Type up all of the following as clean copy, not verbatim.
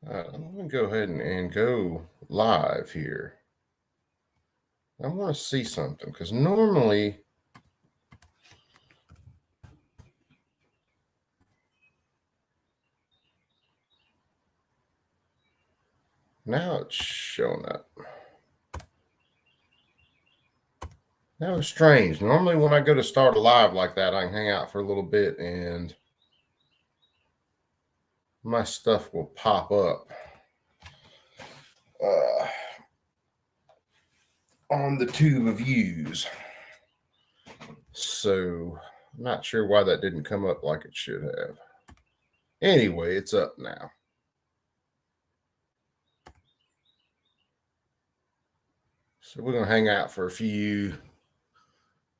I'm going to go ahead and go live here. I want to see something because normally now it's showing up. That was strange. Normally when I go to start a live like that, I can hang out for a little bit and my stuff will pop up on the tube of views. So I'm not sure why that didn't come up like it should have. Anyway, it's up now. So we're going to hang out for a few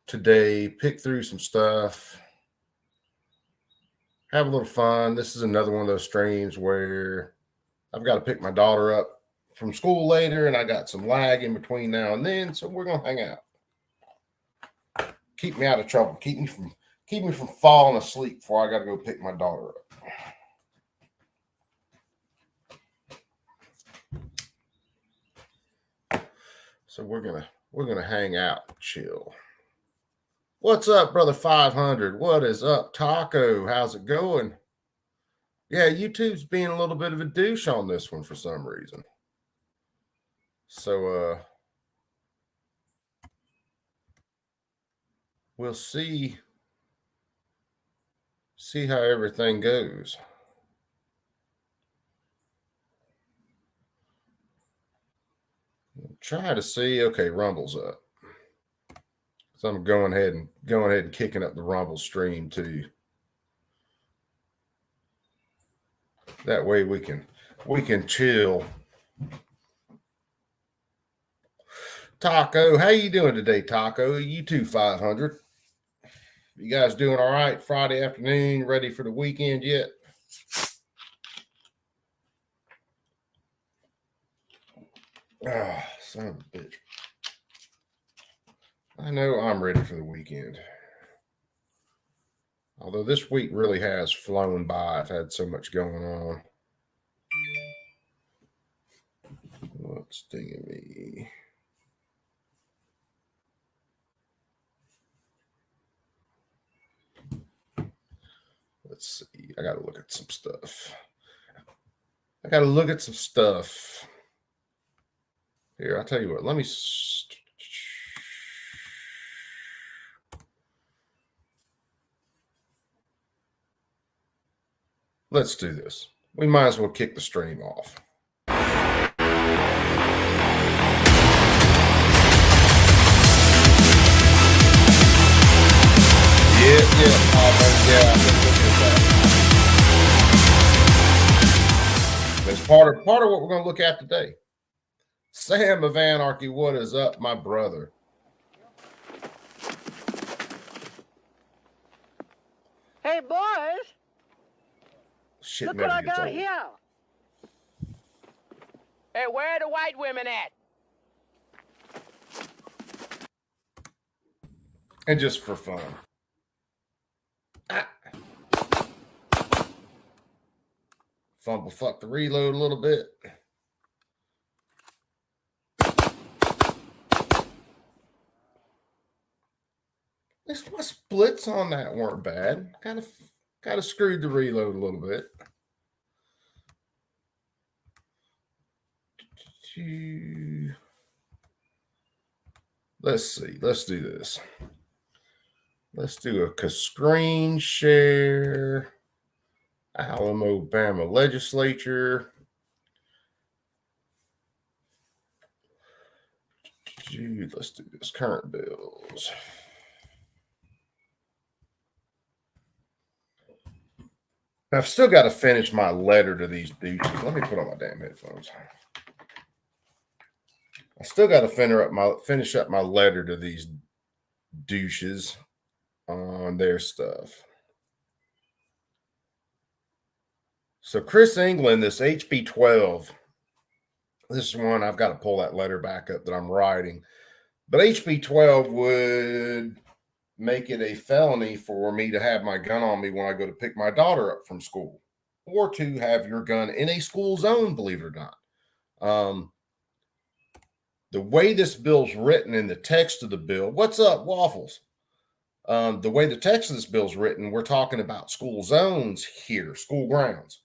today, pick through some stuff, have a little fun. This is another one of those streams where I've got to pick my daughter up from school later and I got some lag in between now and then. So we're going to hang out. Keep me out of trouble. Keep me from falling asleep before I got to go pick my daughter up. So we're gonna hang out and chill. What's up, brother 500? What is up, Taco? How's it going? Yeah, YouTube's being a little bit of a douche on this one for some reason. So we'll see how everything goes. Try to see. Okay, Rumble's up. So I'm going ahead and kicking up the Rumble stream too. That way we can chill. Taco, how you doing today, Taco? You too, 500. You guys doing all right? Friday afternoon, ready for the weekend yet? Ah, son of a bitch. I know I'm ready for the weekend. Although this week really has flown by. I've had so much going on. What's dinging me? Let's see. I got to look at some stuff. Here, I'll tell you what. Let me... Let's do this. We might as well kick the stream off. Yeah. That's part of what we're going to look at today. Sam of Anarchy, what is up, my brother? Hey, boys. Shit, look what I got here. Hey, where are the white women at? And just for fun. Fumble fuck the reload a little bit. At least my splits on that weren't bad. Kind of screwed the reload a little bit. Let's see. Let's do this. Let's do a screen share. Alabama legislature. Let's do this. Current bills. I've still got to finish my letter to these douches. Let me put on my damn headphones. I still got to finish up my letter to these douches on their stuff. So Chris England, this HB 12, this is one I've got to pull that letter back up that I'm writing. But HB 12 would make it a felony for me to have my gun on me when I go to pick my daughter up from school. or to have your gun in a school zone, believe it or not. The way this bill's written in the text of the bill, what's up, Waffles? The way the text of this bill's written, we're talking about school zones here, school grounds.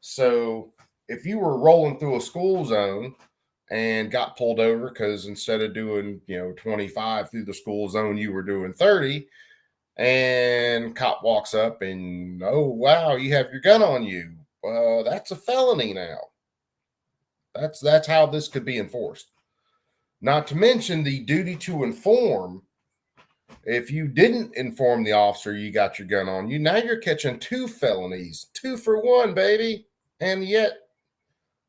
So if you were rolling through a school zone and got pulled over because instead of doing 25 through the school zone, you were doing 30, and cop walks up and, oh wow, you have your gun on you. That's a felony now. That's how this could be enforced. Not to mention the duty to inform. If you didn't inform the officer you got your gun on you, now you're catching 2 felonies, 2 for 1, baby. And yet,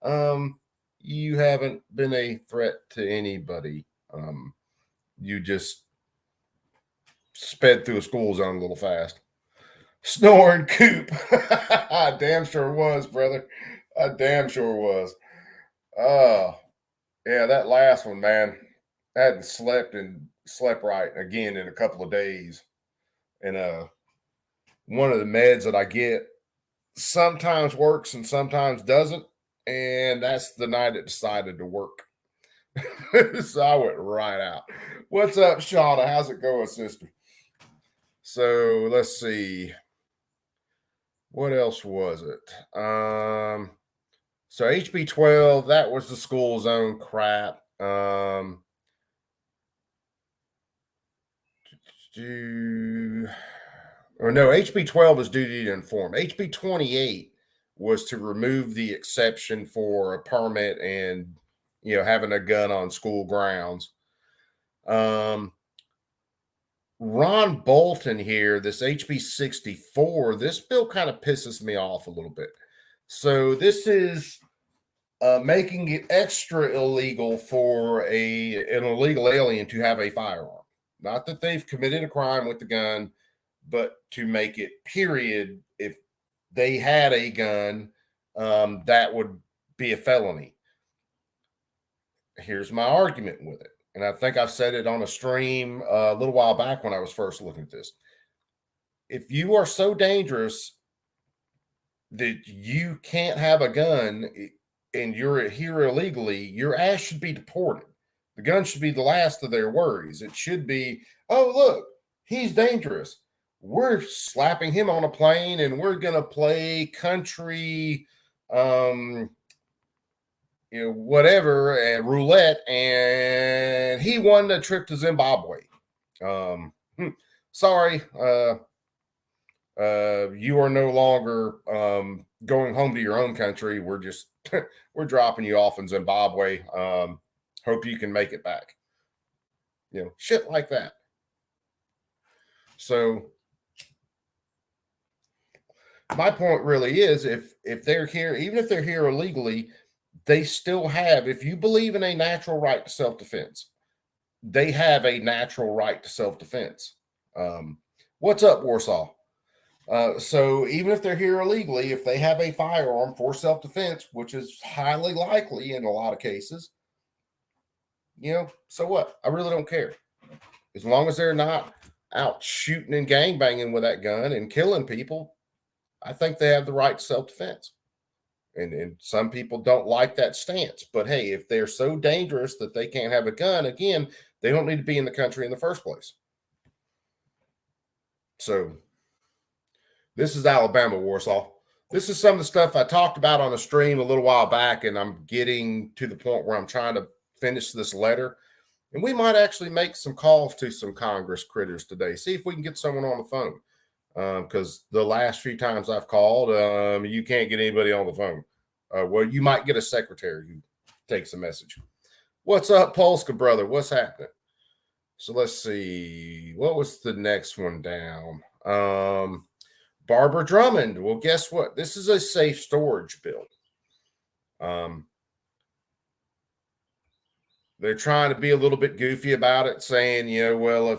you haven't been a threat to anybody. You just sped through a school zone a little fast. Snoring Coop. I damn sure was, brother. I damn sure was. Oh, yeah, that last one, man. I hadn't slept right again in a couple of days. And one of the meds that I get sometimes works and sometimes doesn't. And that's the night it decided to work. So I went right out. What's up, Shauna? How's it going, sister? So let's see. What else was it? So HB 12, that was the school zone crap. Or no, HB 12 is duty to inform. HB 28 was to remove the exception for a permit and having a gun on school grounds. Ron Bolton here, this HB 64, this bill kind of pisses me off a little bit. So this is making it extra illegal for an illegal alien to have a firearm. Not that they've committed a crime with the gun, but to make it, period, if they had a gun, that would be a felony. Here's my argument with it. And I think I've said it on a stream a little while back when I was first looking at this. If you are so dangerous that you can't have a gun and you're here illegally, your ass should be deported. The gun should be the last of their worries. It should be, oh, look, he's dangerous. We're slapping him on a plane and we're going to play country, whatever, and roulette, and he won the trip to Zimbabwe. Sorry, you are no longer going home to your own country. We're just we're dropping you off in Zimbabwe. Hope you can make it back. Shit like that. So my point really is, if they're here, even if they're here illegally, they still have, if you believe in a natural right to self-defense, they have a natural right to self-defense. What's up, Warsaw? So even if they're here illegally, if they have a firearm for self-defense, which is highly likely in a lot of cases, so what? I really don't care. As long as they're not out shooting and gangbanging with that gun and killing people, I think they have the right to self-defense. And some people don't like that stance. But hey, if they're so dangerous that they can't have a gun, again, they don't need to be in the country in the first place. So this is Alabama, Warsaw. This is some of the stuff I talked about on the stream a little while back, and I'm getting to the point where I'm trying to finish this letter. And we might actually make some calls to some Congress critters today. See if we can get someone on the phone. Because the last few times I've called, you can't get anybody on the phone. Well, you might get a secretary who takes a message. What's up, Polska brother? What's happening? So let's see. What was the next one down? Barbara Drummond. Well, guess what? This is a safe storage bill. They're trying to be a little bit goofy about it, saying, well,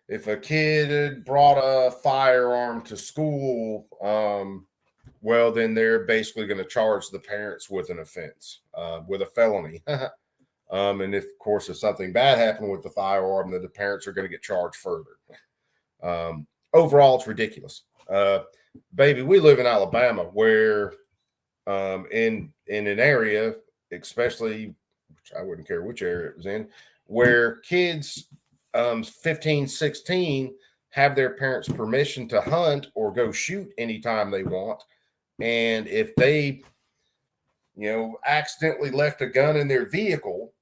if a kid had brought a firearm to school, well, then they're basically going to charge the parents with an offense, with a felony. And if, of course, if something bad happened with the firearm, then the parents are going to get charged further. Overall, it's ridiculous. baby, we live in Alabama where in an area, especially, which I wouldn't care which area it was in, where kids 15, 16 have their parents' permission to hunt or go shoot anytime they want. And if they, accidentally left a gun in their vehicle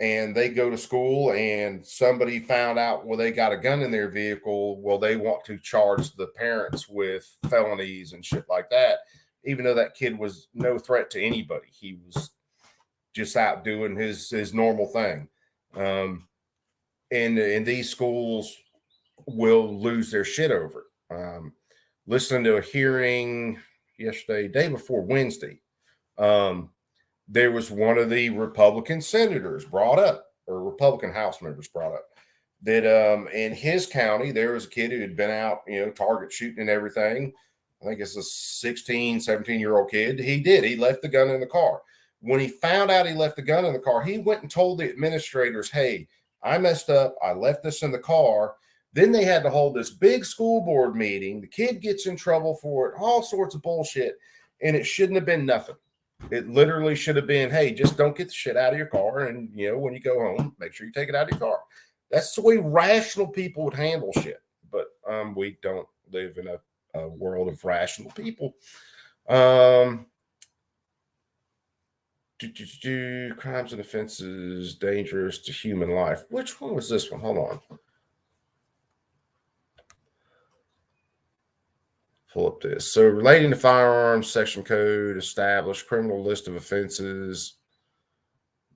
and they go to school and somebody found out, well, they got a gun in their vehicle, well, they want to charge the parents with felonies and shit like that, even though that kid was no threat to anybody. He was just out doing his normal thing. And these schools will lose their shit over it. Listening to a hearing yesterday, day before Wednesday, there was one of the Republican senators brought up, or Republican House members brought up, that in his county, there was a kid who had been out, target shooting and everything. I think it's a 16, 17-year-old kid. He left the gun in the car. When he found out he left the gun in the car, he went and told the administrators, hey, I messed up. I left this in the car. Then they had to hold this big school board meeting. The kid gets in trouble for it, all sorts of bullshit. And it shouldn't have been nothing. It literally should have been, hey, just don't get the shit out of your car. And, when you go home, make sure you take it out of your car. That's the way rational people would handle shit. But we don't live in a world of rational people. Crimes and offenses dangerous to human life. Which one was this one? Hold on. Pull up this. So, relating to firearms, section code, establish criminal list of offenses,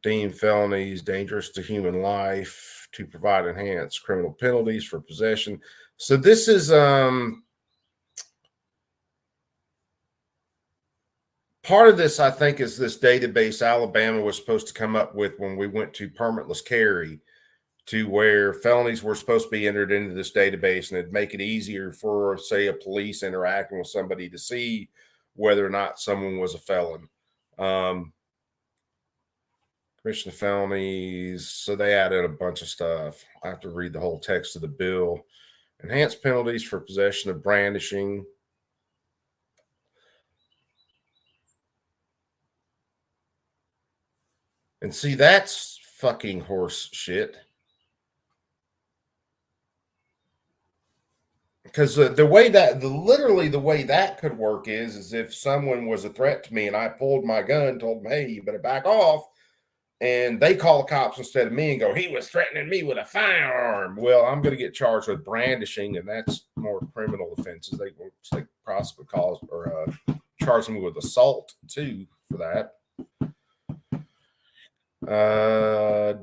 deemed felonies, dangerous to human life, to provide enhanced criminal penalties for possession. So this is part of this, I think, is this database Alabama was supposed to come up with when we went to permitless carry, to where felonies were supposed to be entered into this database, and it'd make it easier for, say, a police interacting with somebody to see whether or not someone was a felon. Commission of felonies. So they added a bunch of stuff. I have to read the whole text of the bill. Enhanced penalties for possession of brandishing. And see, that's fucking horse shit. Because the way that could work is if someone was a threat to me and I pulled my gun, told them, hey, you better back off, and they call the cops instead of me and go, he was threatening me with a firearm. Well, I'm going to get charged with brandishing, and that's more criminal offenses. They possibly charge me with assault too for that.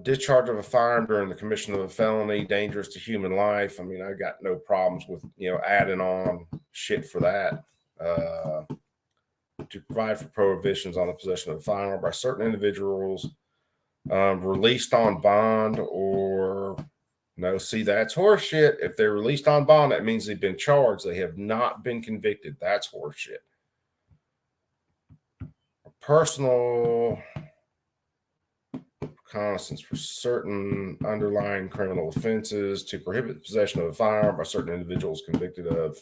Discharge of a firearm during the commission of a felony, dangerous to human life. I mean, I got no problems with adding on shit for that. To provide for prohibitions on the possession of a firearm by certain individuals, released on bond or no. See, that's horseshit. If they're released on bond, that means they've been charged. They have not been convicted. That's horseshit. Personal reconnaissance for certain underlying criminal offenses, to prohibit the possession of a firearm by certain individuals convicted of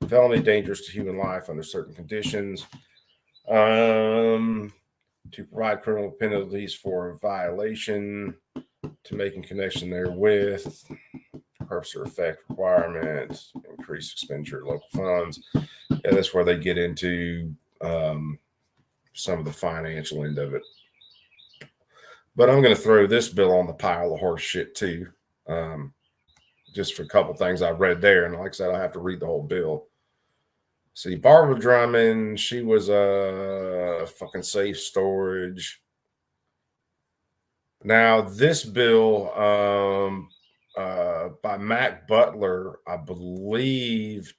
felony dangerous to human life under certain conditions, to provide criminal penalties for a violation, to make in connection therewith, purpose or effect requirement, increase expenditure of local funds. Yeah, that's where they get into some of the financial end of it. But I'm going to throw this bill on the pile of horse shit too, just for a couple things I read there. And like I said, I have to read the whole bill. See, Barbara Drummond, she was a fucking safe storage. Now, this bill by Mac Butler, I believe,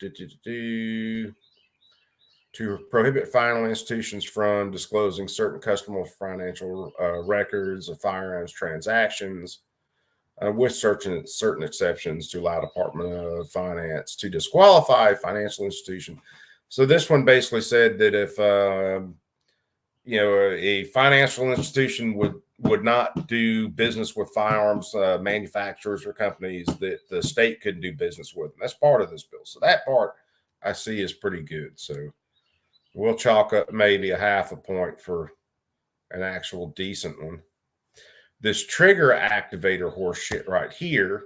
to prohibit financial institutions from disclosing certain customer financial records of firearms transactions, with certain exceptions, to allow Department of Finance to disqualify financial institution. So this one basically said that if a financial institution would not do business with firearms manufacturers or companies that the state couldn't do business with, and that's part of this bill. So that part I see is pretty good. So we'll chalk up maybe a half a point for an actual decent one. This trigger activator horse shit right here,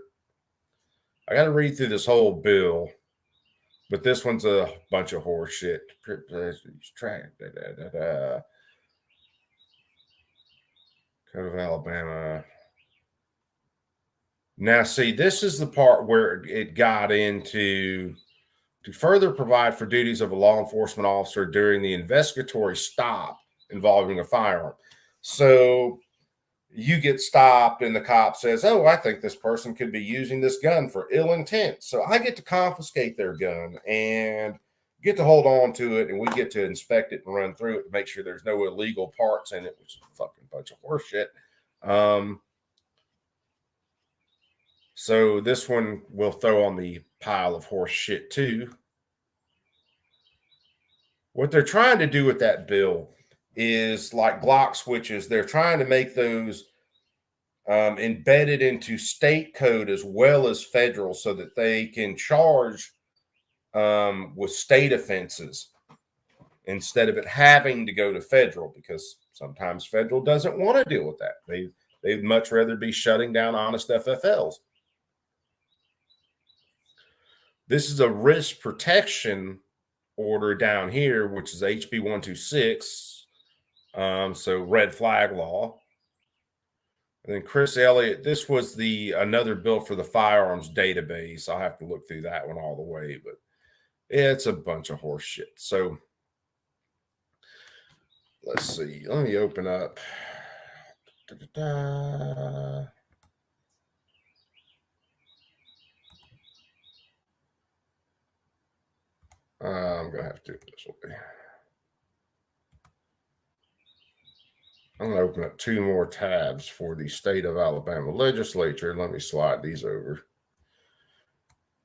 I got to read through this whole bill, but this one's a bunch of horse shit. Code of Alabama. Now, see, this is the part where it got into to further provide for duties of a law enforcement officer during the investigatory stop involving a firearm. So you get stopped and the cop says, oh, I think this person could be using this gun for ill intent. So I get to confiscate their gun and get to hold on to it, and we get to inspect it and run through it to make sure there's no illegal parts in it, which is a fucking bunch of horse shit. So this one we'll throw on the pile of horse shit too. What they're trying to do with that bill is like block switches. They're trying to make those embedded into state code as well as federal so that they can charge with state offenses instead of it having to go to federal, because sometimes federal doesn't want to deal with that. They'd much rather be shutting down honest FFLs. This is a risk protection order down here, which is HB 126. So red flag law. And then Chris Elliott, this was another bill for the firearms database. I'll have to look through that one all the way, but it's a bunch of horse shit. So let's see. Let me open up. I'm going to have to do it this way. I'm going to open up 2 more tabs for the state of Alabama legislature. Let me slide these over.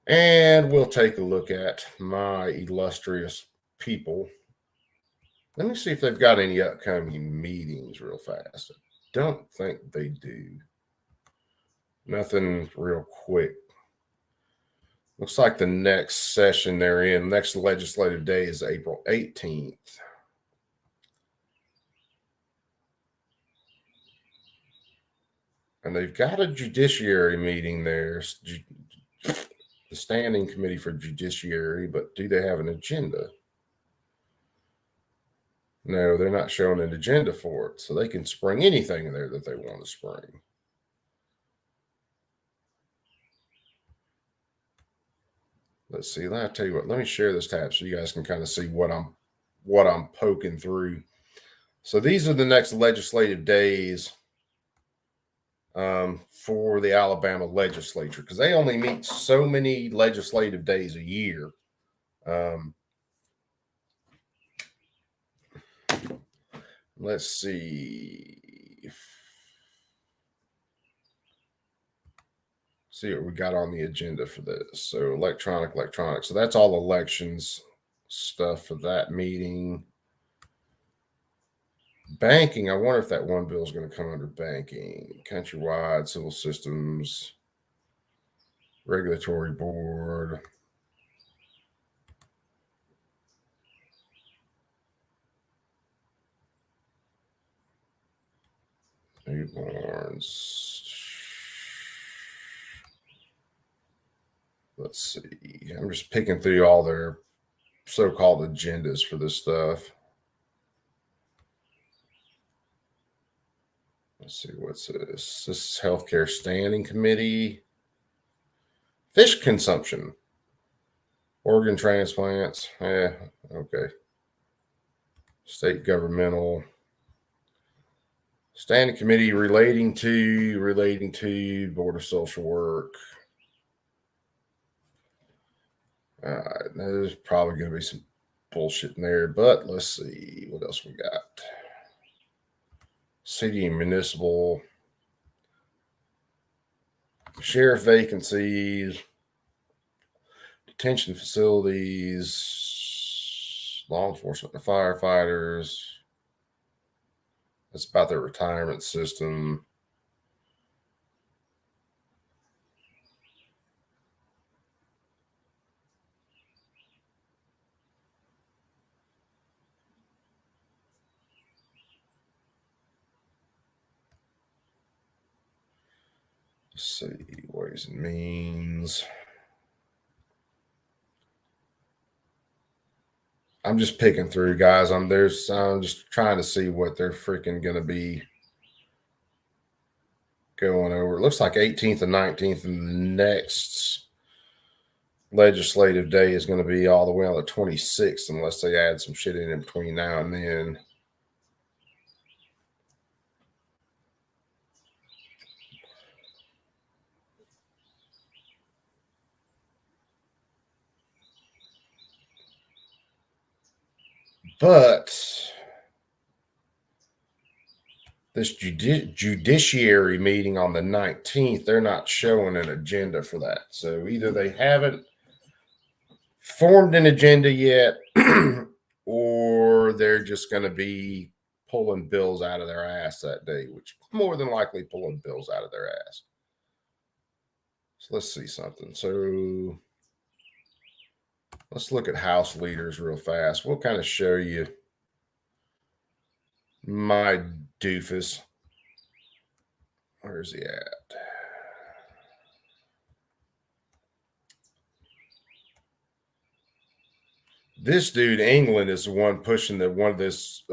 And we'll take a look at my illustrious people. Let me see if they've got any upcoming meetings real fast. I don't think they do. Nothing real quick. Looks like the next session they're in, next legislative day is April 18th. And they've got a judiciary meeting there, the Standing Committee for Judiciary, but do they have an agenda? No, they're not showing an agenda for it, so they can spring anything in there that they want to spring. Let's see. I'll tell you what. Let me share this tab so you guys can kind of see what I'm poking through. So these are the next legislative days for the Alabama legislature, because they only meet so many legislative days a year. Let's see. See what we got on the agenda for this. So electronic. So that's all elections stuff for that meeting. Banking. I wonder if that one bill is going to come under banking. Countrywide, civil systems, regulatory board. Newborns. Let's see. I'm just picking through all their so-called agendas for this stuff. Let's see, what's this? This is Healthcare Standing Committee. Fish consumption. Organ transplants. Yeah, okay. State governmental. Standing Committee relating to Board of Social Work. All right, there's probably going to be some bullshit in there, but let's see what else we got. City and municipal, sheriff vacancies, detention facilities, law enforcement, the firefighters. That's about their retirement system. Let's see, ways and means. I'm just picking through, guys. I'm just trying to see what they're freaking gonna be going over. It looks like 18th and 19th, and the next legislative day is going to be all the way on the 26th, unless they add some shit in between now and then. But this judiciary meeting on the 19th, they're not showing an agenda for that. So either they haven't formed an agenda yet, or they're just going to be pulling bills out of their ass that day, which more than likely pulling bills out of their ass. So let's see something. So let's look at House leaders real fast. We'll kind of show you my doofus. Where's he at? This dude, England, is the one pushing this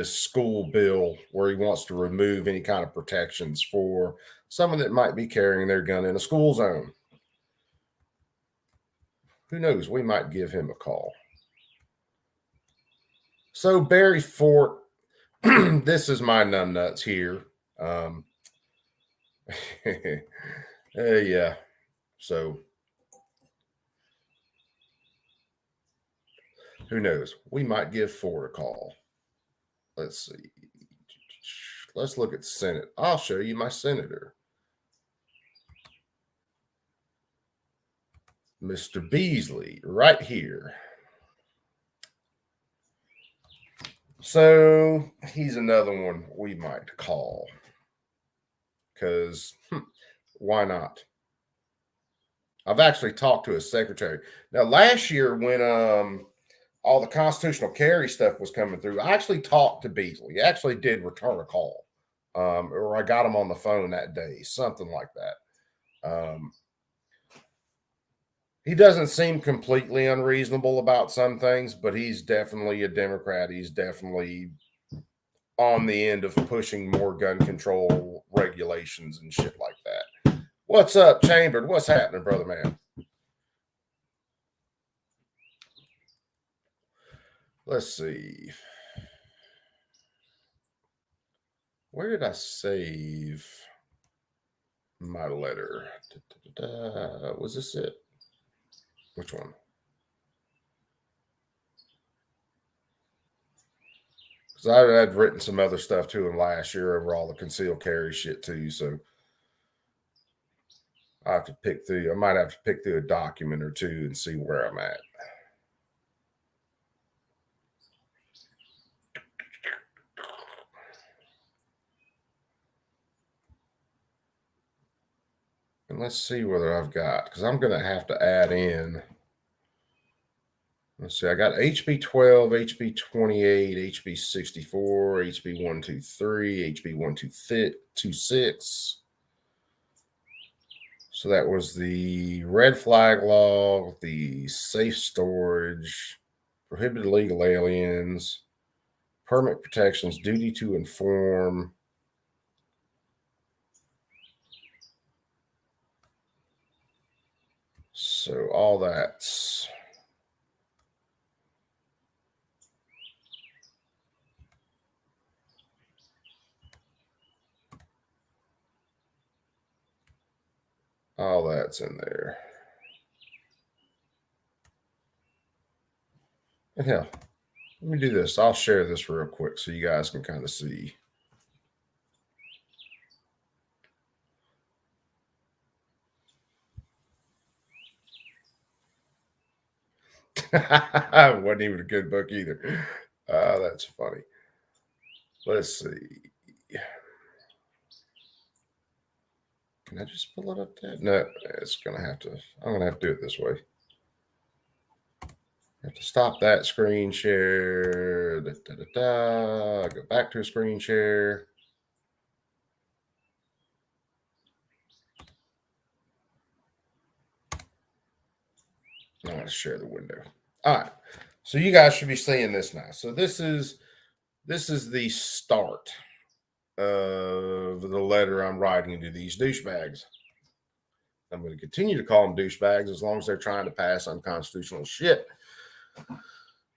school bill where he wants to remove any kind of protections for someone that might be carrying their gun in a school zone. Who knows? We might give him a call. So Barry Fort, this is my numbnuts here. Yeah. So who knows? We might give Ford a call. Let's see. Let's look at Senate. I'll show you my senator, Mr. Beasley, right here. So he's another one we might call because why not? I've actually talked to his secretary. Now, last year when all the constitutional carry stuff was coming through, I actually talked to Beasley. He actually did return a call, or I got him on the phone that day, something like that. He doesn't seem completely unreasonable about some things, but he's definitely a Democrat. He's definitely on the end of pushing more gun control regulations and shit like that. What's up, Chambered? What's happening, brother man? Let's see. Where did I save my letter? Was this it? Which one? Because I had written some other stuff to him last year over all the concealed carry shit too. So I have to pick through. I might have to pick through a document or two and see where I'm at. And let's see whether I've got, because I'm going to have to add in. Let's see, I got HB 12, HB 28, HB 64, HB 123, HB 126. So that was the red flag law, the safe storage, prohibited illegal aliens, permit protections, duty to inform. So all that's in there. And hell, let me do this. I'll share this real quick so you guys can kind of see. Wasn't even a good book either. That's funny. Let's see. Can I just pull it up there? No, it's going to have to. I'm going to have to do it this way. I have to stop that screen share. Go back to a screen share. I want to share the window. All right. So you guys should be seeing this now. So this is the start of the letter I'm writing to these douchebags. I'm going to continue to call them douchebags as long as they're trying to pass unconstitutional shit.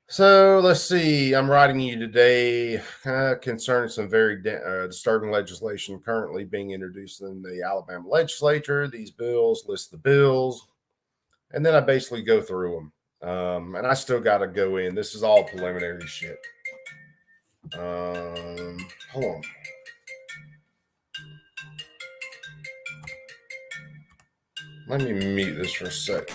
So let's see. I'm writing you today concerning some very disturbing legislation currently being introduced in the Alabama legislature. These bills list the bills, and then I basically go through them. And I still got to go in. This is all preliminary shit. Hold on. Let me mute this for a sec.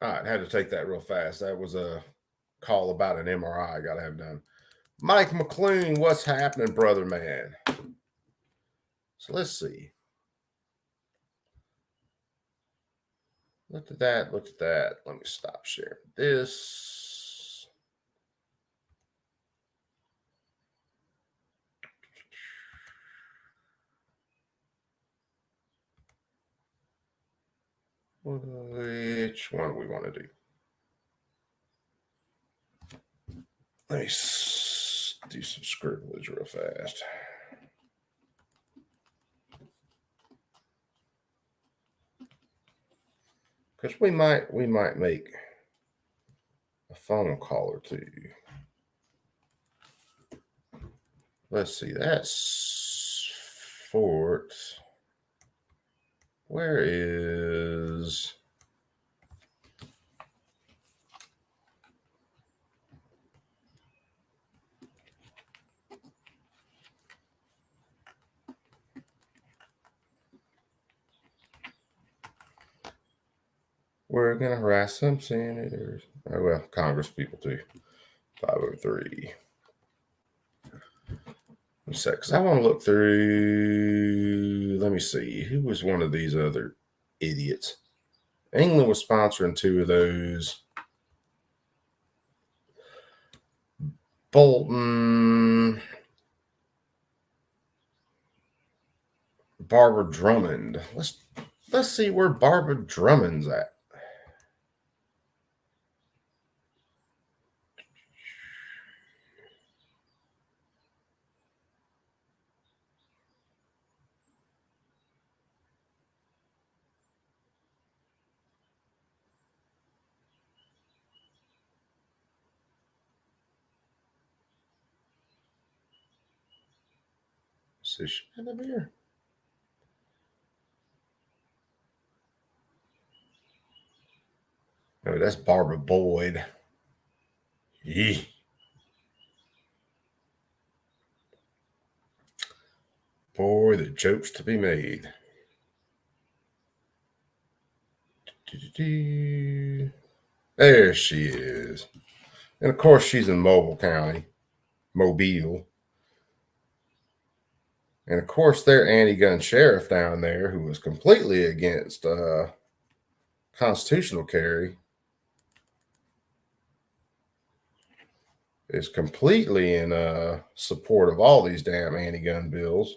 All right, had to take that real fast. That was a call about an MRI I got to have done. Mike McClune, what's happening, brother man? So let's see. Look at that. Look at that. Let me stop sharing this. Which one do we want to do? Let me do some scribblage real fast. Because we might make a phone call or two. Let's see. That's Fort. Where is... We're going to harass some senators. Oh, well, Congress people too. 503. Because I want to look through. Let me see. Who was one of these other idiots? England was sponsoring two of those. Bolton. Barbara Drummond. Let's see where Barbara Drummond's at. So she over here. Oh, that's Barbara Boyd. Yee. Boy, the jokes to be made. There she is. And of course, she's in Mobile County, Mobile. And of course, their anti-gun sheriff down there, who was completely against constitutional carry, is completely in support of all these damn anti-gun bills.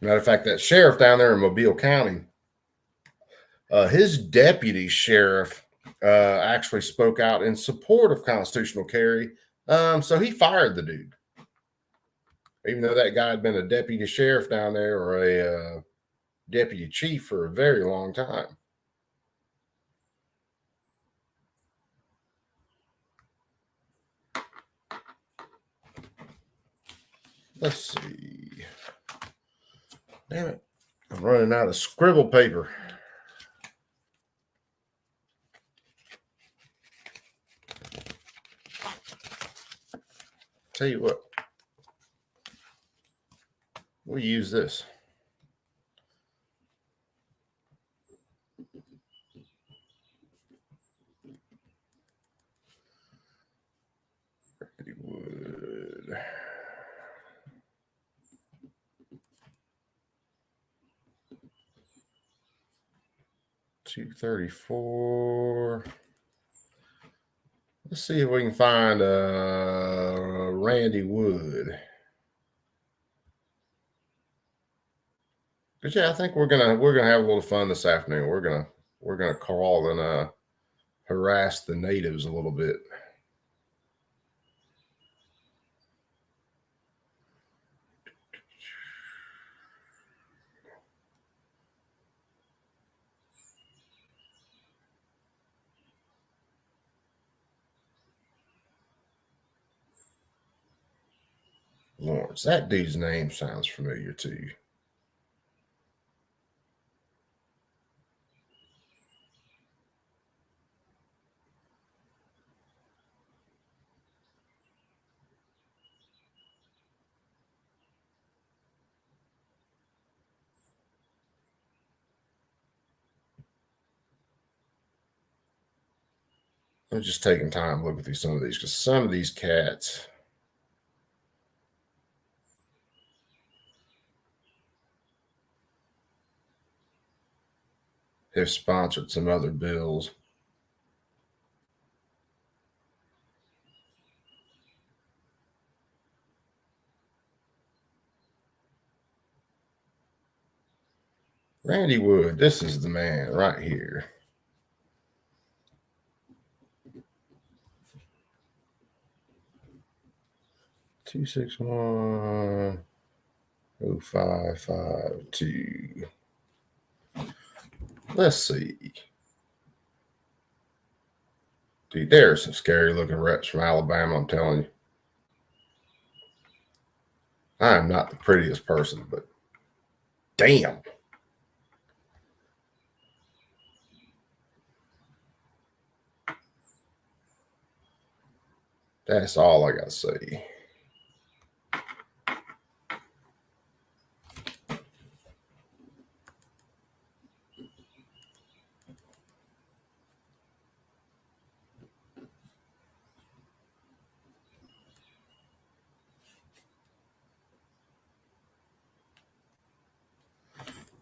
Matter of fact, that sheriff down there in Mobile County, his deputy sheriff actually spoke out in support of constitutional carry. So he fired the dude, even though that guy had been a deputy sheriff down there or a deputy chief for a very long time. Let's see. Damn it. I'm running out of scribble paper. Tell you what. We'll use this. Wood. 234. Let's see if we can find Randy Wood. But yeah, I think we're gonna have a little fun this afternoon. We're gonna call and harass the natives a little bit. Lawrence, that dude's name sounds familiar to you. I'm just taking time to look through some of these because some of these cats have sponsored some other bills. Randy Wood, this is the man right here. Two 610 552. Let's see. Dude, there's some scary looking reps from Alabama, I'm telling you. I am not the prettiest person, but damn. That's all I got to say.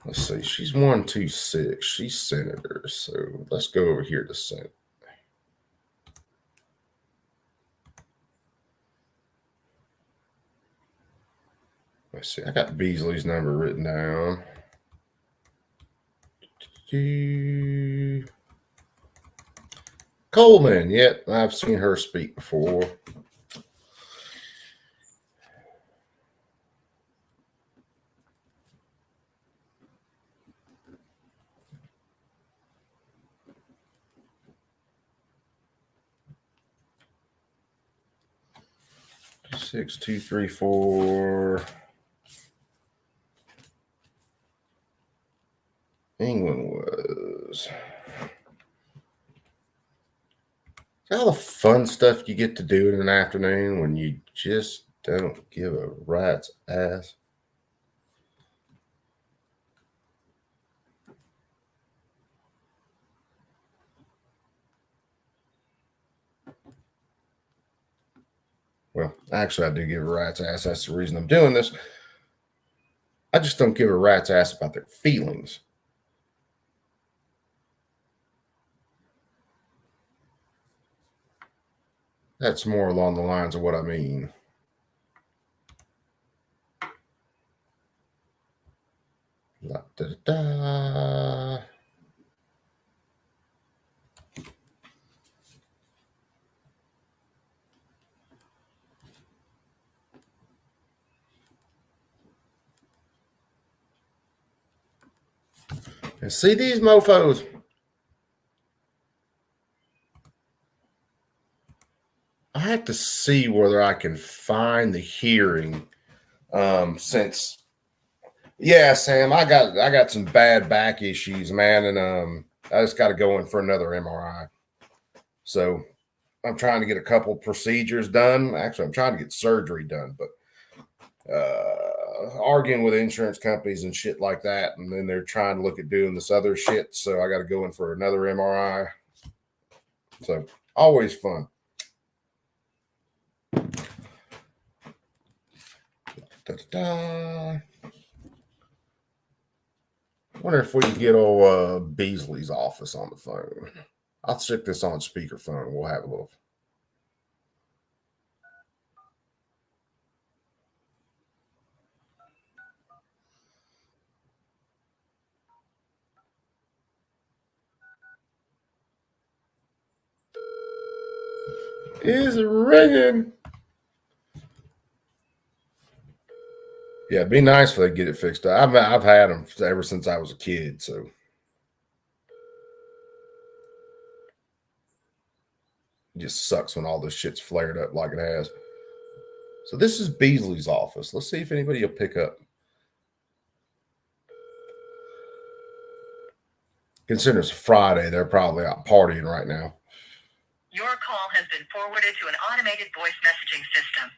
Let's see. She's 126. She's senator. So let's go over here to Senate. Let's see. I got Beasley's number written down. Coleman. Yep, I've seen her speak before. Six, 2, 3, 4. England was. All the fun stuff you get to do in an afternoon when you just don't give a rat's ass. Well, actually, I do give a rat's ass. That's the reason I'm doing this. I just don't give a rat's ass about their feelings. That's more along the lines of what I mean. Da, da, da. And see these mofos. I have to see whether I can find the hearing. Since yeah, Sam, I got some bad back issues, man, and I just got to go in for another MRI. So I'm trying to get a couple procedures done. Actually, I'm trying to get surgery done, but arguing with insurance companies and shit like that, and then they're trying to look at doing this other shit. So I got to go in for another MRI. So always fun. Da-da-da. Wonder if we can get old Beasley's office on the phone. I'll stick this on speakerphone. We'll have a little. Is it ringing? Yeah, it'd be nice if they get it fixed up. I've had them ever since I was a kid, so. It just sucks when all this shit's flared up like it has. So this is Beasley's office. Let's see if anybody will pick up. Considering it's Friday, they're probably out partying right now. Your call has been forwarded to an automated voice messaging system.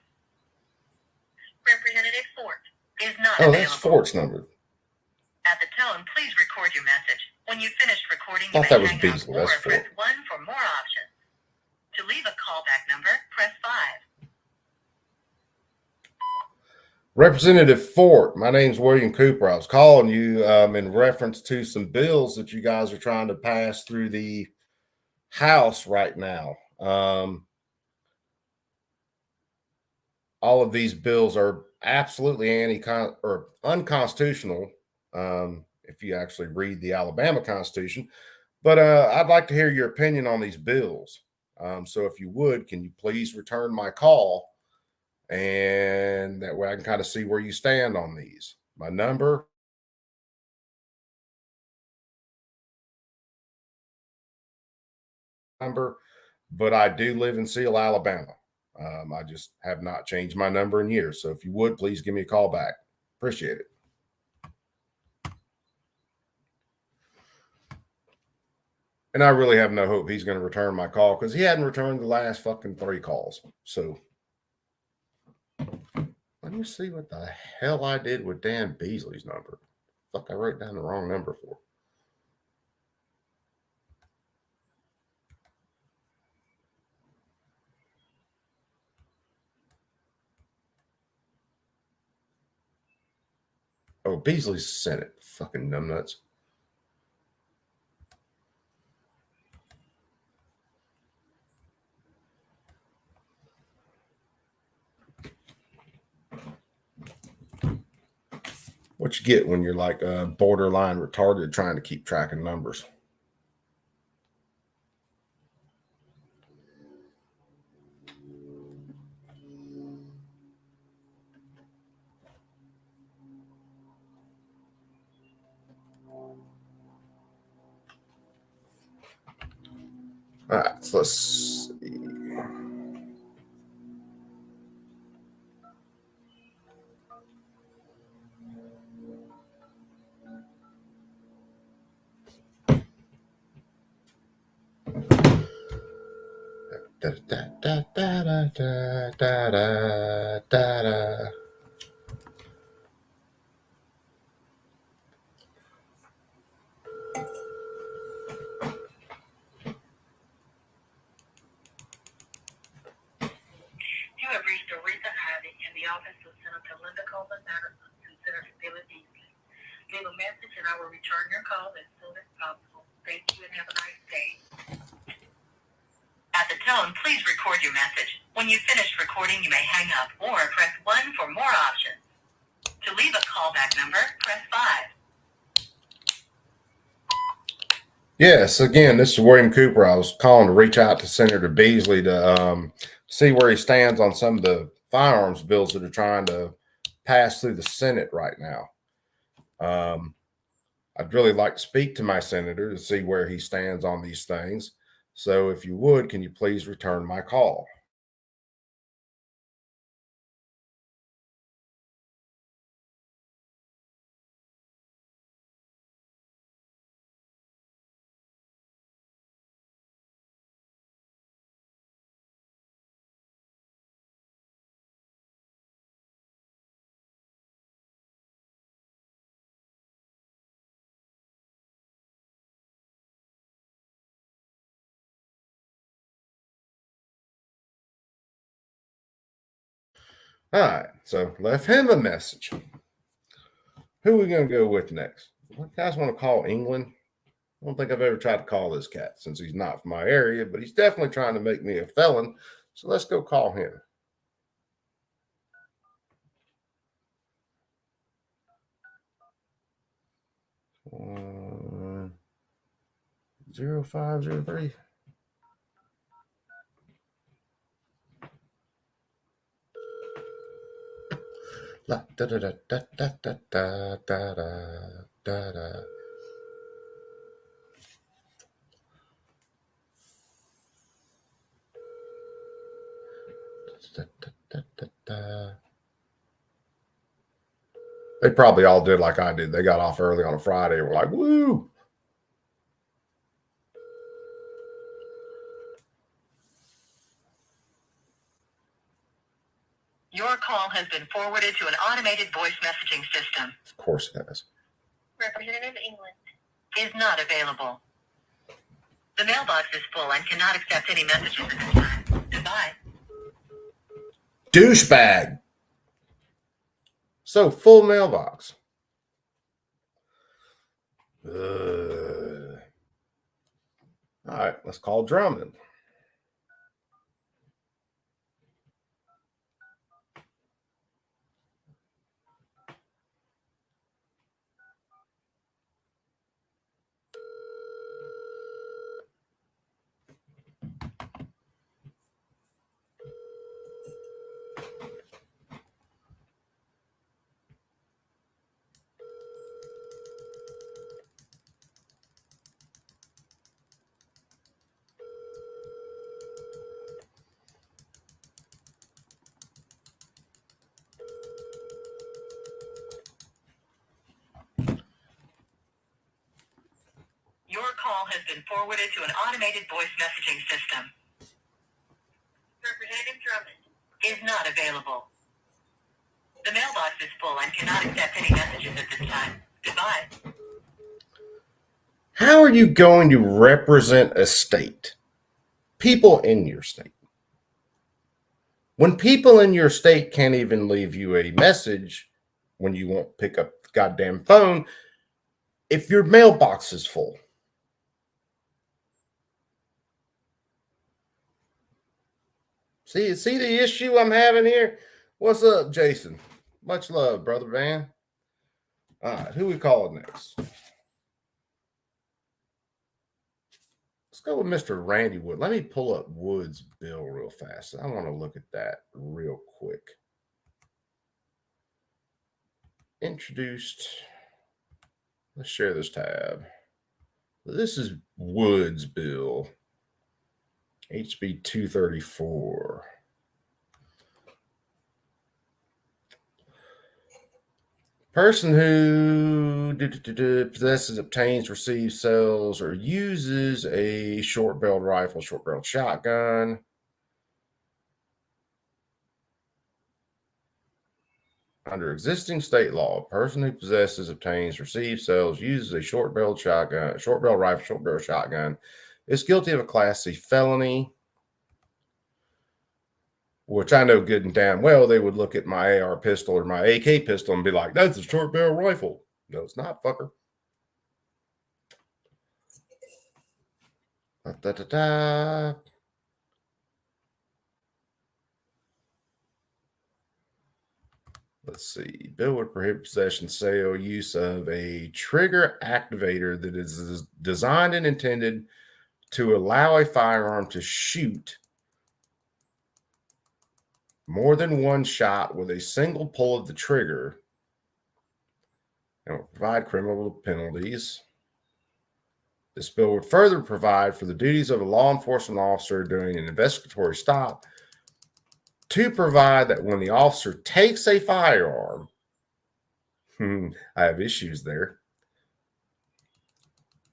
Representative Fort is not available. That's Fort's number. At the tone, please record your message. When you've finished recording, I thought that was Beasley. That's press Fort. 1 for more options. To leave a callback number, press 5. Representative Fort, my name's William Cooper. I was calling you in reference to some bills that you guys are trying to pass through the House right now. All of these bills are absolutely unconstitutional if you actually read the Alabama Constitution. But I'd like to hear your opinion on these bills. So if you would, can you please return my call? And that way I can kind of see where you stand on these. My number. But I do live in Seal, Alabama. I just have not changed my number in years. So if you would, please give me a call back. Appreciate it. And I really have no hope he's going to return my call because he hadn't returned the last fucking 3 calls. So let me see what the hell I did with Dan Beasley's number. Fuck, I wrote down the wrong number for. Oh, Beasley's Senate. Fucking numbnuts. What you get when you're like borderline retarded trying to keep track of numbers. All right, so let's see. Da, da, da, da, da, da, da, da, da. You have reached Aretha Ivy in the office of Senator Linda Coleman Patterson, considered Billy Beasley. Leave a message and I will return your call as soon as possible. Thank you and have a nice day. At the tone, please record. record your message. When you've finished recording, you may hang up or press 1 for more options. To leave a callback number, press 5. Yes, again, this is William Cooper. I was calling to reach out to Senator Beasley to see where he stands on some of the firearms bills that are trying to pass through the Senate right now. I'd really like to speak to my senator to see where he stands on these things. So if you would, can you please return my call? All right, so left him a message. Who are we going to go with next? What guys want to call England? I don't think I've ever tried to call this cat since he's not from my area, but he's definitely trying to make me a felon. So let's go call him. 0503. La da da da da da da da da da da. Da, da, da, da, da. They probably all did like I did. They got off early on a Friday and were like, woo. Your call has been forwarded to an automated voice messaging system. Of course it has. Representative England is not available. The mailbox is full and cannot accept any messages at this time. Goodbye. Douchebag. So full mailbox. All right, let's call Drummond. Your call has been forwarded to an automated voice messaging system. Representative Drummond is not available. The mailbox is full and cannot accept any messages at this time. Goodbye. How are you going to represent a state? People in your state. When people in your state can't even leave you a message when you won't pick up the goddamn phone, if your mailbox is full. See the issue I'm having here? What's up, Jason? Much love, brother man. All right, who we calling next? Let's go with Mr. Randy Wood. Let me pull up Wood's bill real fast. I want to look at that real quick. Introduced. Let's share this tab. This is Wood's bill. HB 234. Person who possesses, obtains, receives, sells, or uses a short-barreled rifle, short-barreled shotgun. Under existing state law, a person who possesses, obtains, receives, sells, uses a short-barreled shotgun, short-barreled rifle, short-barreled shotgun is guilty of a Class C felony, which I know good and damn well they would look at my AR pistol or my AK pistol and be like, that's a short-barrel rifle. No, it's not, fucker. Da, da, da, da. Let's see. Bill would prohibit possession, sale, use of a trigger activator that is designed and intended to allow a firearm to shoot more than one shot with a single pull of the trigger, and will provide criminal penalties. This bill would further provide for the duties of a law enforcement officer during an investigatory stop to provide that when the officer takes a firearm, I have issues there,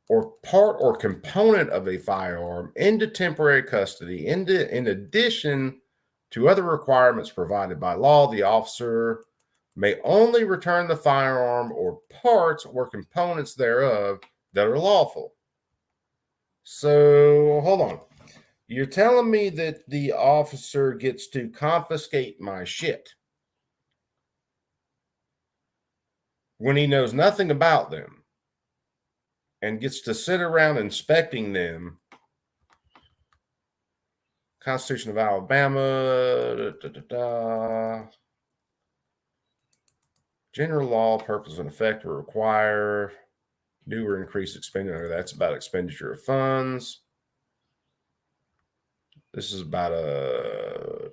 or part or component of a firearm into temporary custody, in addition to other requirements provided by law, the officer may only return the firearm or parts or components thereof that are lawful. So, hold on. You're telling me that the officer gets to confiscate my shit when he knows nothing about them and gets to sit around inspecting them? Constitution of Alabama, general law, purpose and effect will require new or increased expenditure. That's about expenditure of funds. This is about a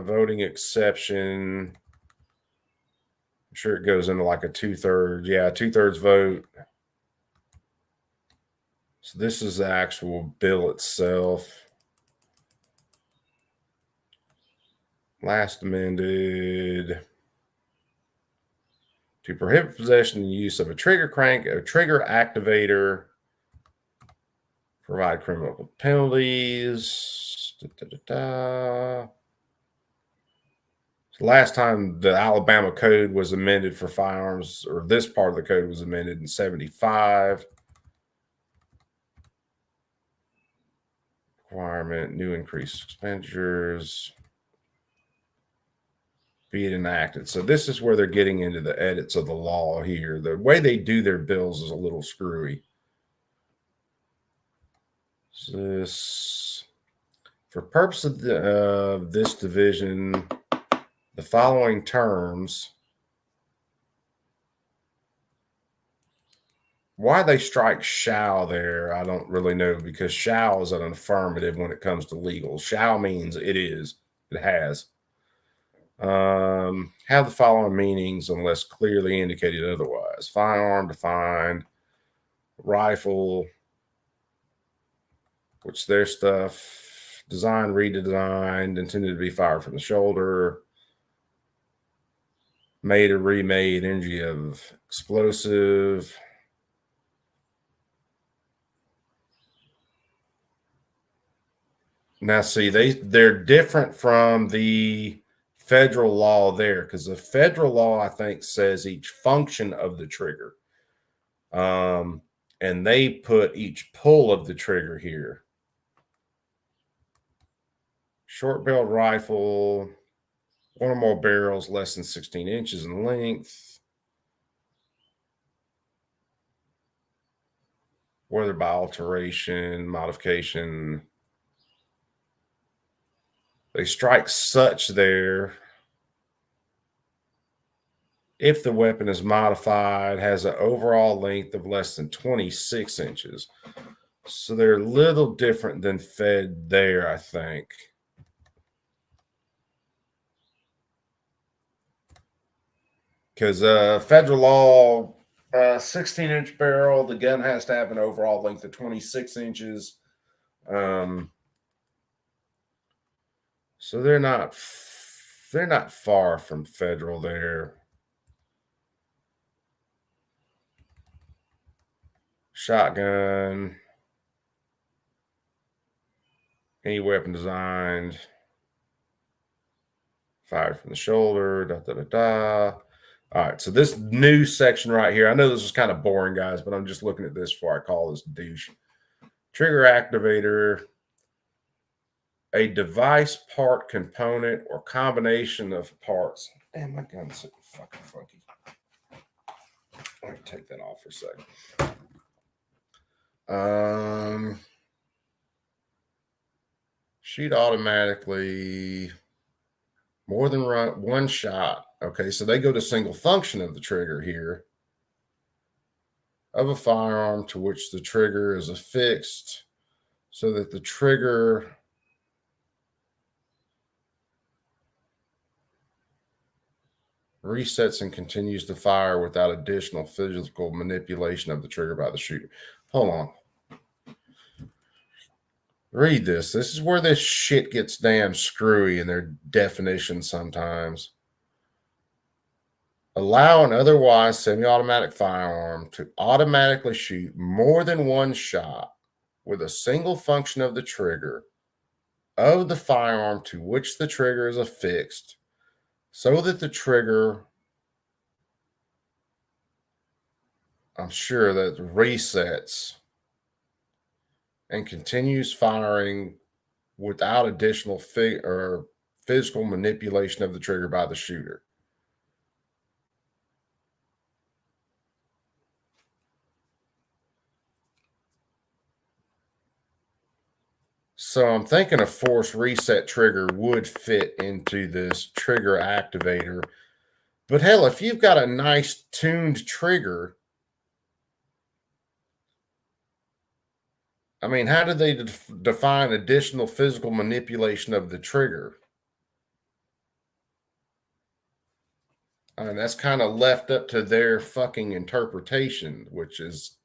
voting exception. I'm sure it goes into like a 2/3. Yeah, 2/3 vote. So this is the actual bill itself. Last amended to prohibit possession and use of a trigger crank, a trigger activator, provide criminal penalties. So last time the Alabama code was amended for firearms, or this part of the code was amended in 75. Requirement, new increased expenditures, be it enacted. So this is where they're getting into the edits of the law here. The way they do their bills is a little screwy. So this, for purpose of this division, the following terms. Why they strike shall there, I don't really know, because shall is an affirmative when it comes to legal. Shall means it is, it has. Have the following meanings unless clearly indicated otherwise. Firearm defined, rifle, which their stuff, designed, redesigned, intended to be fired from the shoulder, made or remade, energy of explosive. Now, see, they're different from the federal law there, because the federal law, I think, says each function of the trigger. And they put each pull of the trigger here. Short-barreled rifle, one or more barrels less than 16 inches in length, whether by alteration, modification. They strike such there if the weapon is modified, has an overall length of less than 26 inches. So they're a little different than Fed there, I think. Because federal law, 16-inch barrel, the gun has to have an overall length of 26 inches. So they're not far from federal there. Shotgun, any weapon designed, fired from the shoulder, da da da da. All right, so this new section right here, I know this is kind of boring, guys, but I'm just looking at this before I call this douche. Trigger activator, a device, part, component, or combination of parts. Damn, my gun's so fucking funky. Let me take that off for a second. Shoot automatically, More than one shot. Okay, so they go to single function of the trigger here of a firearm to which the trigger is affixed so that the trigger resets and continues to fire without additional physical manipulation of the trigger by the shooter. Hold on. Read this. This is where this shit gets damn screwy in their definition sometimes. Allow an otherwise semi-automatic firearm to automatically shoot more than one shot with a single function of the trigger of the firearm to which the trigger is affixed so that the trigger, I'm sure, that resets and continues firing without additional physical manipulation of the trigger by the shooter. So I'm thinking a force reset trigger would fit into this trigger activator. But hell, if you've got a nice tuned trigger, I mean, how do they define additional physical manipulation of the trigger? And that's kind of left up to their fucking interpretation, which is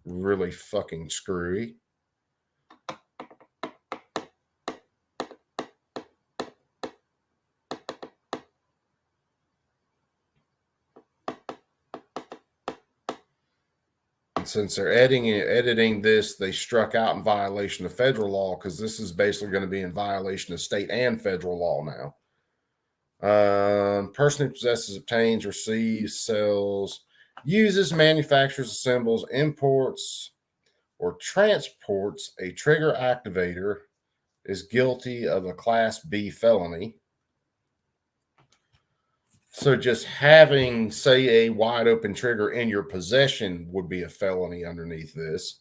really fucking screwy. And since they're editing this, they struck out in violation of federal law because this is basically going to be in violation of state and federal law now. Person who possesses, obtains, receives, sells, uses, manufactures, assembles, imports, or transports a trigger activator is guilty of a Class B felony. So just having, say, a wide open trigger in your possession would be a felony underneath this.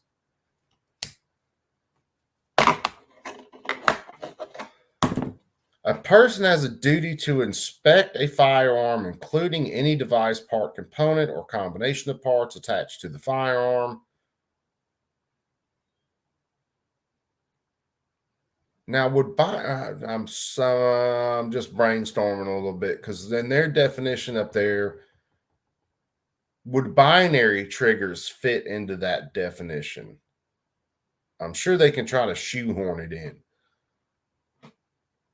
A person has a duty to inspect a firearm, including any device, part, component, or combination of parts attached to the firearm. Now, I'm just brainstorming a little bit because then their definition up there, would binary triggers fit into that definition? I'm sure they can try to shoehorn it in.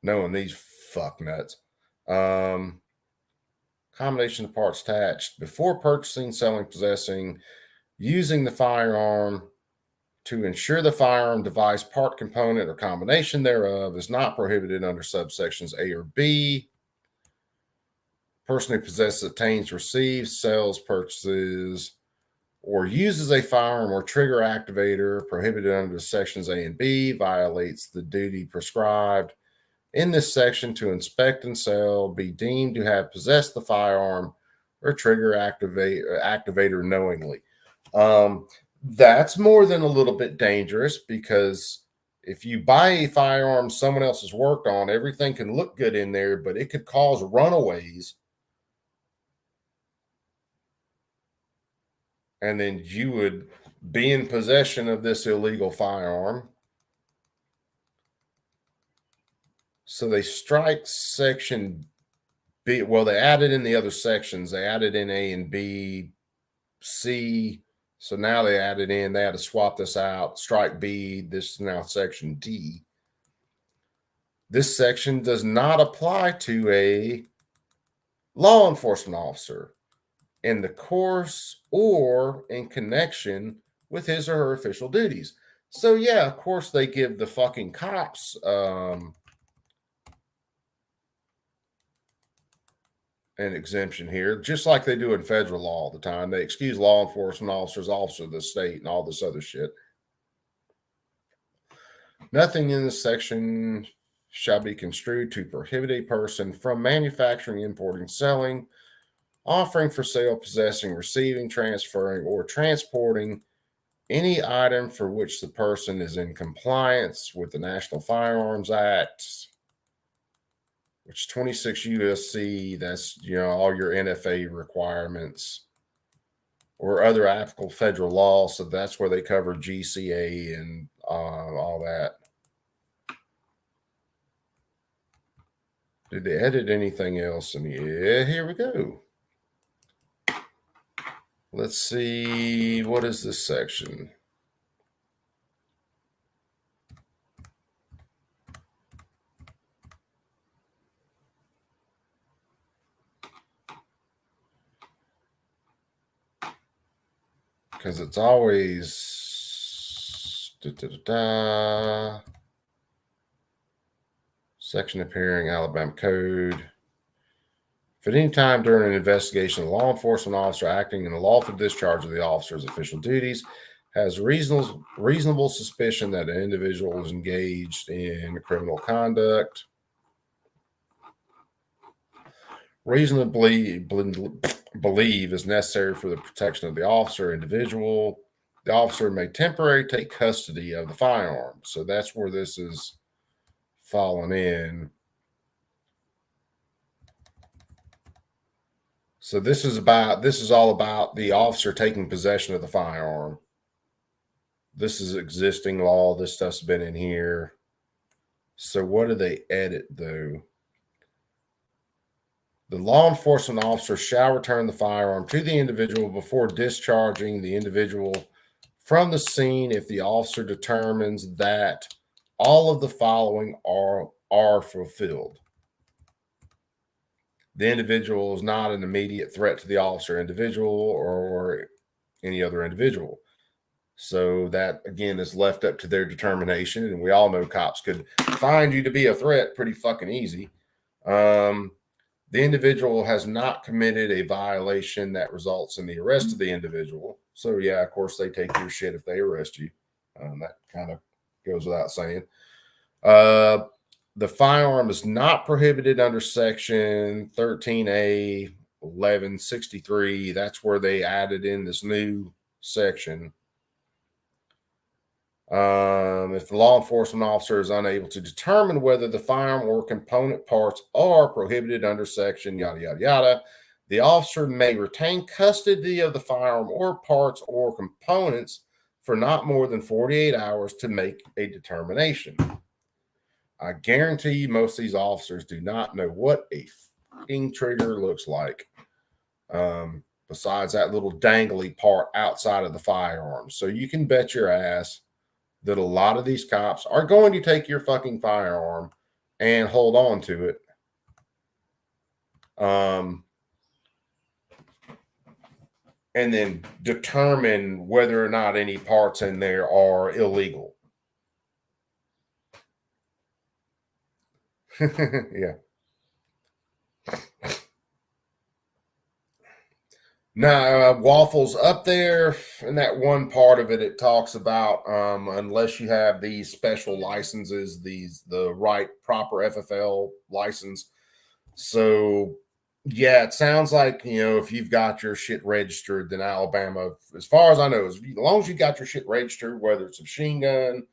Knowing these fuck nuts. Combination of parts attached before purchasing, selling, possessing, using the firearm to ensure the firearm, device, part, component, or combination thereof is not prohibited under subsections A or B. Person who possesses, obtains, receives, sells, purchases, or uses a firearm or trigger activator prohibited under sections A and B violates the duty prescribed in this section to inspect and sell, be deemed to have possessed the firearm or trigger activator knowingly. That's more than a little bit dangerous because if you buy a firearm someone else has worked on, everything can look good in there, but it could cause runaways. And then you would be in possession of this illegal firearm. So they strike section B. Well, they added in the other sections. They added in A and B, C. So now they had to swap this out. Strike B. This is now section D. This section does not apply to a law enforcement officer in the course or in connection with his or her official duties. So yeah, of course they give the fucking cops an exemption here, just like they do in federal law all the time. They excuse law enforcement officers, officers of the state, and all this other shit. Nothing in this section shall be construed to prohibit a person from manufacturing, importing, selling, offering for sale, possessing, receiving, transferring, or transporting any item for which the person is in compliance with the National Firearms Act, which 26 USC, that's, all your NFA requirements or other applicable federal law. So that's where they cover GCA and all that. Did they edit anything else? And yeah, here we go. Let's see. What is this section? Because it's always section appearing Alabama Code. If at any time during an investigation, a law enforcement officer acting in the lawful discharge of the officer's official duties has reasonable suspicion that an individual is engaged in criminal conduct, reasonably believe is necessary for the protection of the officer or individual, the officer may temporarily take custody of the firearm. So that's where this is falling in. So this is all about the officer taking possession of the firearm. This is existing law. This stuff's been in here. So what do they edit though? The law enforcement officer shall return the firearm to the individual before discharging the individual from the scene if the officer determines that all of the following are fulfilled. The individual is not an immediate threat to the officer individual or any other individual. So that, again, is left up to their determination. And we all know cops could find you to be a threat pretty fucking easy. The individual has not committed a violation that results in the arrest of the individual. So, yeah, of course, they take your shit if they arrest you. That kind of goes without saying. The firearm is not prohibited under Section 13A 1163. That's where they added in this new section. If the law enforcement officer is unable to determine whether the firearm or component parts are prohibited under section yada, yada, yada, the officer may retain custody of the firearm or parts or components for not more than 48 hours to make a determination. I guarantee you most of these officers do not know what a fucking trigger looks like. Besides that little dangly part outside of the firearm. So you can bet your ass that a lot of these cops are going to take your fucking firearm and hold on to it. And then determine whether or not any parts in there are illegal. Yeah. Now, Waffles up there in that one part of it, it talks about unless you have these special licenses, the right proper FFL license. So, yeah, it sounds like, if you've got your shit registered, then Alabama, as far as I know, as long as you got your shit registered, whether it's a machine gun,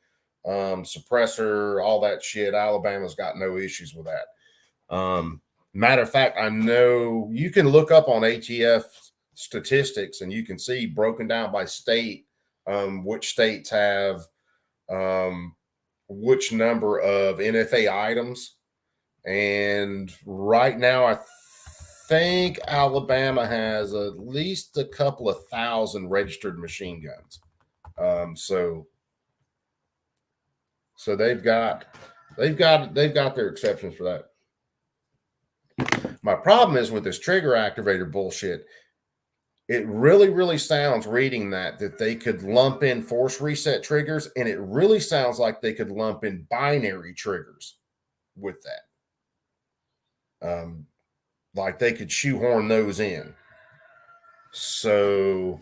suppressor, all that shit, Alabama's got no issues with that. Matter of fact, I know you can look up on ATF statistics and you can see broken down by state which states have which number of NFA items. And right now, I think Alabama has at least a couple of thousand registered machine guns. So they've got their exceptions for that. My problem is with this trigger activator bullshit. It really, really sounds reading that they could lump in force reset triggers, and it really sounds like they could lump in binary triggers with that. Like they could shoehorn those in. So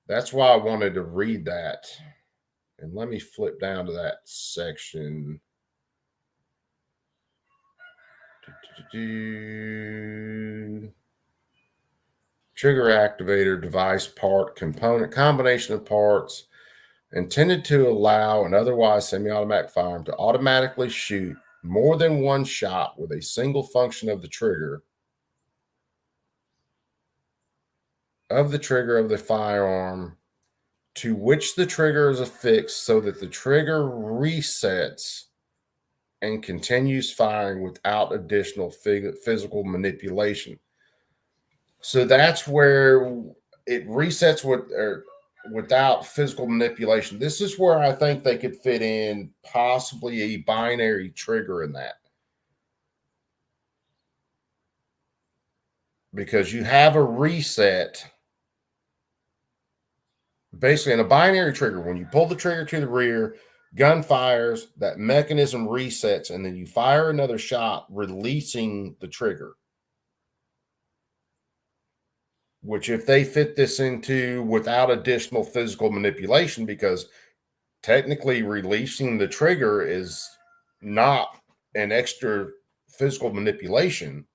that's why I wanted to read that. And let me flip down to that section. Trigger activator device part component combination of parts intended to allow an otherwise semi-automatic firearm to automatically shoot more than one shot with a single function of the trigger of the firearm to which the trigger is affixed so that the trigger resets and continues firing without additional physical manipulation. So that's where it resets without physical manipulation. This is where I think they could fit in possibly a binary trigger in that. Because you have a reset. Basically, in a binary trigger, when you pull the trigger to the rear, gun fires, that mechanism resets, and then you fire another shot, releasing the trigger. Which, if they fit this into without additional physical manipulation, because technically releasing the trigger is not an extra physical manipulation.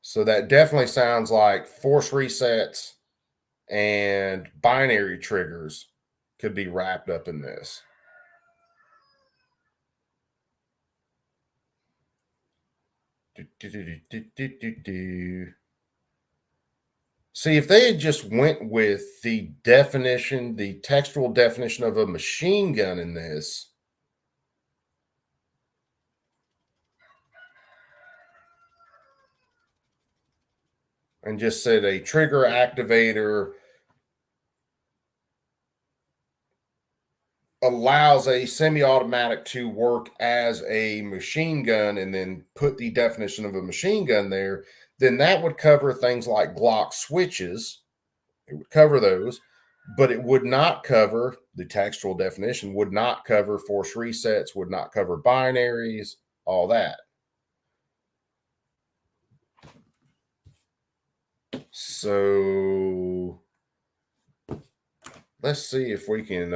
So that definitely sounds like force resets and binary triggers could be wrapped up in this. See, if they had just went with the definition, the textual definition of a machine gun in this, and just said a trigger activator allows a semi-automatic to work as a machine gun, and then put the definition of a machine gun there, then that would cover things like Glock switches. It would cover those, but it would not cover, the textual definition would not cover force resets, would not cover binaries, all that. So let's see if we can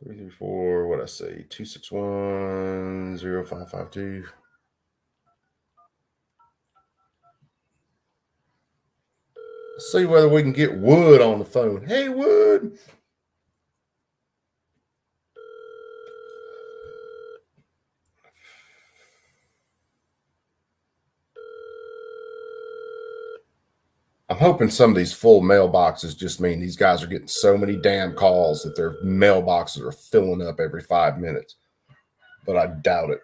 334, what I say, 261-0552. Let's see whether we can get Wood on the phone. Hey, Wood. I'm hoping some of these full mailboxes just mean these guys are getting so many damn calls that their mailboxes are filling up every 5 minutes. But I doubt it.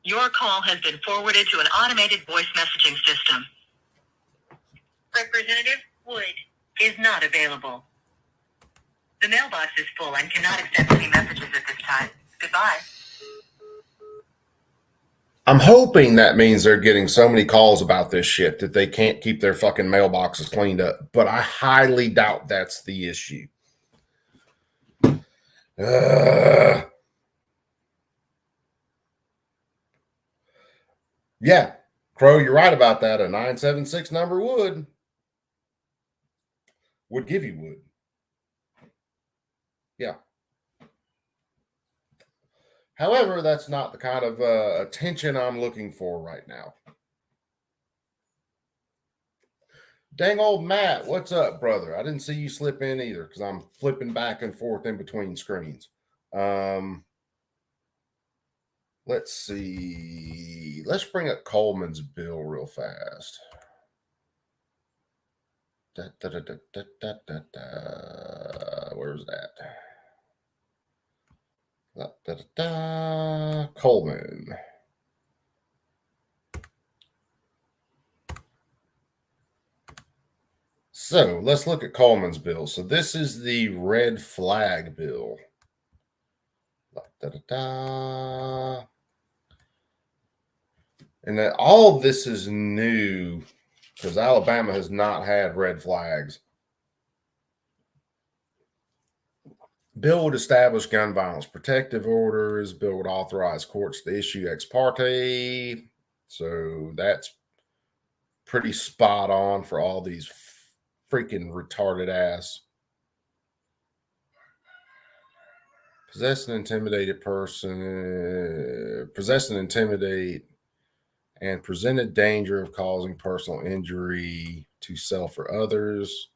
Your call has been forwarded to an automated voice messaging system. Representative Wood is not available. The mailbox is full and cannot accept any messages at this time. Goodbye. I'm hoping that means they're getting so many calls about this shit that they can't keep their fucking mailboxes cleaned up. But I highly doubt that's the issue. Yeah, Crow, you're right about that. A 976 number would give you wood. Yeah. However, that's not the kind of attention I'm looking for right now. Dang old Matt, what's up, brother? I didn't see you slip in either because I'm flipping back and forth in between screens. Let's see. Let's bring up Coleman's bill real fast. Where's that? Coleman. So let's look at Coleman's bill. So this is the red flag bill. And that all of this is new because Alabama has not had red flags. Bill would establish gun violence protective orders. Bill would authorize courts to issue ex parte. So that's pretty spot on for all these freaking retarded ass. Possess and intimidate a person. Possess and intimidate and presented danger of causing personal injury to self or others.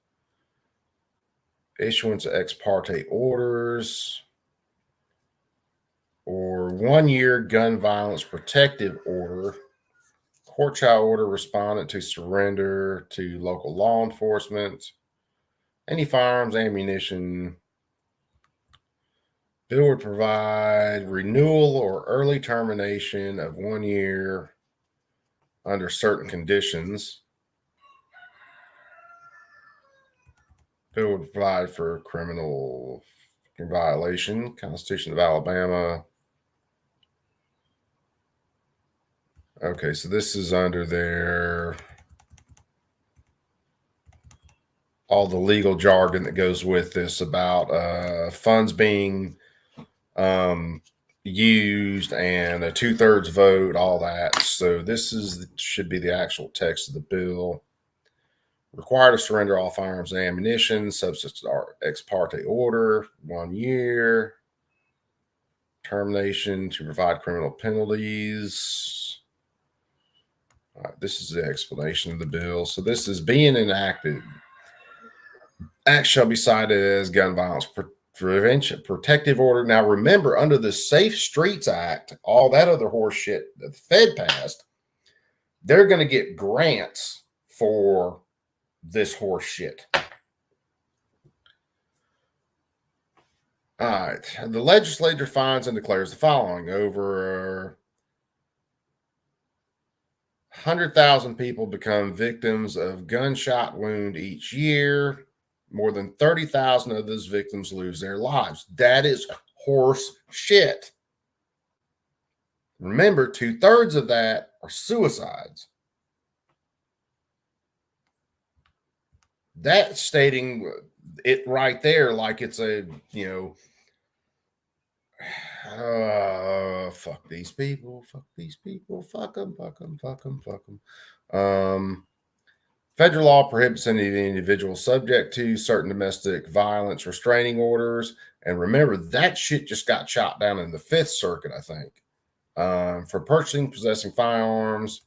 Issuance of ex parte orders, or 1 year gun violence protective order. Court shall order respondent to surrender to local law enforcement any firearms, ammunition. Bill would provide renewal or early termination of 1 year under certain conditions. Bill would provide for criminal violation, Constitution of Alabama. Okay, so this is under their all the legal jargon that goes with this about funds being used and a 2/3 vote, all that. So this should be the actual text of the bill. Required to surrender all firearms and ammunition, subject to ex parte order, 1 year. Termination to provide criminal penalties. This is the explanation of the bill. So this is being enacted. Act shall be cited as gun violence prevention protective order. Now remember, under the Safe Streets Act, all that other horse shit that the Fed passed, they're going to get grants for this horse shit. All right. The legislature finds and declares the following: over 100,000 people become victims of gunshot wound each year. More than 30,000 of those victims lose their lives. That is horse shit. Remember, 2/3 of that are suicides. That's stating it right there like it's a, fuck these people, fuck them. Federal law prohibits any individual subject to certain domestic violence restraining orders. And remember, that shit just got shot down in the Fifth Circuit, I think, for purchasing, possessing firearms.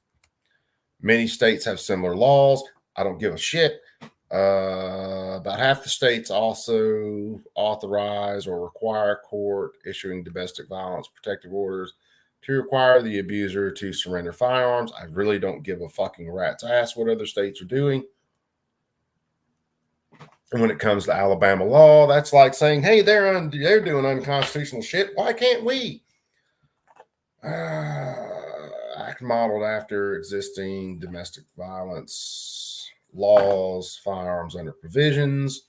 Many states have similar laws. I don't give a shit. About half the states also authorize or require court issuing domestic violence protective orders to require the abuser to surrender firearms. I really don't give a fucking rat's ass what other states are doing. And when it comes to Alabama law, that's like saying, hey, they're doing unconstitutional shit. Why can't we? Act modeled after existing domestic violence laws, firearms under provisions.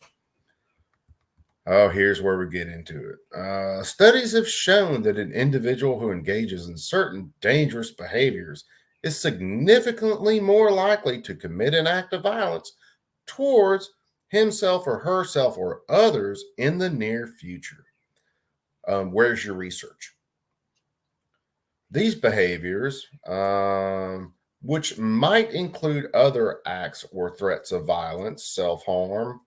Oh, here's where we get into it. Studies have shown that an individual who engages in certain dangerous behaviors is significantly more likely to commit an act of violence towards himself or herself or others in the near future. Where's your research? These behaviors, which might include other acts or threats of violence, self-harm,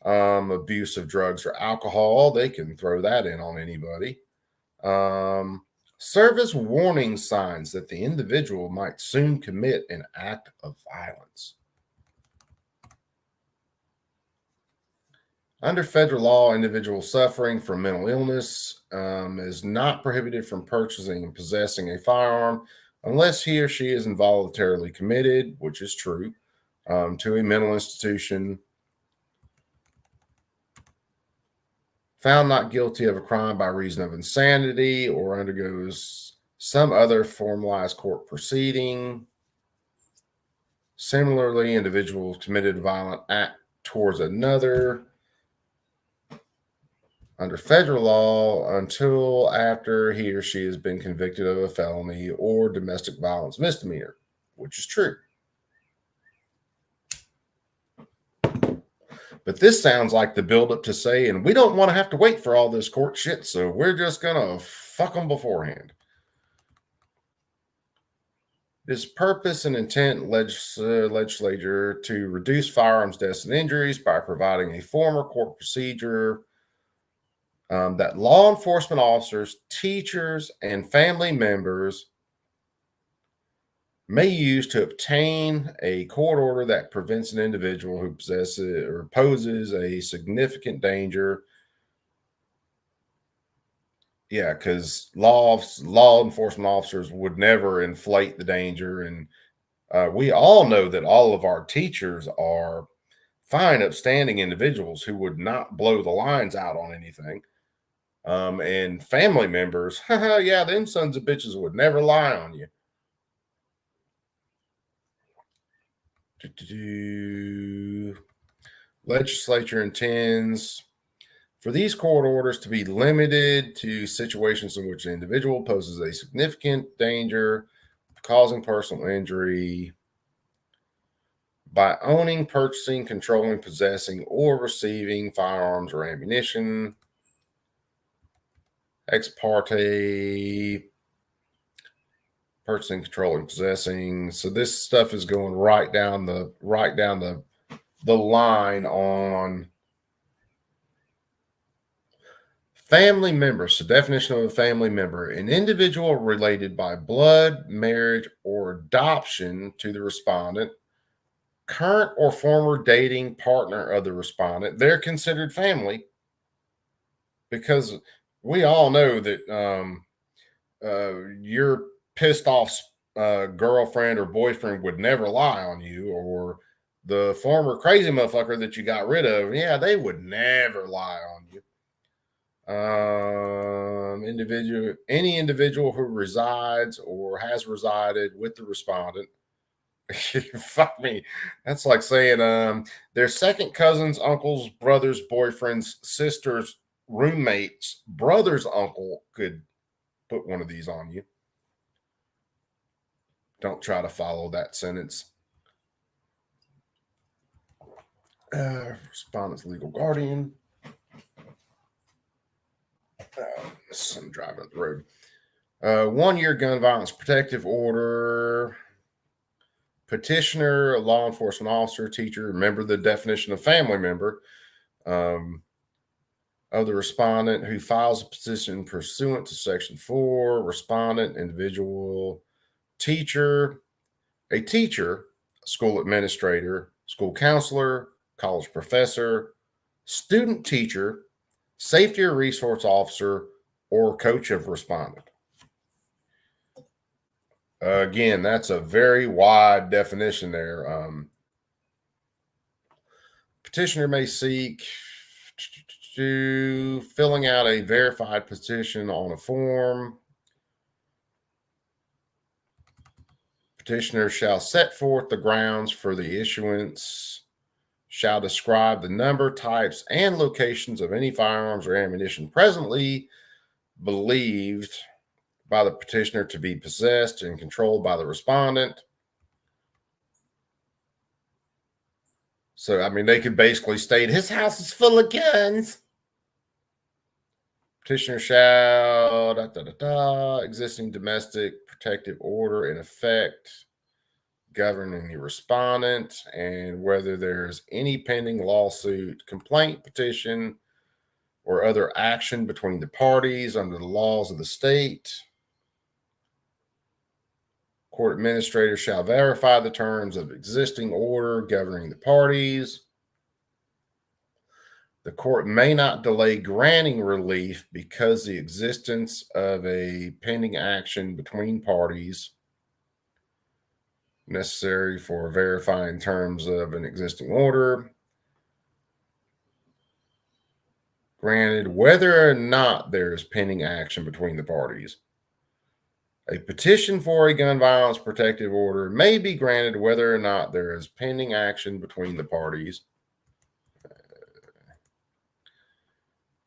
abuse of drugs or alcohol, they can throw that in on anybody, serve as warning signs that the individual might soon commit an act of violence. Under federal law, individuals suffering from mental illness is not prohibited from purchasing and possessing a firearm unless he or she is involuntarily committed, which is true, to a mental institution, found not guilty of a crime by reason of insanity, or undergoes some other formalized court proceeding. Similarly, individuals committed a violent act towards another under federal law until after he or she has been convicted of a felony or domestic violence misdemeanor, which is true. But this sounds like the buildup to say, and we don't want to have to wait for all this court shit, so we're just going to fuck them beforehand. This purpose and intent legislature to reduce firearms deaths and injuries by providing a formal court procedure that law enforcement officers, teachers, and family members may use to obtain a court order that prevents an individual who possesses or poses a significant danger. Yeah, because law enforcement officers would never inflate the danger, and we all know that all of our teachers are fine, upstanding individuals who would not blow the lines out on anything. And family members, yeah, them sons of bitches would never lie on you. Legislature intends for these court orders to be limited to situations in which an individual poses a significant danger, causing personal injury by owning, purchasing, controlling, possessing, or receiving firearms or ammunition. Ex parte, purchasing, controlling, possessing. So this stuff is going right down the line on family members. So definition of a family member: an individual related by blood, marriage, or adoption to the respondent, current or former dating partner of the respondent. They're considered family because we all know that your pissed off girlfriend or boyfriend would never lie on you, or the former crazy motherfucker that you got rid of, yeah, they would never lie on you. Any individual who resides or has resided with the respondent. Fuck me. That's like saying their second cousins, uncles, brothers, boyfriends, sisters, roommates, brother's uncle could put one of these on you. Don't try to follow that sentence. Respondent's legal guardian. I'm driving up the road. 1 year gun violence protective order. Petitioner, a law enforcement officer, teacher. Remember the definition of family member of the respondent who files a petition pursuant to Section 4. Respondent, individual, teacher, a teacher, school administrator, school counselor, college professor, student teacher, safety or resource officer, or coach of respondent. Again, that's a very wide definition there. Petitioner may seek to filling out a verified petition on a form. Petitioner shall set forth the grounds for the issuance, shall describe the number, types, and locations of any firearms or ammunition presently believed by the petitioner to be possessed and controlled by the respondent. So, I mean, they could basically state his house is full of guns. Petitioner shall, existing domestic protective order in effect governing the respondent, and whether there's any pending lawsuit, complaint, petition, or other action between the parties under the laws of the state. Court administrator shall verify the terms of existing order governing the parties. The court may not delay granting relief because the existence of a pending action between parties necessary for verifying terms of an existing order. Granted, whether or not there is pending action between the parties. A petition for a gun violence protective order may be granted whether or not there is pending action between the parties.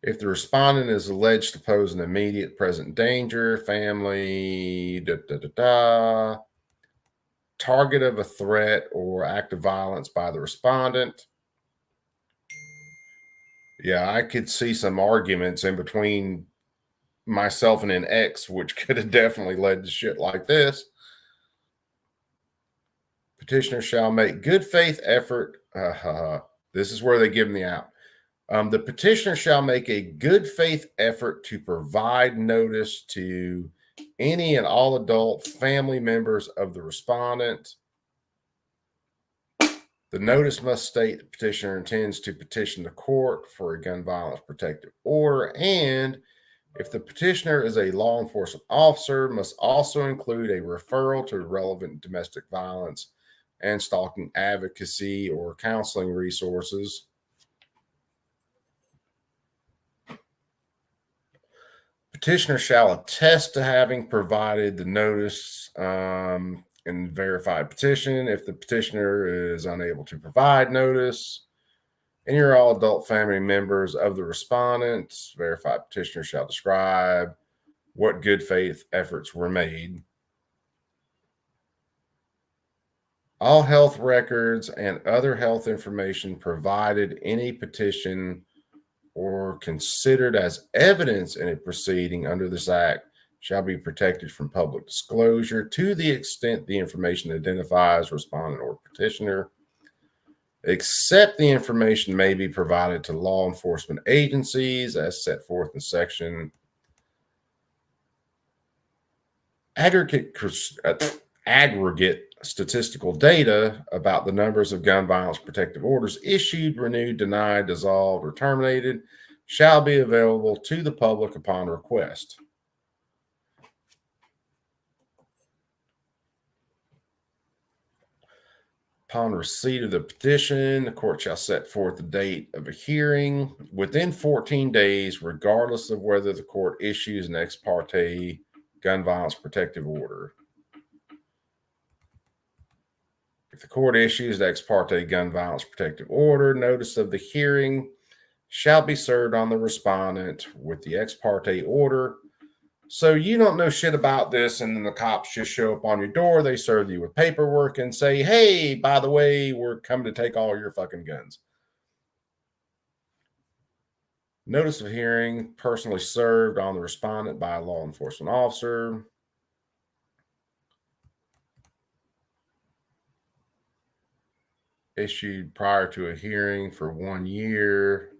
If the respondent is alleged to pose an immediate present danger, family, target of a threat or act of violence by the respondent. Yeah, I could see some arguments in between myself and an ex, which could have definitely led to shit like this. Petitioner shall make good faith effort. This is where they give them the out. The petitioner shall make a good faith effort to provide notice to any and all adult family members of the respondent. The notice must state the petitioner intends to petition the court for a gun violence protective order, and if the petitioner is a law enforcement officer, must also include a referral to relevant domestic violence and stalking advocacy or counseling resources. Petitioner shall attest to having provided the notice and verified petition. If the petitioner is unable to provide notice, any or all adult family members of the respondent, verified petitioner shall describe what good faith efforts were made. All health records and other health information provided in a petition or considered as evidence in a proceeding under this act shall be protected from public disclosure to the extent the information identifies respondent or petitioner, except the information may be provided to law enforcement agencies as set forth in section. Aggregate statistical data about the numbers of gun violence protective orders issued, renewed, denied, dissolved, or terminated shall be available to the public upon request. Upon receipt of the petition, the court shall set forth the date of a hearing within 14 days, regardless of whether the court issues an ex parte gun violence protective order. If the court issues the ex parte gun violence protective order, notice of the hearing shall be served on the respondent with the ex parte order. So you don't know shit about this, and then the cops just show up on your door. They serve you with paperwork and say, hey, by the way, we're coming to take all your fucking guns. Notice of hearing personally served on the respondent by a law enforcement officer. Issued prior to a hearing for 1 year.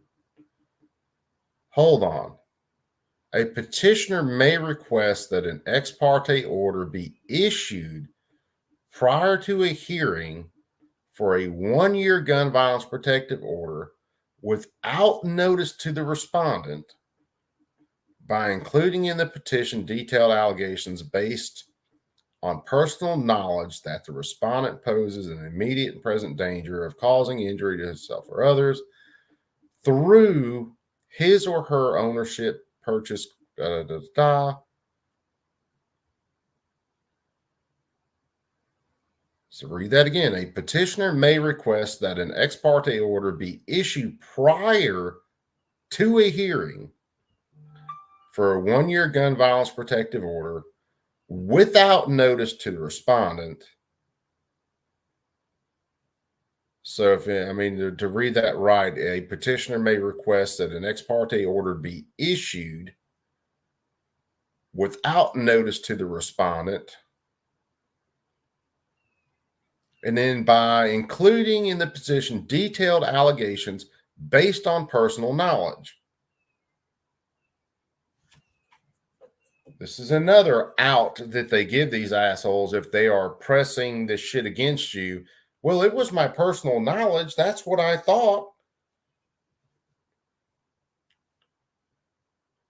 Hold on. A petitioner may request that an ex parte order be issued prior to a hearing for a 1 year gun violence protective order without notice to the respondent by including in the petition detailed allegations based on personal knowledge that the respondent poses an immediate and present danger of causing injury to himself or others through his or her ownership, purchase, So read that again. A petitioner may request that an ex parte order be issued prior to a hearing for a 1 year gun violence protective order without notice to the respondent. So, to read that right, a petitioner may request that an ex parte order be issued without notice to the respondent, and then by including in the petition detailed allegations based on personal knowledge. This is another out that they give these assholes if they are pressing this shit against you. Well, it was my personal knowledge. That's what I thought.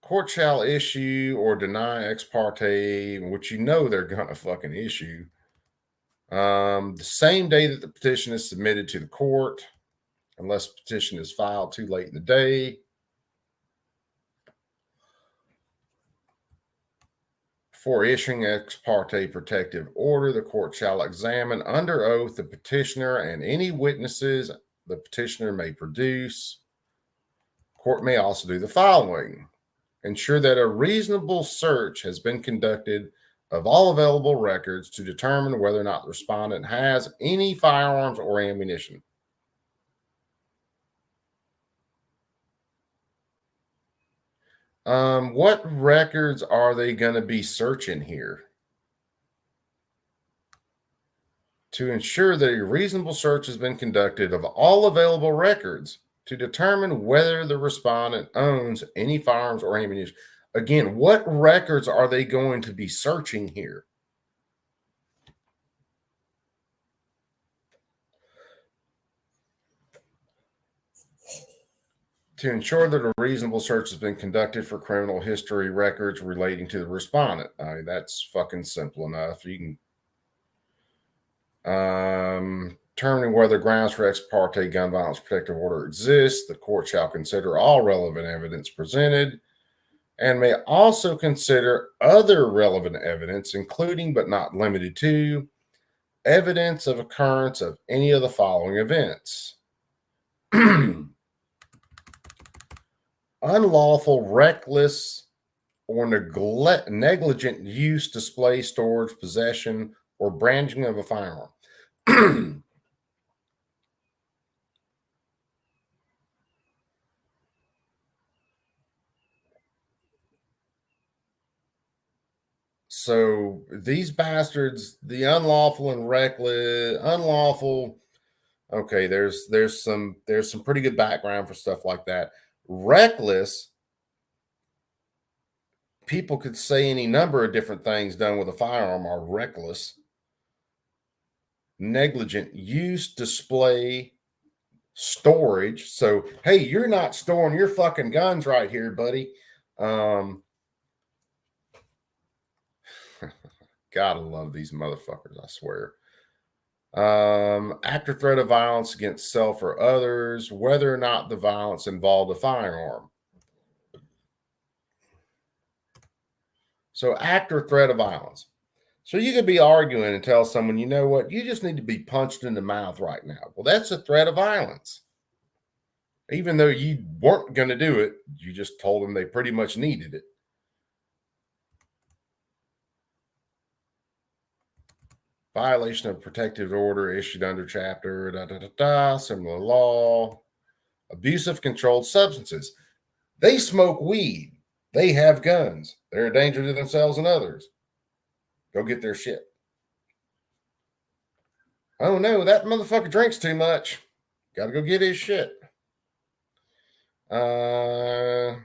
Court shall issue or deny ex parte, which you know they're going to fucking issue, the same day that the petition is submitted to the court, unless the petition is filed too late in the day. For issuing ex parte protective order, the court shall examine under oath the petitioner and any witnesses the petitioner may produce. Court may also do the following: ensure that a reasonable search has been conducted of all available records to determine whether or not the respondent has any firearms or ammunition. What records are they going to be searching here? To ensure that a reasonable search has been conducted of all available records to determine whether the respondent owns any firearms or ammunition. Again, what records are they going to be searching here? To ensure that a reasonable search has been conducted for criminal history records relating to the respondent. I mean, that's fucking simple enough. You can determining whether grounds for ex parte gun violence protective order exists. The court shall consider all relevant evidence presented and may also consider other relevant evidence, including but not limited to evidence of occurrence of any of the following events. Unlawful, reckless, or negligent use, display, storage, possession, or brandishing of a firearm. So these bastards, the unlawful and reckless, unlawful. Okay, there's some pretty good background for stuff like that. Reckless, people could say any number of different things done with a firearm are reckless. Negligent use, display, storage. So, hey, you're not storing your fucking guns right here, buddy. Gotta love these motherfuckers, I swear. Act or threat of violence against self or others, whether or not the violence involved a firearm. So, act or threat of violence. So you could be arguing and tell someone, you know what, you just need to be punched in the mouth right now. Well, that's a threat of violence. Even though you weren't going to do it, you just told them they pretty much needed it. Violation of protective order issued under chapter, similar law. Abuse of controlled substances. They smoke weed. They have guns. They're a danger to themselves and others. Go get their shit. Oh no, that motherfucker drinks too much. Got to go get his shit. Or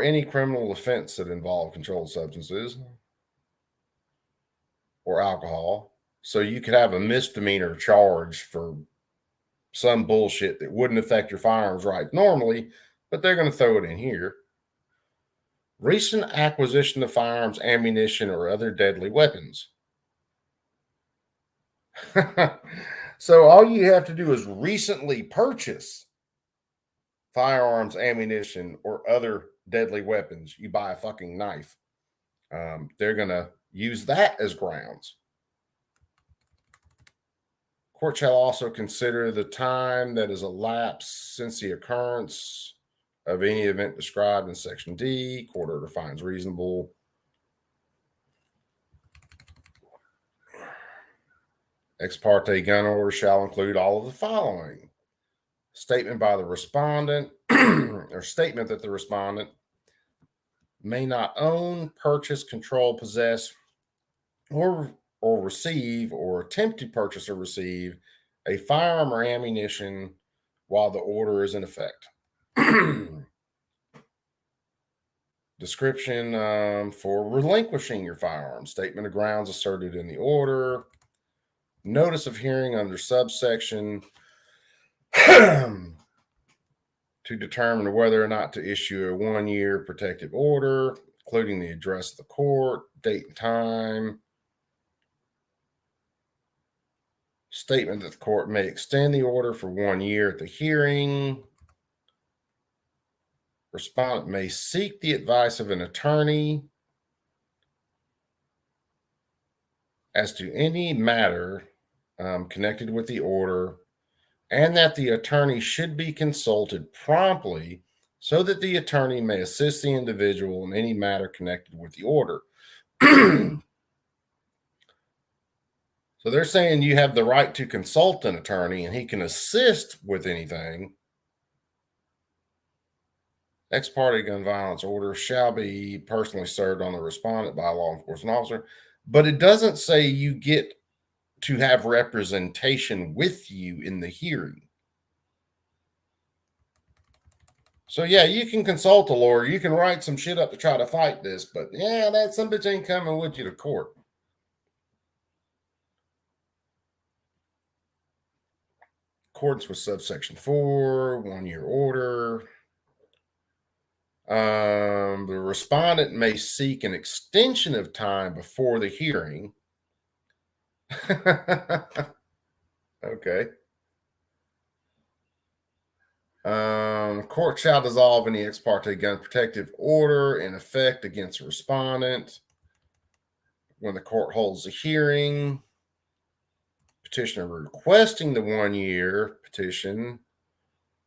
any criminal offense that involve controlled substances or alcohol. So you could have a misdemeanor charge for some bullshit that wouldn't affect your firearms right normally, but they're going to throw it in here. Recent acquisition of firearms, ammunition, or other deadly weapons. So all you have to do is recently purchase firearms, ammunition, or other deadly weapons. You buy a fucking knife. They're going to use that as grounds. Court shall also consider the time that has elapsed since the occurrence of any event described in Section D. Court order finds reasonable. Ex parte gun order shall include all of the following. Statement by the respondent or statement that the respondent may not own, purchase, control, possess, or receive or attempt to purchase or receive a firearm or ammunition while the order is in effect. Description for relinquishing your firearm. Statement of grounds asserted in the order. Notice of hearing under subsection to determine whether or not to issue a 1-year protective order, including the address of the court, date and time. Statement that the court may extend the order for 1 year at the hearing. Respondent may seek the advice of an attorney as to any matter connected with the order, and that the attorney should be consulted promptly so that the attorney may assist the individual in any matter connected with the order. So they're saying you have the right to consult an attorney and he can assist with anything. Ex parte gun violence order shall be personally served on the respondent by a law enforcement officer, but it doesn't say you get to have representation with you in the hearing. So yeah, you can consult a lawyer. You can write some shit up to try to fight this, but yeah, that some bitch ain't coming with you to court. Accordance with subsection 4, 1 year order. The respondent may seek an extension of time before the hearing. Okay. Court shall dissolve any ex parte gun protective order in effect against the respondent when the court holds a hearing. Petitioner requesting the 1 year petition,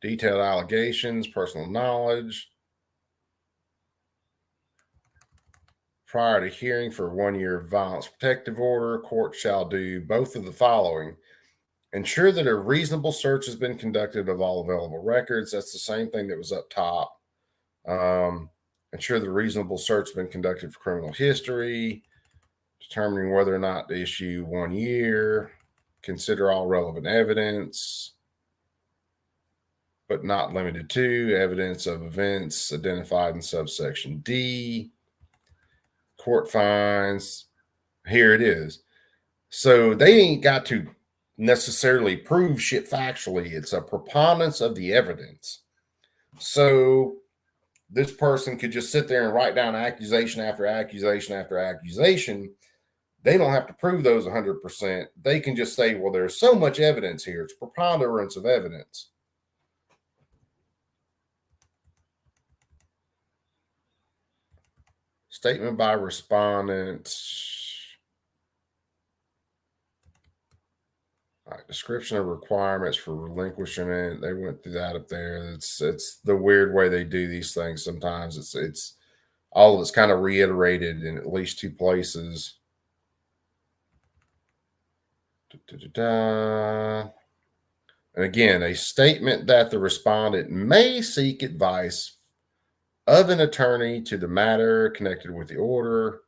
detailed allegations, personal knowledge. Prior to hearing for 1 year violence protective order, court shall do both of the following: ensure that a reasonable search has been conducted of all available records. That's the same thing that was up top. Ensure the reasonable search has been conducted for criminal history, determining whether or not to issue 1 year, consider all relevant evidence, but not limited to evidence of events identified in subsection D. Court finds, here it is. So they ain't got to necessarily prove shit factually. It's a preponderance of the evidence. So this person could just sit there and write down accusation after accusation after accusation. They don't have to prove those 100%. They can just say, well, there's so much evidence here. It's preponderance of evidence. Statement by respondent. All right, description of requirements for relinquishment. They went through that up there. It's the weird way they do these things. Sometimes it's all of it's kind of reiterated in at least 2 places. And again, a statement that the respondent may seek advice of an attorney to the matter connected with the order.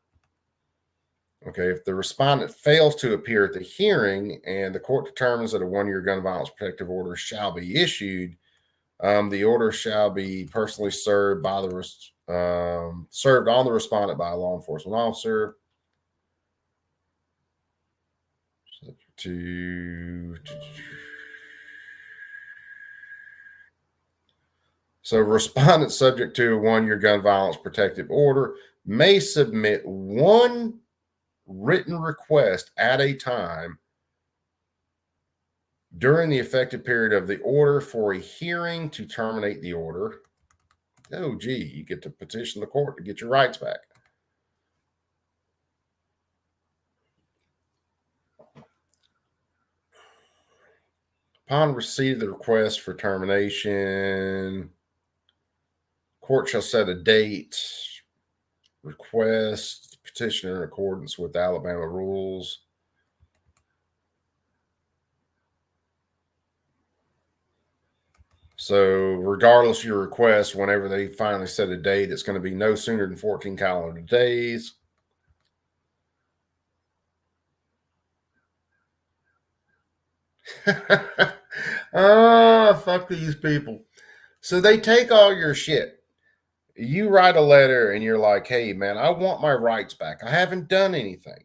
Okay, if the respondent fails to appear at the hearing and the court determines that a 1 year gun violence protective order shall be issued, the order shall be personally served by served on the respondent by a law enforcement officer. So, respondent subject to a 1 year gun violence protective order may submit 1 written request at a time during the effective period of the order for a hearing to terminate the order. Oh, gee, you get to petition the court to get your rights back. Upon receipt of the request for termination, court shall set a date, request, petitioner in accordance with Alabama rules. So regardless of your request, whenever they finally set a date, it's going to be no sooner than 14 calendar days. Fuck these people. So they take all your shit. You write a letter and you're like, hey, man, I want my rights back. I haven't done anything.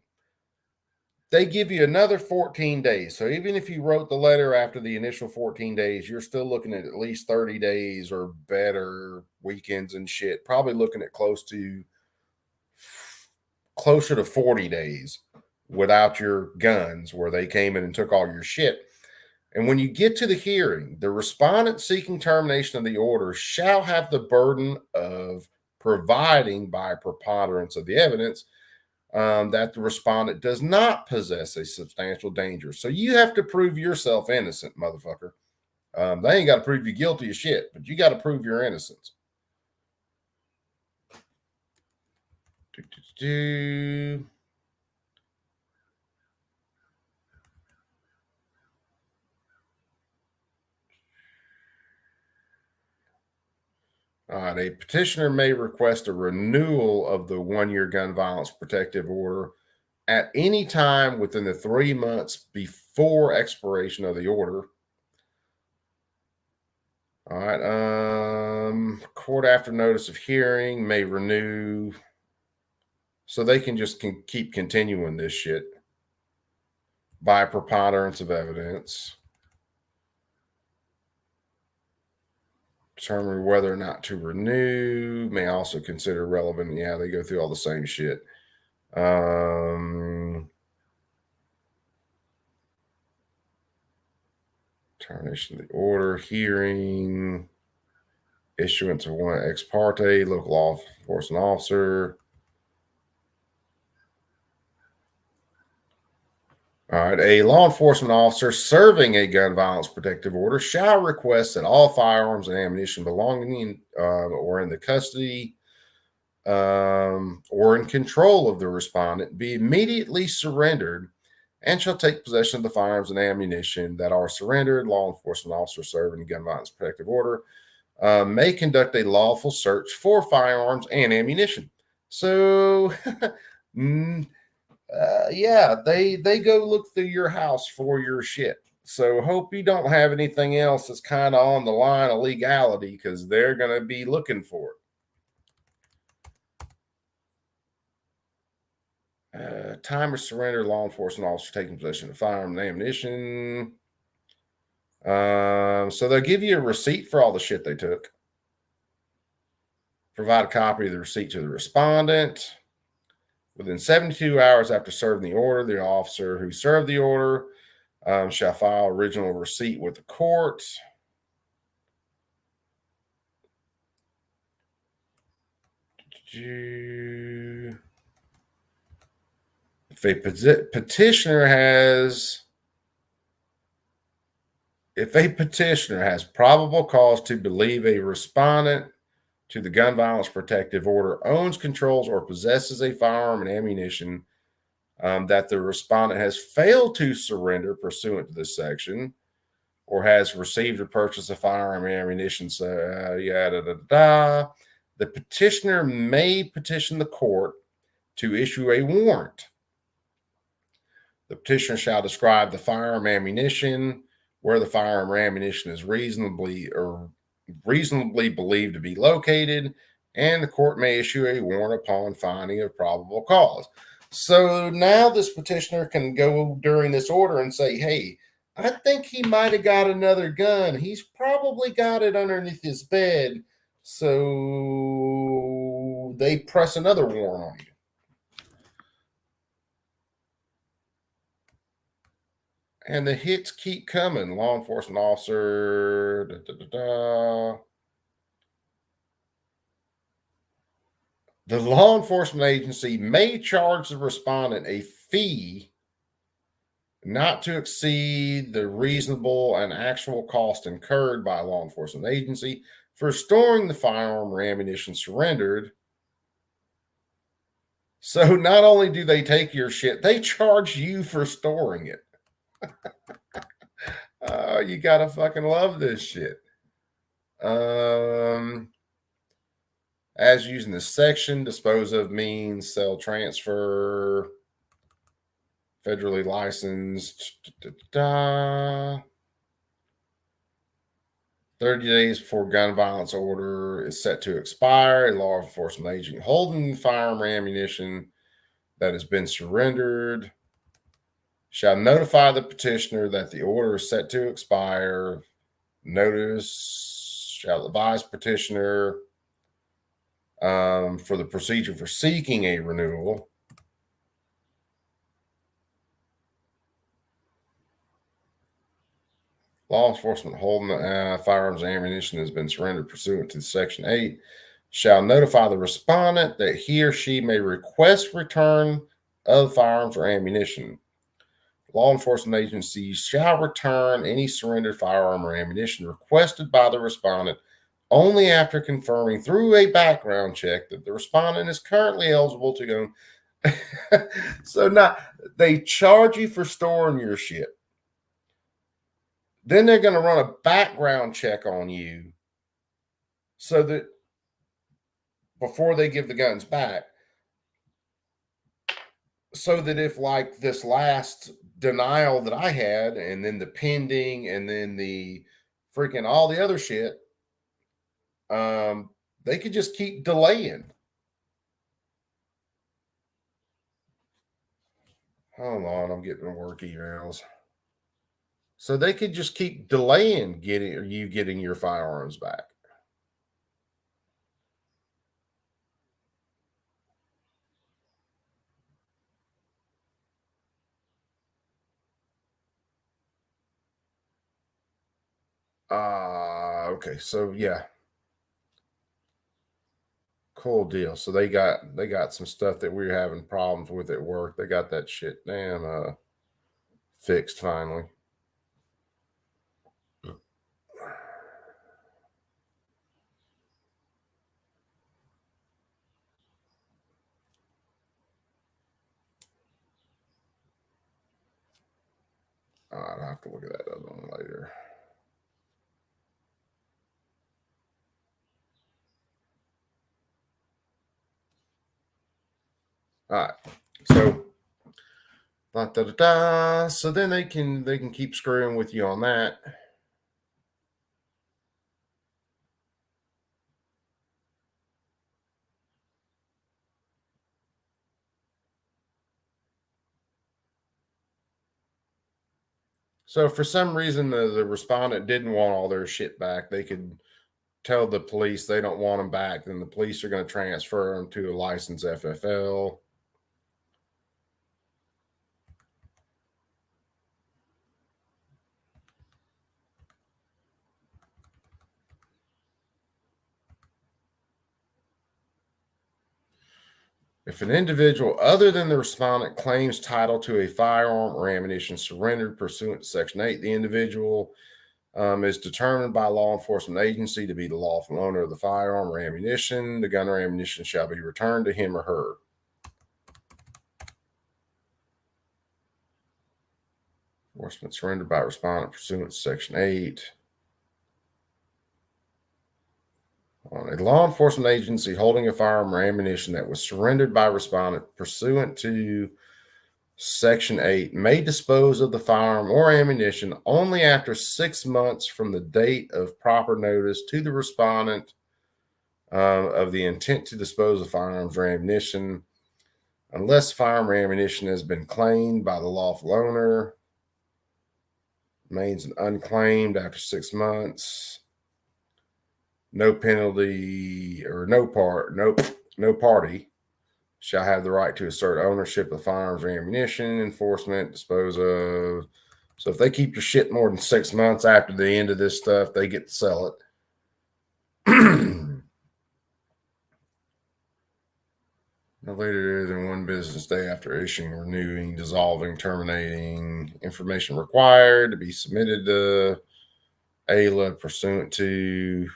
They give you another 14 days. So even if you wrote the letter after the initial 14 days, you're still looking at least 30 days or better, weekends and shit. Probably looking at closer to 40 days without your guns, where they came in and took all your shit. And when you get to the hearing, the respondent seeking termination of the order shall have the burden of providing by preponderance of the evidence that the respondent does not possess a substantial danger. So you have to prove yourself innocent, motherfucker. They ain't got to prove you guilty of shit, but you got to prove your innocence. All right, a petitioner may request a renewal of the 1 year gun violence protective order at any time within the 3 months before expiration of the order. All right. Court after notice of hearing may renew. So they can just keep continuing this shit by preponderance of evidence. Determine whether or not to renew. May also consider relevant. Yeah, they go through all the same shit. Termination of the order, hearing, issuance of one ex parte, local law enforcement officer. All right. A law enforcement officer serving a gun violence protective order shall request that all firearms and ammunition belonging or in the custody or in control of the respondent be immediately surrendered and shall take possession of the firearms and ammunition that are surrendered. Law enforcement officer serving a gun violence protective order may conduct a lawful search for firearms and ammunition. So, yeah, they go look through your house for your shit. So hope you don't have anything else that's kind of on the line of legality, because they're going to be looking for it. Time of surrender, law enforcement officer taking possession of firearm and ammunition. So they'll give you a receipt for all the shit they took. Provide a copy of the receipt to the respondent. Within 72 hours after serving the order, the officer who served the order shall file original receipt with the court. If a petitioner has probable cause to believe a respondent to the gun violence protective order owns, controls, or possesses a firearm and ammunition that the respondent has failed to surrender pursuant to this section, or has received or purchased a firearm and ammunition, the petitioner may petition the court to issue a warrant. The petitioner shall describe the firearm ammunition, where the firearm ammunition is reasonably believed to be located, and the court may issue a warrant upon finding of probable cause. So now this petitioner can go during this order and say, hey, I think he might have got another gun. He's probably got it underneath his bed. So they press another warrant on you. And the hits keep coming. Law enforcement officer. The law enforcement agency may charge the respondent a fee not to exceed the reasonable and actual cost incurred by a law enforcement agency for storing the firearm or ammunition surrendered. So not only do they take your shit, they charge you for storing it. Oh, you gotta fucking love this shit. As using this section, dispose of means sell, transfer, federally licensed. 30 days before gun violence order is set to expire, a law enforcement agent holding firearm or ammunition that has been surrendered shall notify the petitioner that the order is set to expire. Notice shall advise petitioner for the procedure for seeking a renewal. Law enforcement holding firearms and ammunition has been surrendered pursuant to Section 8 shall notify the respondent that he or she may request return of firearms or ammunition. Law enforcement agencies shall return any surrendered firearm or ammunition requested by the respondent only after confirming through a background check that the respondent is currently eligible to go. So now they charge you for storing your shit. Then they're going to run a background check on you so that before they give the guns back, so that if like this last denial that I had, and then the pending, and then the freaking all the other shit, They could just keep delaying. Hold on, I'm getting work emails. So they could just keep delaying getting your firearms back. Okay, so yeah. Cool deal. So they got some stuff that we were having problems with at work. They got that shit fixed finally. I'll have to look at that other one later. All right. So so then they can keep screwing with you on that. So for some reason the respondent didn't want all their shit back. They could tell the police they don't want them back, then the police are going to transfer them to a licensed FFL. If an individual other than the respondent claims title to a firearm or ammunition surrendered pursuant to Section 8, the individual is determined by a law enforcement agency to be the lawful owner of the firearm or ammunition. The gun or ammunition shall be returned to him or her. Enforcement surrendered by respondent pursuant to Section 8. On a law enforcement agency holding a firearm or ammunition that was surrendered by respondent pursuant to Section 8 may dispose of the firearm or ammunition only after 6 months from the date of proper notice to the respondent of the intent to dispose of firearms or ammunition, unless firearm or ammunition has been claimed by the lawful owner, remains unclaimed after 6 months. No penalty or no party shall have the right to assert ownership of firearms or ammunition, enforcement, dispose of. So if they keep your shit more than 6 months after the end of this stuff, they get to sell it. No later than 1 business day after issuing, renewing, dissolving, terminating. Information required to be submitted to AILA pursuant to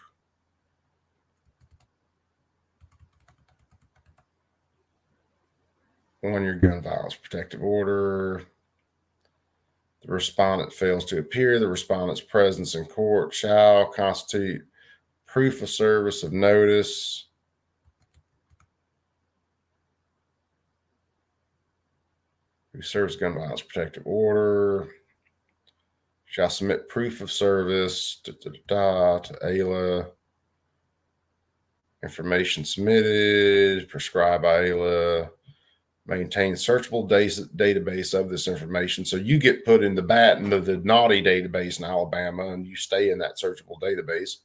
one-year gun violence protective order. The respondent fails to appear. The respondent's presence in court shall constitute proof of service of notice. Who serves gun violence protective order shall submit proof of service to AILA. Information submitted, prescribed by AILA. Maintain searchable database of this information. So you get put in the naughty database in Alabama, and you stay in that searchable database.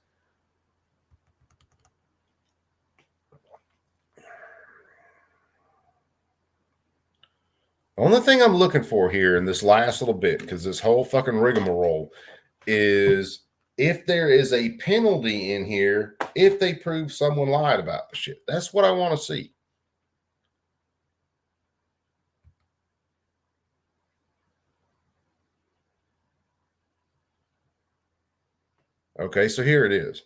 The only thing I'm looking for here in this last little bit, because this whole fucking rigmarole, is if there is a penalty in here if they prove someone lied about the shit. That's what I want to see. Okay, so here it is.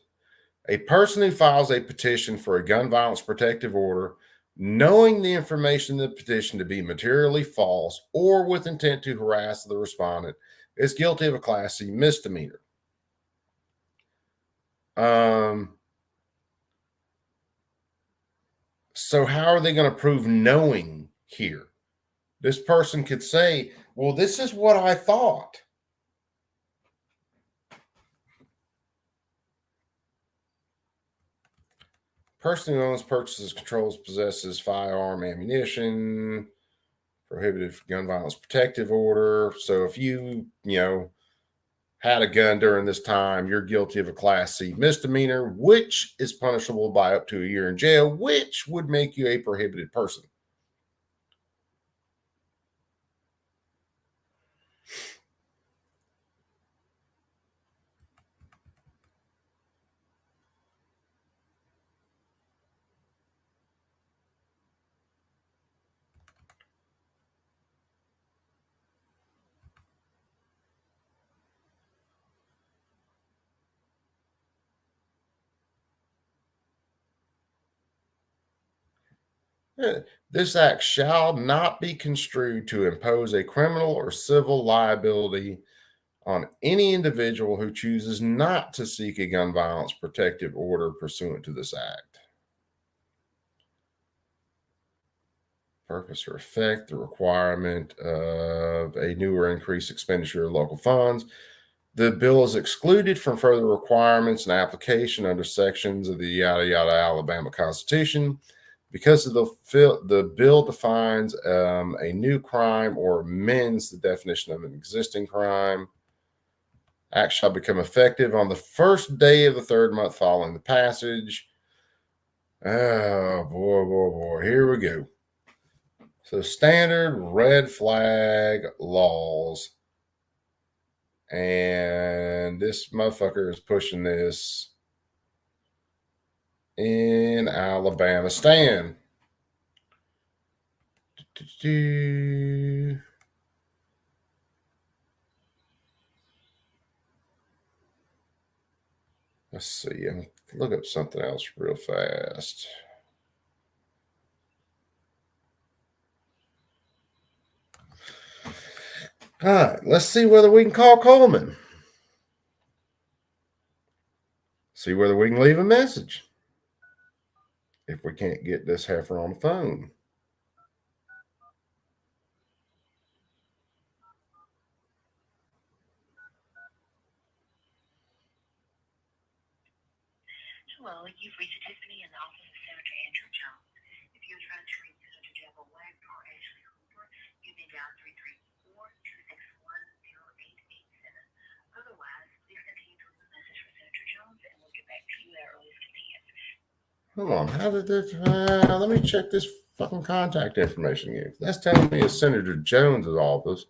A person who files a petition for a gun violence protective order, knowing the information in the petition to be materially false or with intent to harass the respondent, is guilty of a Class C misdemeanor. So how are they going to prove knowing here? This person could say, well, this is what I thought. person who owns, purchases, controls, possesses firearm ammunition, prohibited gun violence protective order. So if you had a gun during this time, you're guilty of a Class C misdemeanor, which is punishable by up to a year in jail, which would make you a prohibited person. This act shall not be construed to impose a criminal or civil liability on any individual who chooses not to seek a gun violence protective order pursuant to this act. Purpose or effect, the requirement of a new or increased expenditure of local funds. The bill is excluded from further requirements and application under sections of the yada yada Alabama Constitution because of the bill defines a new crime or amends the definition of an existing crime. Act shall become effective on the first day of the third month following the passage. Oh boy, here we go. So standard red flag laws. And this motherfucker is pushing this in Alabama. Stan. Let's see. Look up something else real fast. All right, let's see whether we can call Coleman. See whether we can leave a message. If we can't get this heifer on the phone. Hello, you've reached Tiffany in the office of Senator Andrew Jones. If you're trying to reach Senator Deborah Wagner or Ashley Hooper, you may dial 334-261-0887. Otherwise, please continue to leave a message for Senator Jones and we'll get back to you at our earliest convenience. Hold on. How did this? Let me check this fucking contact information again. That's telling me it's Senator Jones's office.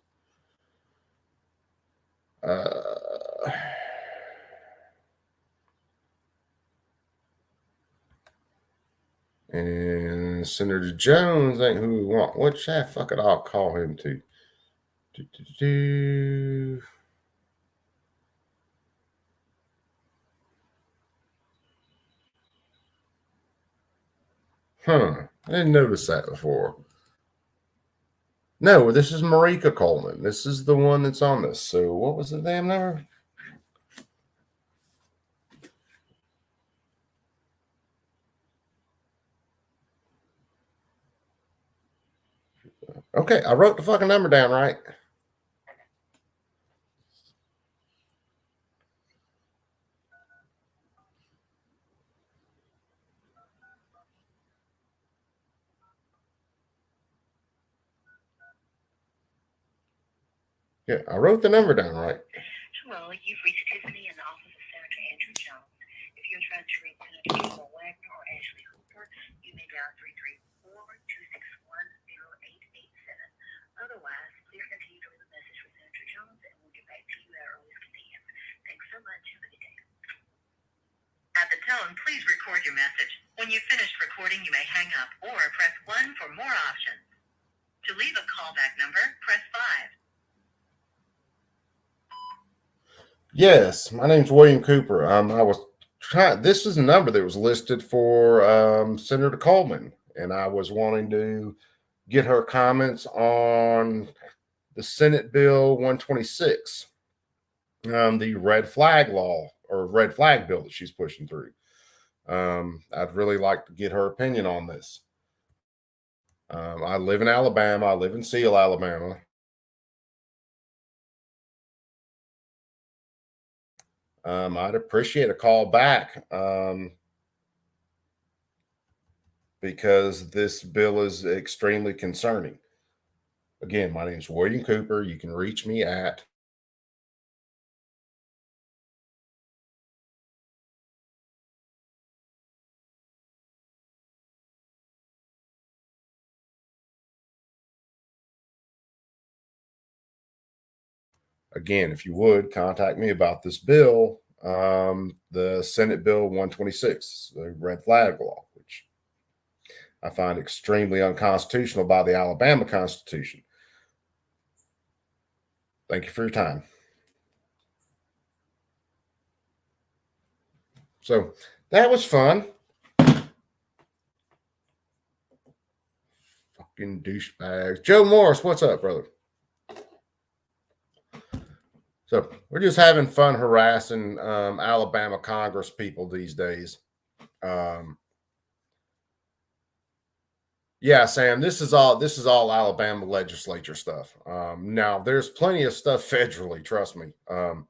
And Senator Jones ain't who we want. What's that? Fuck it, I'll call him too. I didn't notice that before. No, this is Marika Coleman. This is the one that's on this. So what was the damn number? Okay, I wrote the fucking number down right. Yeah, I wrote the number down right. Hello, you've reached Tiffany in the office of Senator Andrew Jones. If you're trying to reach Senator Deborah Wagner or Ashley Hooper, you may dial 334-261-0887. Otherwise, please continue to leave a message for Senator Jones and we'll get back to you at our earliest convenience. Thanks so much. Have a good day. At the tone, please record your message. When you've finished recording, you may hang up or press 1 for more options. To leave a callback number, press 5. Yes, my name's William Cooper. I was trying. This is a number that was listed for Senator Coleman, and I was wanting to get her comments on the Senate Bill 126, the red flag law or red flag bill that she's pushing through. I'd really like to get her opinion on this. I live in Alabama. I live in Seal, Alabama. I'd appreciate a call back. because this bill is extremely concerning. Again, my name is William Cooper. You can reach me at again, if you would contact me about this bill, the Senate Bill 126, the red flag law, which I find extremely unconstitutional by the Alabama Constitution. Thank you for your time. So that was fun. Fucking douchebags. Joe Morris, what's up, brother? So we're just having fun harassing Alabama Congress people these days. Yeah, Sam, this is all Alabama legislature stuff. Now there's plenty of stuff federally, trust me. Yeah,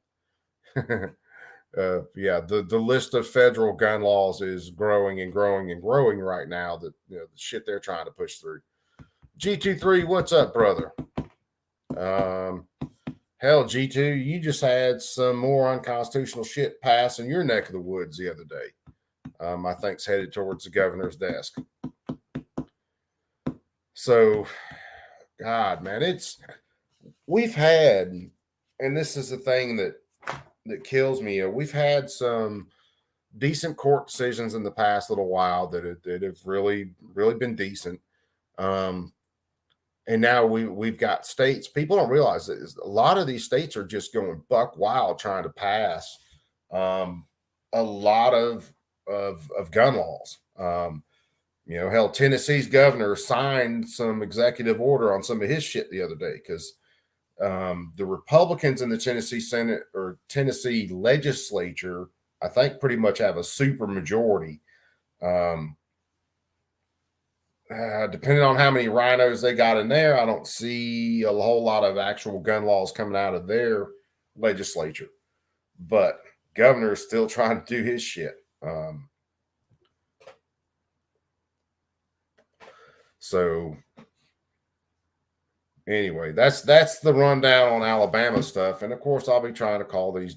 the list of federal gun laws is growing and growing and growing right now. That the shit they're trying to push through. G23, what's up, brother? Hell, G2, you just had some more unconstitutional shit pass in your neck of the woods the other day. I think it's headed towards the governor's desk. So, God, man, we've had, and this is the thing that kills me. We've had some decent court decisions in the past little while that have really been decent. And now we've got states. People don't realize that a lot of these states are just going buck wild trying to pass a lot of gun laws. Hell, Tennessee's governor signed some executive order on some of his shit the other day because the Republicans in the Tennessee Senate or Tennessee legislature, I think, pretty much have a super majority. Depending on how many rhinos they got in there, I don't see a whole lot of actual gun laws coming out of their legislature. But governor is still trying to do his shit. So anyway, that's the rundown on Alabama stuff. And of course, I'll be trying to call these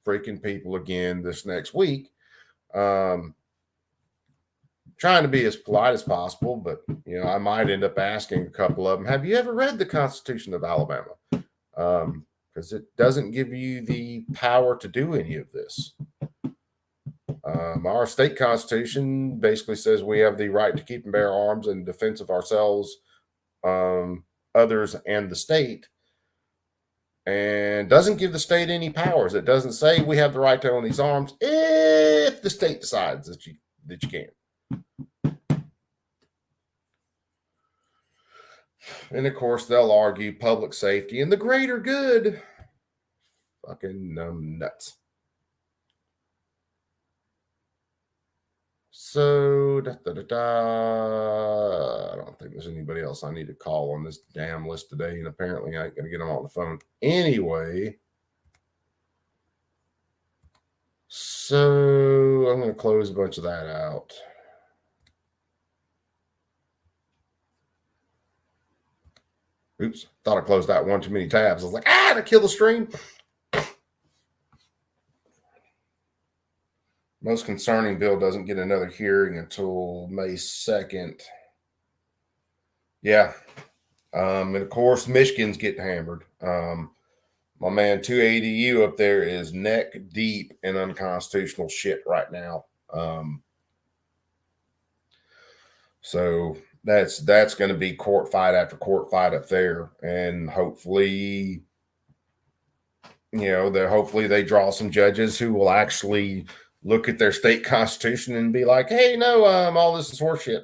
freaking people again this next week. Trying to be as polite as possible, but I might end up asking a couple of them, have you ever read the Constitution of Alabama? Because it doesn't give you the power to do any of this. Our state constitution basically says we have the right to keep and bear arms in defense of ourselves, others, and the state, and doesn't give the state any powers. It doesn't say we have the right to own these arms if the state decides that you can. And of course, they'll argue public safety and the greater good. Fucking nuts. So, I don't think there's anybody else I need to call on this damn list today. And apparently, I ain't going to get them on the phone anyway. So, I'm going to close a bunch of that out. Oops, thought I closed out one too many tabs. I was like, to kill the stream. Most concerning bill doesn't get another hearing until May 2nd. Yeah. And of course, Michigan's getting hammered. My man 280U up there is neck deep in unconstitutional shit right now. So that's going to be court fight after court fight up there, and hopefully, hopefully they draw some judges who will actually look at their state constitution and be like, hey, no, all this is horseshit.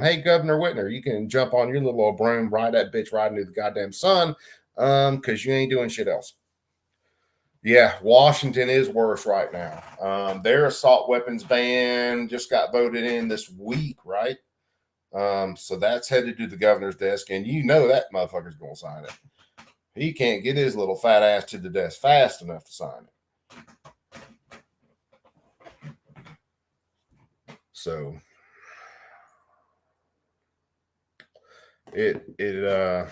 Hey, Governor Whitner, you can jump on your little old broom, ride that bitch right into the goddamn sun, because you ain't doing shit else. Yeah, Washington is worse right now. Their assault weapons ban just got voted in this week, right? So that's headed to the governor's desk, and that motherfucker's going to sign it. He can't get his little fat ass to the desk fast enough to sign it. So, To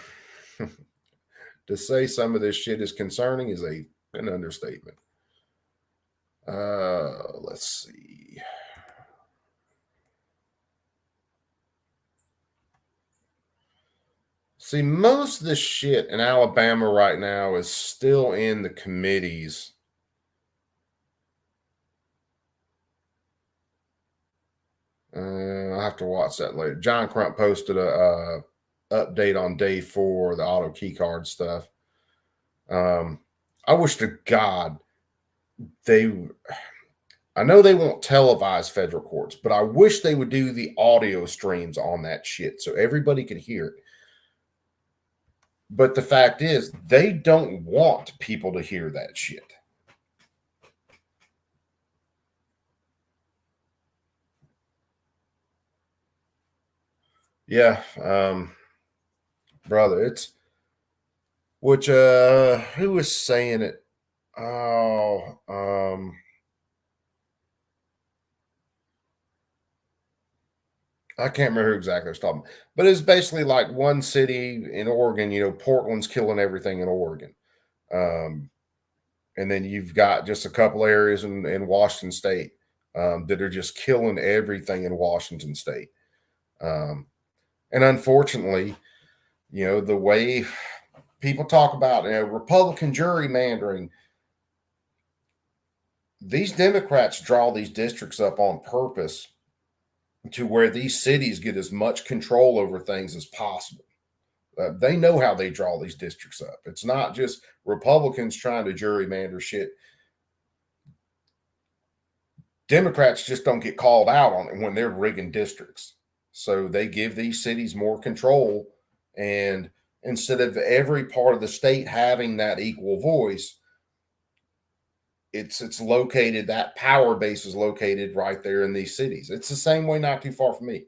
say some of this shit is concerning is an understatement. Let's see. See, most of the shit in Alabama right now is still in the committees. I'll have to watch that later. John Crump posted a update on day 4, the auto key card stuff. I wish to God I know they won't televise federal courts, but I wish they would do the audio streams on that shit so everybody could hear it. But the fact is, they don't want people to hear that shit. Yeah, brother, it's which who was saying it? Oh, I can't remember who exactly I was talking, but it's basically like one city in Oregon. Portland's killing everything in Oregon, and then you've got just a couple areas in Washington State that are just killing everything in Washington State. And unfortunately, the way people talk about Republican gerrymandering, these Democrats draw these districts up on purpose to where these cities get as much control over things as possible. They know how they draw these districts up. It's not just Republicans trying to gerrymander shit. Democrats just don't get called out on it when they're rigging districts. So they give these cities more control. And instead of every part of the state having that equal voice, it's located, that power base is located right there in these cities. It's the same way not too far from me.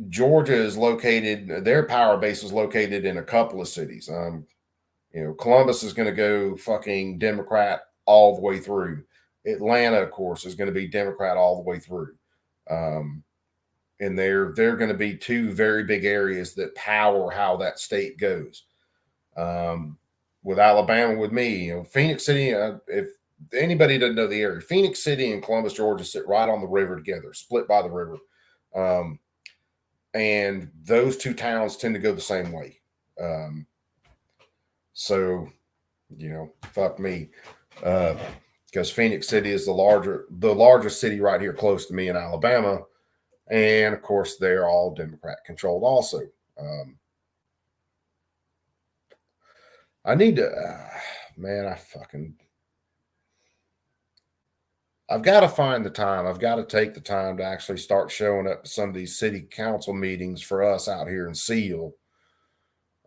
Georgia is located, their power base is located in a couple of cities. Columbus is going to go fucking Democrat all the way through. Atlanta, of course, is going to be Democrat all the way through. And they're going to be two very big areas that power how that state goes. With Alabama, with me, Phoenix City, if anybody doesn't know the area, Phoenix City and Columbus, Georgia sit right on the river together, split by the river. And those two towns tend to go the same way. So, fuck me. Because Phoenix City is the largest city right here close to me in Alabama. And of course, they're all Democrat controlled also. I need to, I've got to find the time. I've got to take the time to actually start showing up to some of these city council meetings for us out here in Seal,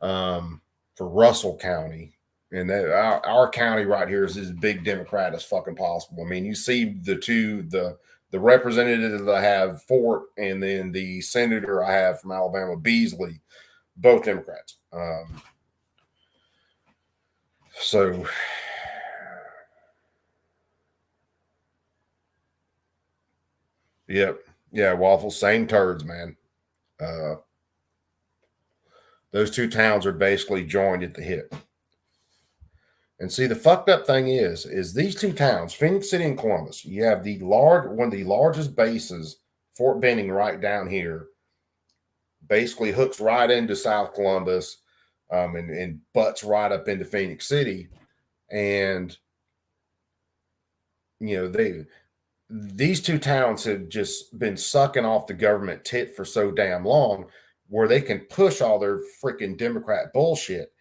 for Russell County. And our county right here is as big Democrat as fucking possible. I mean, you see the representative that I have, Fort, and then the senator I have from Alabama, Beasley, both Democrats. So, yep. Yeah, Waffles, same turds, man. Those two towns are basically joined at the hip. And see, the fucked up thing is these two towns, Phoenix City and Columbus, you have one of the largest bases, Fort Benning, right down here, basically hooks right into South Columbus, and butts right up into Phoenix City. And these two towns have just been sucking off the government tit for so damn long, where they can push all their freaking Democrat bullshit.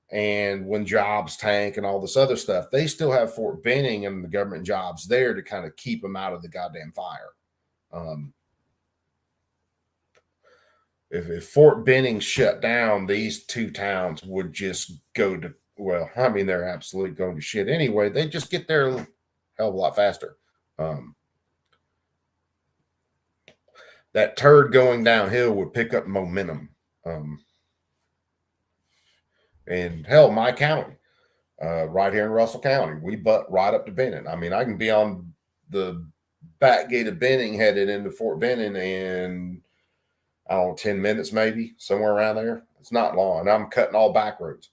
And when jobs tank and all this other stuff, they still have Fort Benning and the government jobs there to kind of keep them out of the goddamn fire. If Fort Benning shut down, these two towns would just go to, well, I mean, they're absolutely going to shit anyway. They just get there a hell of a lot faster. That turd going downhill would pick up momentum. And hell, my county, right here in Russell County, we butt right up to Benning. I mean, I can be on the back gate of Benning headed into Fort Benning in, I don't know, 10 minutes maybe, somewhere around there. It's not long. And I'm cutting all back roads.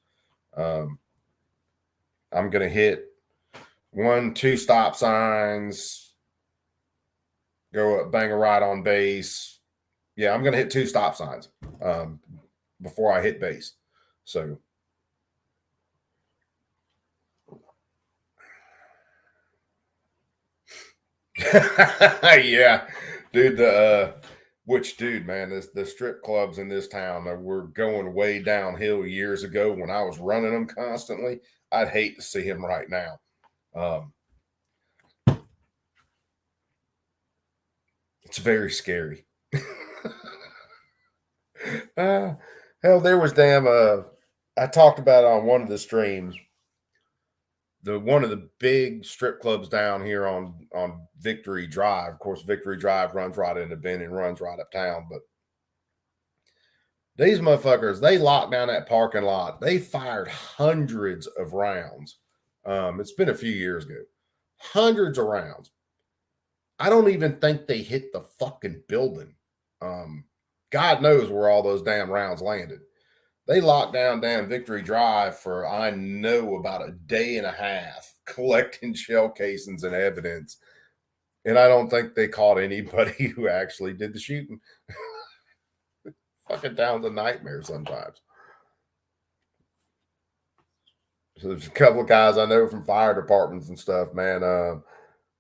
I'm going to hit 1-2 stop signs, go up, bang a right on base. Yeah, I'm going to hit 2 stop signs before I hit base. So, yeah, dude. Dude, man, the strip clubs in this town that were going way downhill years ago when I was running them constantly. I'd hate to see him right now. It's very scary. Hell, there was I talked about it on one of the streams. One of the big strip clubs down here on Victory Drive. Of course, Victory Drive runs right into Benning and runs right uptown. But these motherfuckers, they locked down that parking lot. They fired hundreds of rounds. It's been a few years ago. Hundreds of rounds. I don't even think they hit the fucking building. God knows where all those damn rounds landed. They locked down Victory Drive for, I know, about a day and a half collecting shell casings and evidence. And I don't think they caught anybody who actually did the shooting. Fucking town's a nightmare sometimes. So there's a couple of guys I know from fire departments and stuff, man.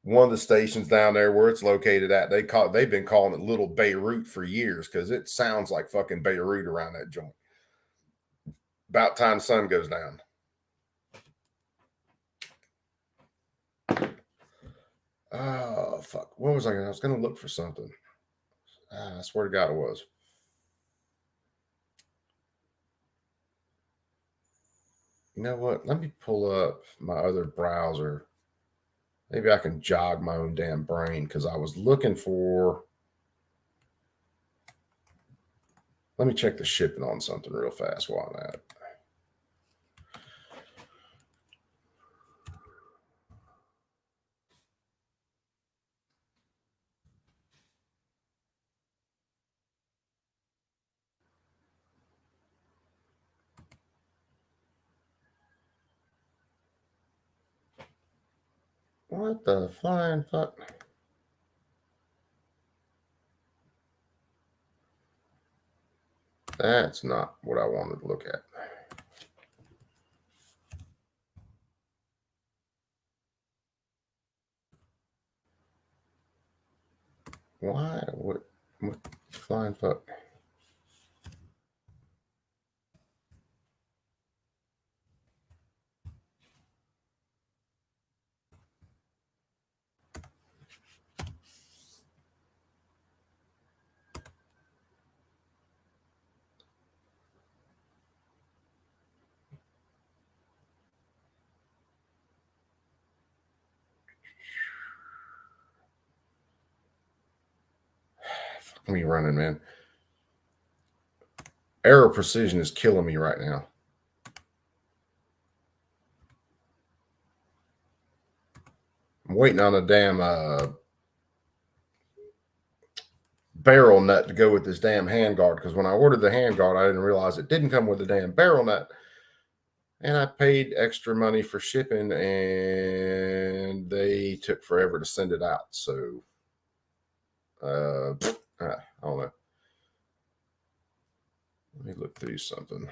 One of the stations down there where it's located at, they've been calling it Little Beirut for years because it sounds like fucking Beirut around that joint. About time the sun goes down. Oh, fuck. What was I going to? I was going to look for something. I swear to God it was. You know what? Let me pull up my other browser. Maybe I can jog my own damn brain because I was looking for. Let me check the shipping on something real fast while I'm at it. What the flying fuck? That's not what I wanted to look at. Why? What flying fuck? Fuck me running, man. Arrow precision is killing me right now. I'm waiting on a damn barrel nut to go with this damn handguard because when I ordered the handguard, I didn't realize it didn't come with a damn barrel nut. And I paid extra money for shipping and they took forever to send it out. So, I don't know. Let me look through something.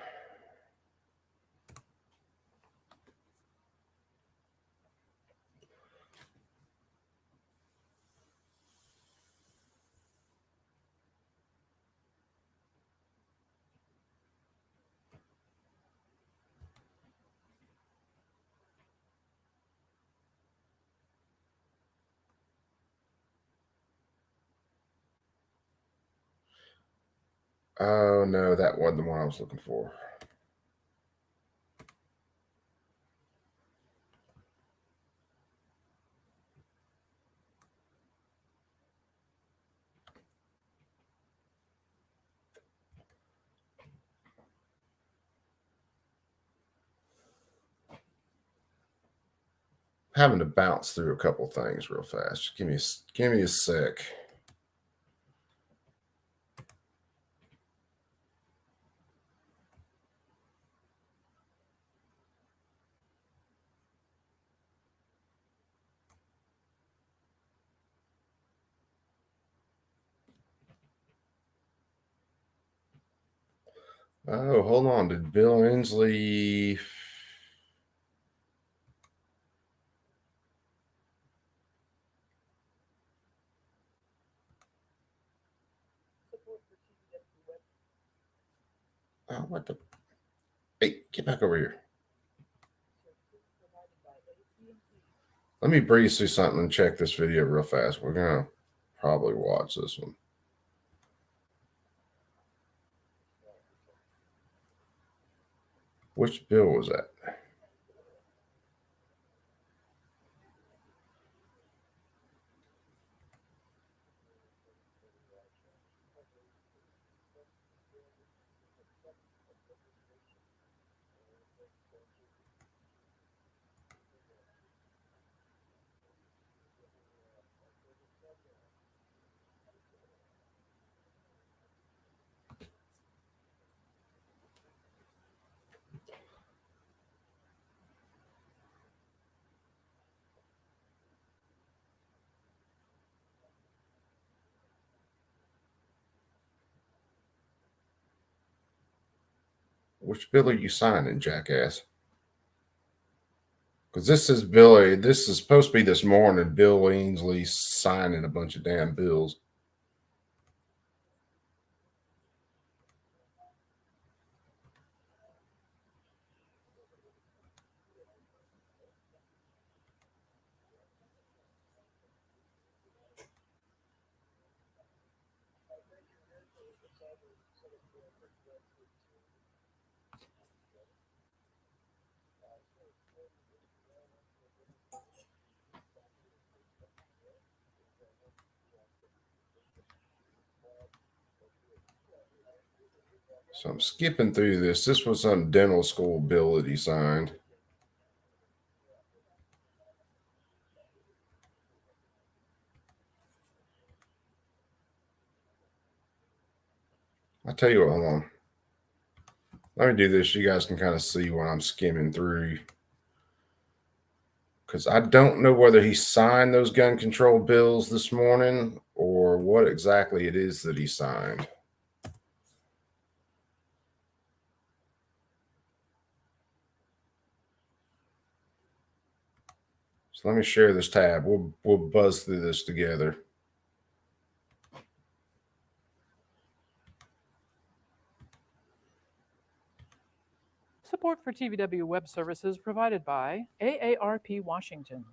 Oh, no, that wasn't the one I was looking for. Having to bounce through a couple things real fast. Just give me a sec. Oh, hold on. Did Bill Inslee? Oh, what the? Hey, get back over here. Let me breeze through something and check this video real fast. We're going to probably watch this one. Which bill was that? Which bill are you signing, jackass? Because this is Billy. This is supposed to be this morning. Bill Ainsley signing a bunch of damn bills. So I'm skipping through this. This was some dental school bill that he signed. I'll tell you what, hold on. Let me do this. You guys can kind of see what I'm skimming through. Because I don't know whether he signed those gun control bills this morning or what exactly it is that he signed. So let me share this tab. We'll buzz through this together. Support for TVW web services provided by AARP Washington.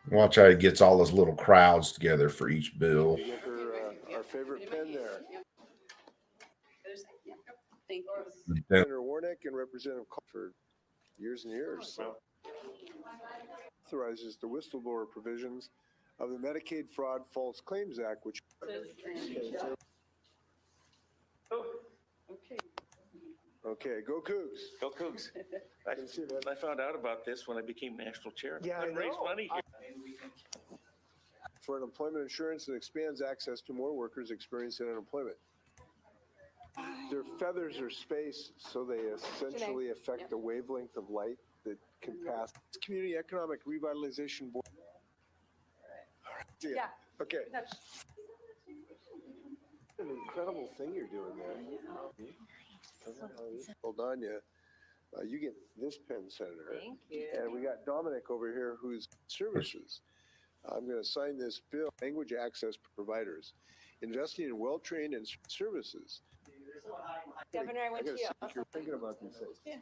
Watch how he gets all those little crowds together for each bill. Get her our favorite pen there. Thank you. Senator Warnick and Representative for years and years. So. Authorizes the whistleblower provisions of the Medicaid Fraud False Claims Act, which. Okay. Okay, go Cougs. Go Cougs. I found out about this when I became national chair. Yeah, I raise know. money here. For unemployment insurance that expands access to more workers experiencing unemployment. Their feathers are spaced, so they essentially affect the wavelength of light that can pass. It's Community Economic Revitalization Board. All right. Yeah. Okay. An incredible thing you're doing there. Hold on, you get this pen, Senator. Thank you. And we got Dominic over here who's services. I'm going to sign this bill, language access providers, investing in well-trained and services. Governor, I went to you. You're thinking about these things. Yeah.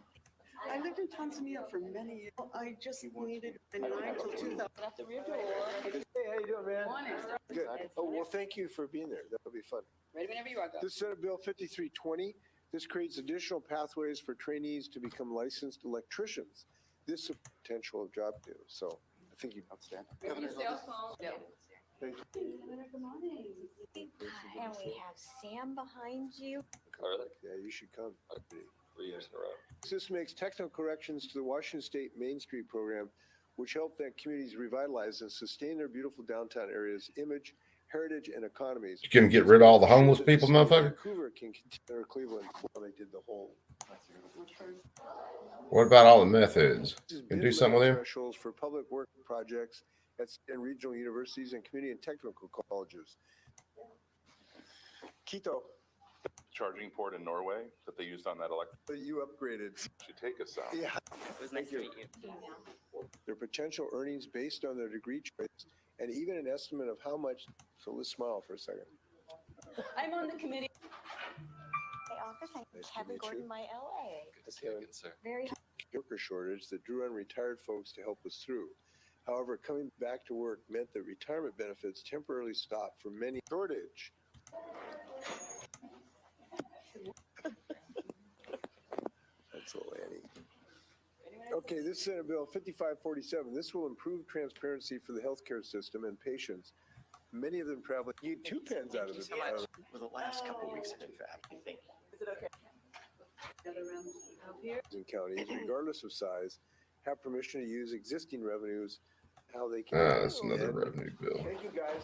I lived in Tanzania for many years. I just needed a 9 till 2000. At the rear door. Hey, how you doing, man? Morning. Good. Oh, well, thank you for being there. That'll be fun. Ready whenever you are, Governor. This Senate Bill 5320, this creates additional pathways for trainees to become licensed electricians. This is a potential of job new. So I think you outstanding. Governor, Yep. Thank you. Good morning. And we have Sam behind you. Yeah, you should come. 3 years in a row. This makes technical corrections to the Washington State Main Street program which help that communities revitalize and sustain their beautiful downtown areas' image, heritage, and economies. You can get rid of all the homeless Ensure that people, the city of motherfucker. Vancouver can continue, or Cleveland, well, they did the whole. What about all the meth heads? This is Can bid do something with limit him? thresholds for public work projects at and regional universities and community and technical colleges. Quito, Charging port in Norway that they used on that electric but you upgraded. should take us out. Yeah. It was nice to meet you. Their potential earnings based on their degree choice and even an estimate of how much. So let's smile for a second. I'm on the committee. My office, I'm Nice to Kevin meet you. Gordon, my LA. Good to see you again, sir. Very Worker shortage that drew on retired folks to help us through. However, coming back to work meant that retirement benefits temporarily stopped for many. Shortage. That's a Lanny. Okay, this is Senate Bill 5547. This will improve transparency for the healthcare system and patients. Many of them traveling. You get 2 pens out of this. For the last couple of weeks have been fab. Thank you. Is it okay? Gather around up here. In counties, regardless of size, have permission to use existing revenues, how they can. That's another revenue bill. Thank you, guys.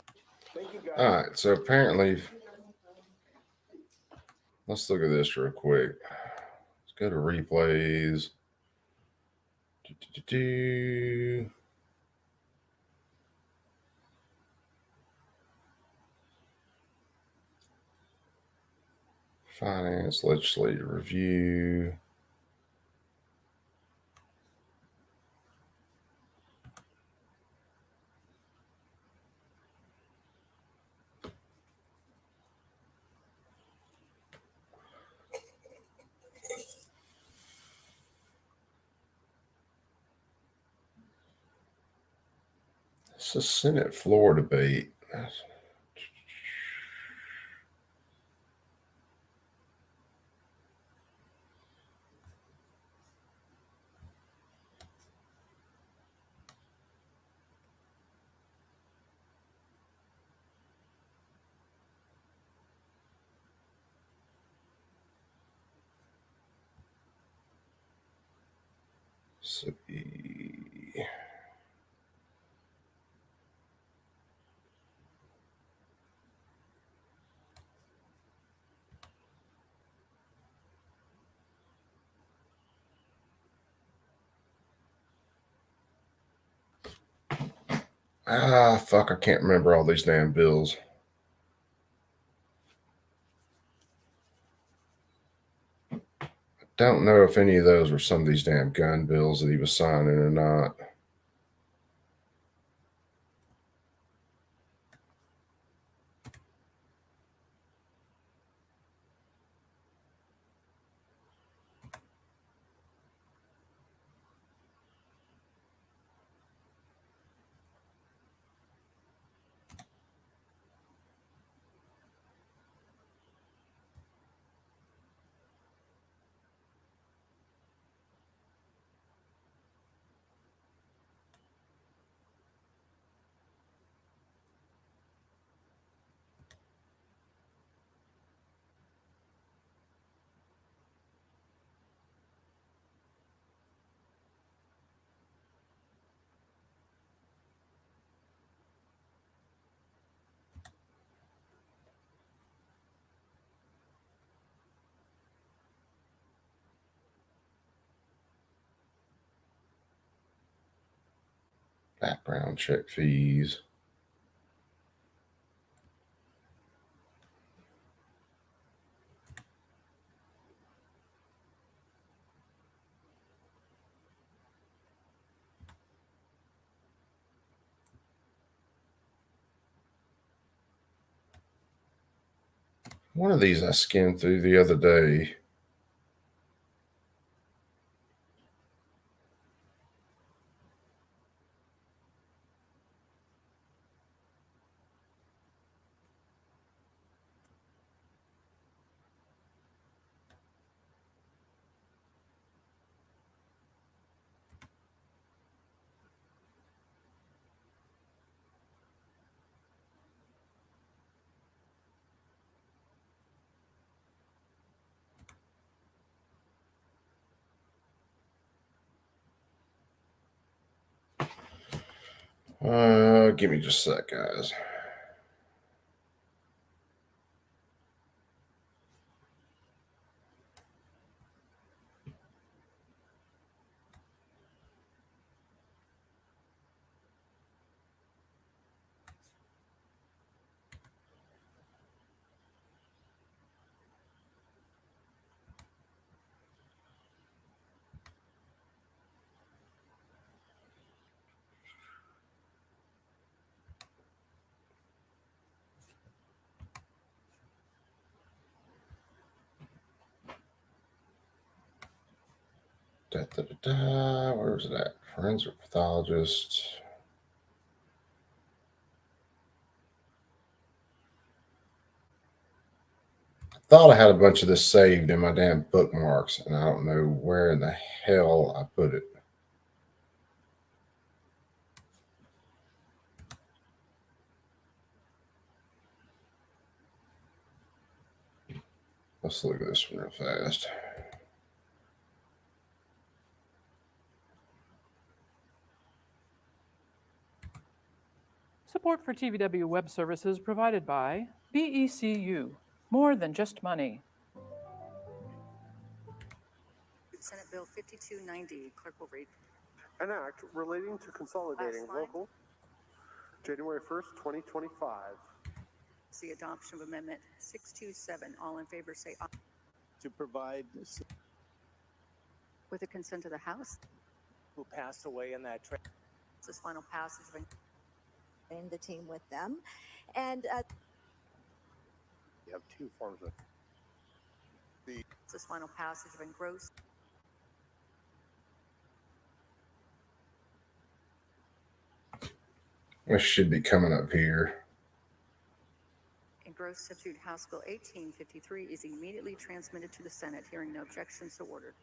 Thank you, guys. All right, so apparently, let's look at this real quick. Let's go to replays. Do. Finance legislative review. It's a Senate floor debate. See. Fuck, I can't remember all these damn bills. I don't know if any of those were some of these damn gun bills that he was signing or not. Background check fees. One of these I skimmed through the other day. Give me just a sec, guys. Where's it at? Forensic pathologist. I thought I had a bunch of this saved in my damn bookmarks, and I don't know where in the hell I put it. Let's look at this one real fast. Support for TVW web services provided by BECU, more than just money. Senate Bill 5290, clerk will read. An act relating to consolidating local January 1st, 2025. The adoption of Amendment 627. All in favor say aye. To provide With the consent of the House, who passed away in that this final passage of In the team with them. And You have two forms of this final passage of engrossed. This should be coming up here. Engrossed substitute House Bill 1853 is immediately transmitted to the Senate. Hearing no objection, so ordered.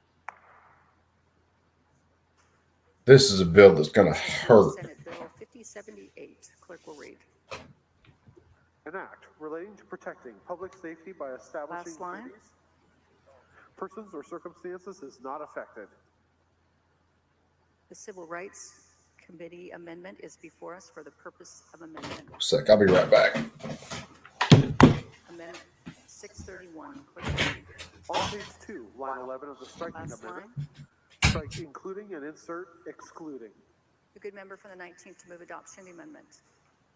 This is a bill that's going to hurt. Senate Bill 5078. Clerk will read. an act relating to protecting public safety by establishing Last line. committees. Persons or circumstances is not affected. The Civil Rights Committee amendment is before us for the purpose of amendment. Sec, I'll be right back. Amendment 631. Clerk will read. On page 2, line 11 of the striking Last amendment, line. strike including and insert excluding. The good member from the 19th to move adoption of the amendment.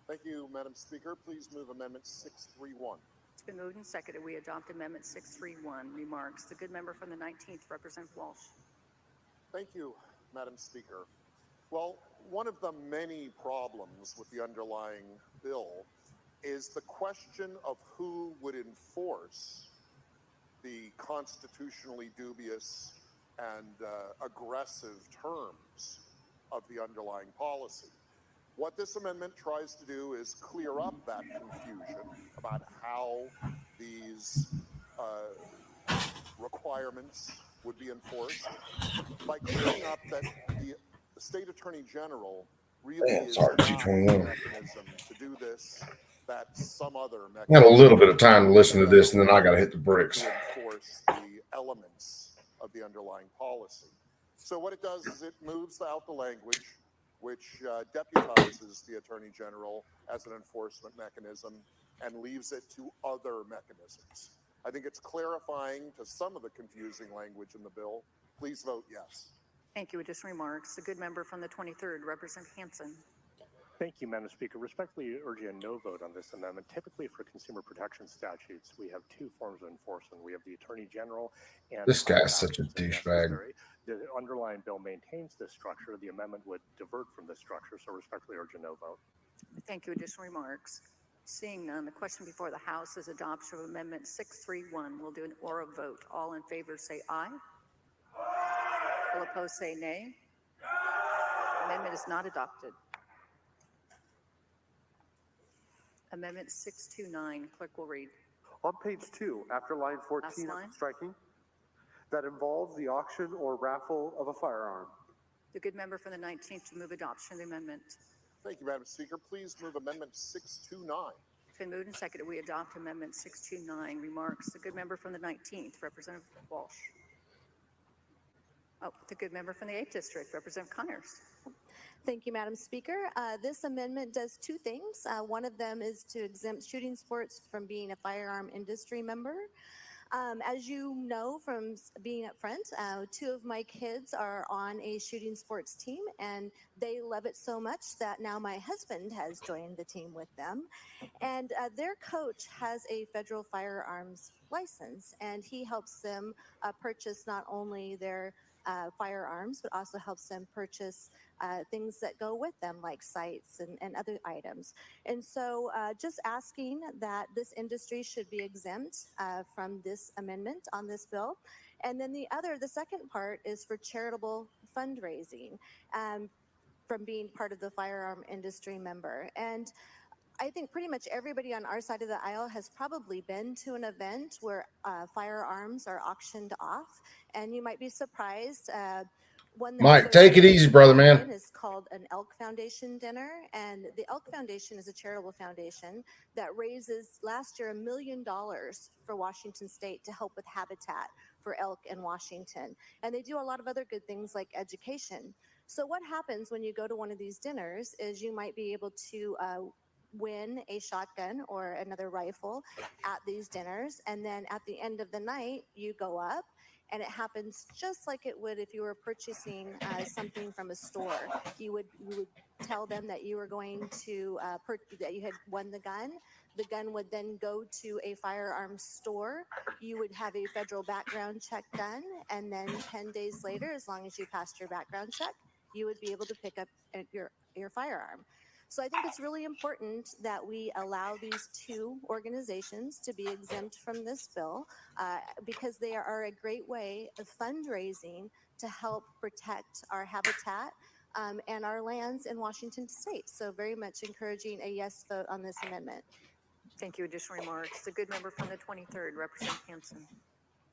Thank you, Madam Speaker. Please move Amendment 631. It's been moved and seconded. We adopt Amendment 631. Remarks. The good member from the 19th, Representative Walsh. Thank you, Madam Speaker. Well, one of the many problems with the underlying bill is the question of who would enforce the constitutionally dubious and aggressive terms of the underlying policy. What this amendment tries to do is clear up that confusion about how these requirements would be enforced by clearing up that the State Attorney General really is not the mechanism to do this, that some other mechanism. I had a little bit of time to listen to this, and then I got to hit the bricks. To enforce the elements of the underlying policy. So what it does is it moves out the language which deputizes the Attorney General as an enforcement mechanism and leaves it to other mechanisms. I think it's clarifying to some of the confusing language in the bill. Please vote yes. Thank you. Additional remarks. The good member from the 23rd, Representative Hansen. Thank you, Madam Speaker. Respectfully urging a no vote on this amendment. Typically for consumer protection statutes, we have two forms of enforcement. We have the Attorney General and— This guy's such a douchebag. The underlying bill maintains this structure. The amendment would divert from this structure, so respectfully urge a no vote. Thank you. Additional remarks. Seeing none, the question before the House is adoption of Amendment 631. We'll do an aura vote. All in favor say aye. All opposed say nay. Amendment is not adopted. Amendment 629. Clerk will read. On page 2, after line 14 Last of line. the striking, that involves the auction or raffle of a firearm. The good member from the 19th to move adoption of the amendment. Thank you, Madam Speaker. Please move Amendment 629. It's been moved and seconded. We adopt Amendment 629. Remarks. The good member from the 19th, Representative Walsh. Oh, the good member from the 8th District, Representative Connors. Thank you, Madam Speaker. This amendment does two things. One of them is to exempt shooting sports from being a firearm industry member. As you know from being up front, two of my kids are on a shooting sports team, and they love it so much that now my husband has joined the team with them. And their coach has a federal firearms license, and he helps them purchase not only their firearms, but also helps them purchase things that go with them, like sights and other items. And so just asking that this industry should be exempt from this amendment on this bill. And then the second part is for charitable fundraising from being part of the firearm industry member. And I think pretty much everybody on our side of the aisle has probably been to an event where firearms are auctioned off, and you might be surprised. One that Mike, was take it easy, brother, man. is called an Elk Foundation dinner, and the Elk Foundation is a charitable foundation that raises last year $1 million for Washington State to help with habitat for elk in Washington, and they do a lot of other good things like education. So what happens when you go to one of these dinners is you might be able to win a shotgun or another rifle at these dinners, and then at the end of the night you go up and it happens just like it would if you were purchasing something from a store. You would tell them that you were going to that you had won the gun. The gun would then go to a firearms store. You would have a federal background check done, and then 10 days later, as long as you passed your background check, you would be able to pick up your firearm. So I think it's really important that we allow these two organizations to be exempt from this bill because they are a great way of fundraising to help protect our habitat and our lands in Washington State. So very much encouraging a yes vote on this amendment. Thank you. Additional remarks. The good member from the 23rd, Representative Hanson.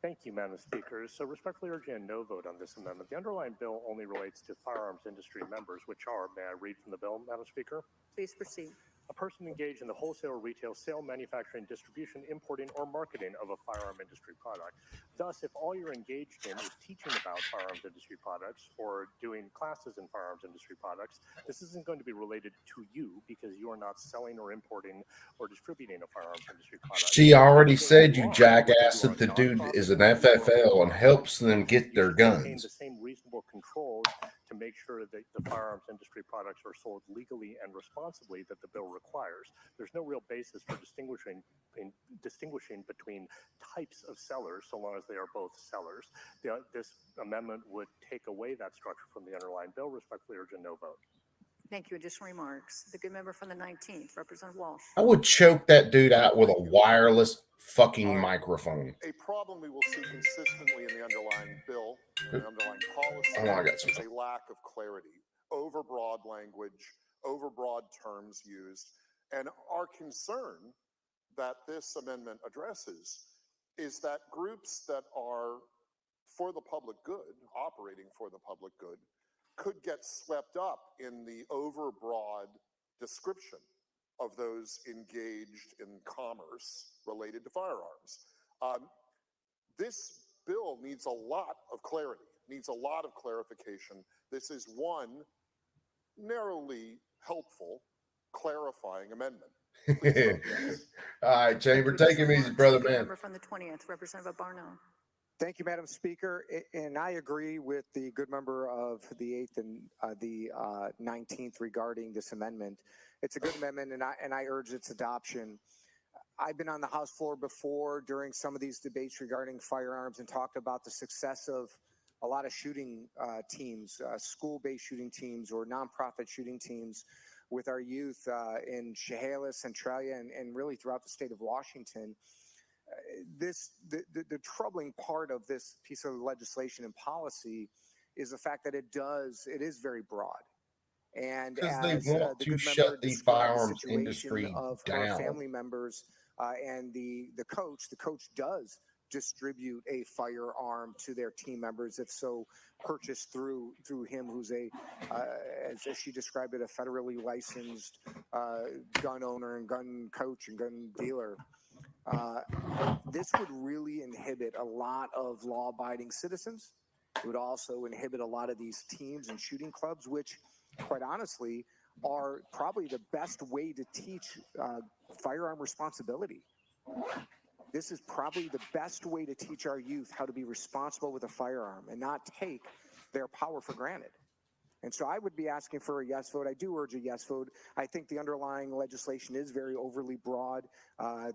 Thank you, Madam Speaker. So respectfully urging a no vote on this amendment. The underlying bill only relates to firearms industry members, which are, may I read from the bill, Madam Speaker? Please proceed. A person engaged in the wholesale or retail sale, manufacturing, distribution, importing, or marketing of a firearm industry product. Thus, if all you're engaged in is teaching about firearms industry products or doing classes in firearms industry products, this isn't going to be related to you because you are not selling or importing or distributing a firearms industry product. She already said, you jackass, that the dude is an FFL and helps them get their guns. The same reasonable controls to make sure that the firearms industry products are sold legally and responsibly that the bill requires. There's no real basis for distinguishing between types of sellers, so long as they are both sellers. This amendment would take away that structure from the underlying bill. Respectfully urge a no vote. Thank you. Additional remarks. The good member from the 19th, Representative Walsh. I would choke that dude out with a wireless fucking microphone. A problem we will see consistently in the underlying bill and the underlying policy is a lack of clarity, overbroad language, overbroad terms used, and our concern that this amendment addresses is that groups that are for the public good, operating for the public good, could get swept up in the overbroad description of those engaged in commerce related to firearms. This bill needs a lot of clarity, needs a lot of clarification. This is one narrowly helpful, clarifying amendment. All right, Chamber, take him easy, brother, man. Member from the 20th, Representative Barno. Thank you, Madam Speaker. And I agree with the good member of the 8th and the 19th regarding this amendment. It's a good amendment, and I urge its adoption. I've been on the House floor before during some of these debates regarding firearms and talked about the success of a lot of shooting teams, school-based shooting teams or nonprofit shooting teams with our youth in Chehalis, Centralia, and really throughout the state of Washington. The troubling part of this piece of legislation and policy is the fact that it is very broad. And because they want to shut the firearms industry of down. Her family members and the coach does distribute a firearm to their team members, if so purchased through him, who's as she described it, a federally licensed gun owner and gun coach and gun dealer. This would really inhibit a lot of law-abiding citizens. It would also inhibit a lot of these teams and shooting clubs, which quite honestly, are probably the best way to teach firearm responsibility. This is probably the best way to teach our youth how to be responsible with a firearm and not take their power for granted. And so I would be asking for a yes vote. I do urge a yes vote. I think the underlying legislation is very overly broad.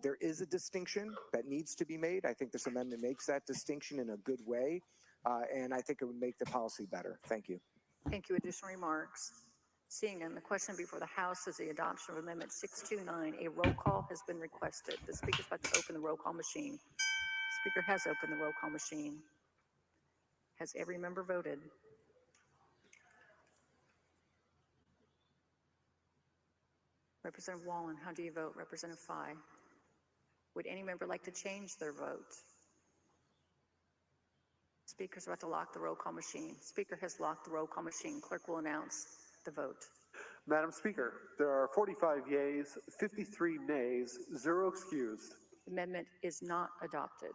There is a distinction that needs to be made. I think this amendment makes that distinction in a good way, and I think it would make the policy better. Thank you. Thank you. Additional remarks? Seeing none, the question before the House is the adoption of Amendment 629. A roll call has been requested. The Speaker is about to open the roll call machine. The Speaker has opened the roll call machine. Has every member voted? Representative Wallen, how do you vote? Representative Fye? Would any member like to change their vote? Speaker's about to lock the roll call machine. Speaker has locked the roll call machine. Clerk will announce the vote. Madam Speaker, there are 45 yeas, 53 nays, 0 excused. Amendment is not adopted.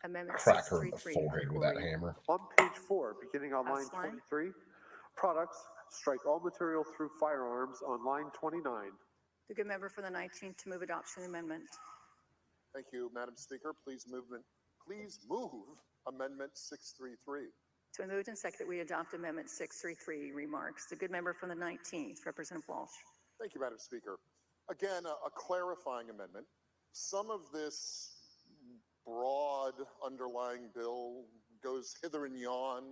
Amendment Crack her in the 633. forehead with that hammer. On page 4, beginning on line Last line. 23, products, strike all material through firearms on line 29. The good member for the 19th to move adoption of the amendment. Thank you, Madam Speaker. Please move Amendment 633. It's been moved and seconded that we adopt Amendment 633. Remarks. The good member from the 19th, Representative Walsh. Thank you, Madam Speaker. Again, a clarifying amendment. Some of this broad underlying bill goes hither and yon,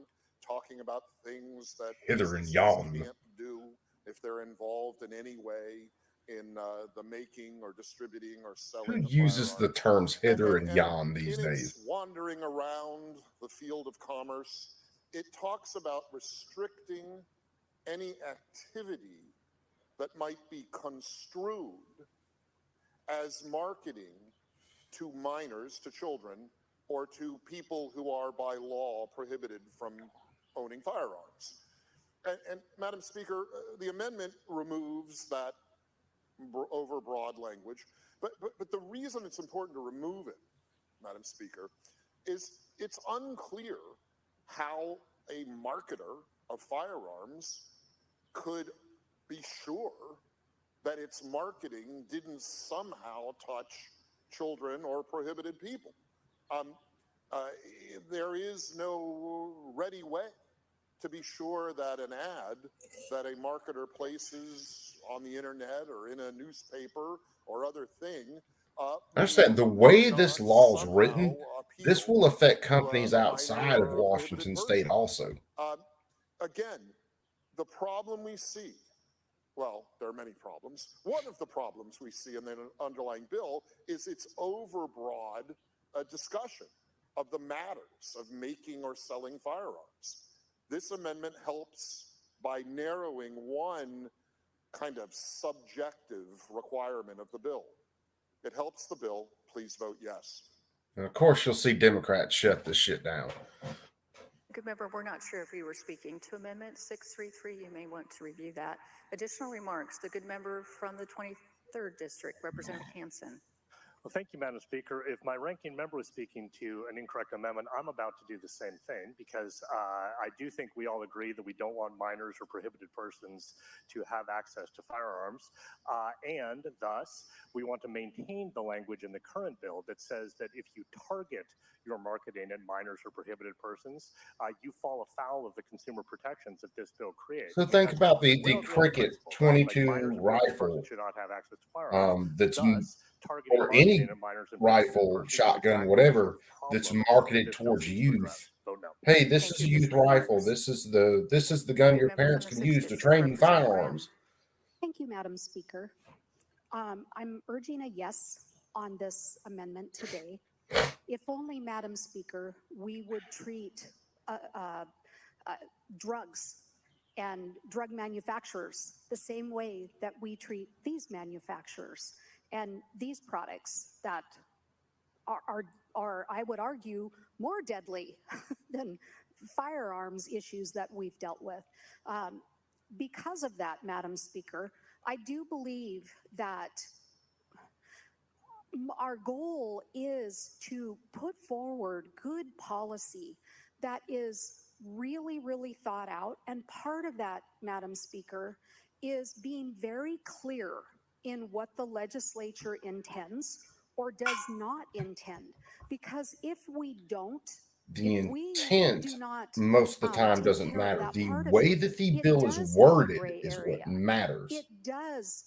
talking about things that Hither and businesses yon. can't do if they're involved in any way in the making or distributing or selling. Who uses the terms hither and yon these in days? its wandering around the field of commerce, it talks about restricting any activity that might be construed as marketing to minors, to children, or to people who are by law prohibited from owning firearms. And Madam Speaker, the amendment removes that overbroad language, but the reason it's important to remove it, Madam Speaker, is it's unclear how a marketer of firearms could be sure that its marketing didn't somehow touch children or prohibited people. There is no ready way to be sure that an ad that a marketer places on the internet or in a newspaper or other thing. I understand the way this law is written, this will affect companies outside of Washington state also. Again, the problem we see, well, there are many problems. One of the problems we see in the underlying bill is its overbroad discussion of the matters of making or selling firearms. This amendment helps by narrowing one kind of subjective requirement of the bill. It helps the bill. Please vote yes. And of course, you'll see Democrats shut this shit down. Good member, we're not sure if you were speaking to Amendment 633. You may want to review that. Additional remarks. The good member from the 23rd District, Representative Hansen. Well, thank you, Madam Speaker. If my ranking member was speaking to an incorrect amendment, I'm about to do the same thing because I do think we all agree that we don't want minors or prohibited persons to have access to firearms. And thus, we want to maintain the language in the current bill that says that if you target your marketing at minors or prohibited persons, you fall afoul of the consumer protections that this bill creates. So think about the Cricket 22 rifle should not have access to firearms. that's Thus, or any rifle, shotgun, whatever that's marketed towards youth. Hey, this is a youth rifle. This is the gun your parents can use to train you firearms. Thank you, Madam Speaker. I'm urging a yes on this amendment today. If only, Madam Speaker, we would treat drugs and drug manufacturers the same way that we treat these manufacturers and these products that are I would argue, more deadly than firearms issues that we've dealt with. Because of that, Madam Speaker, I do believe that our goal is to put forward good policy that is really, really thought out. And part of that, Madam Speaker, is being very clear in what the legislature intends or does not intend. Because if we don't, The if we intent do not most of the time take doesn't care of matter. that The part of way it, that the it bill is does have a worded gray is area. what matters. It does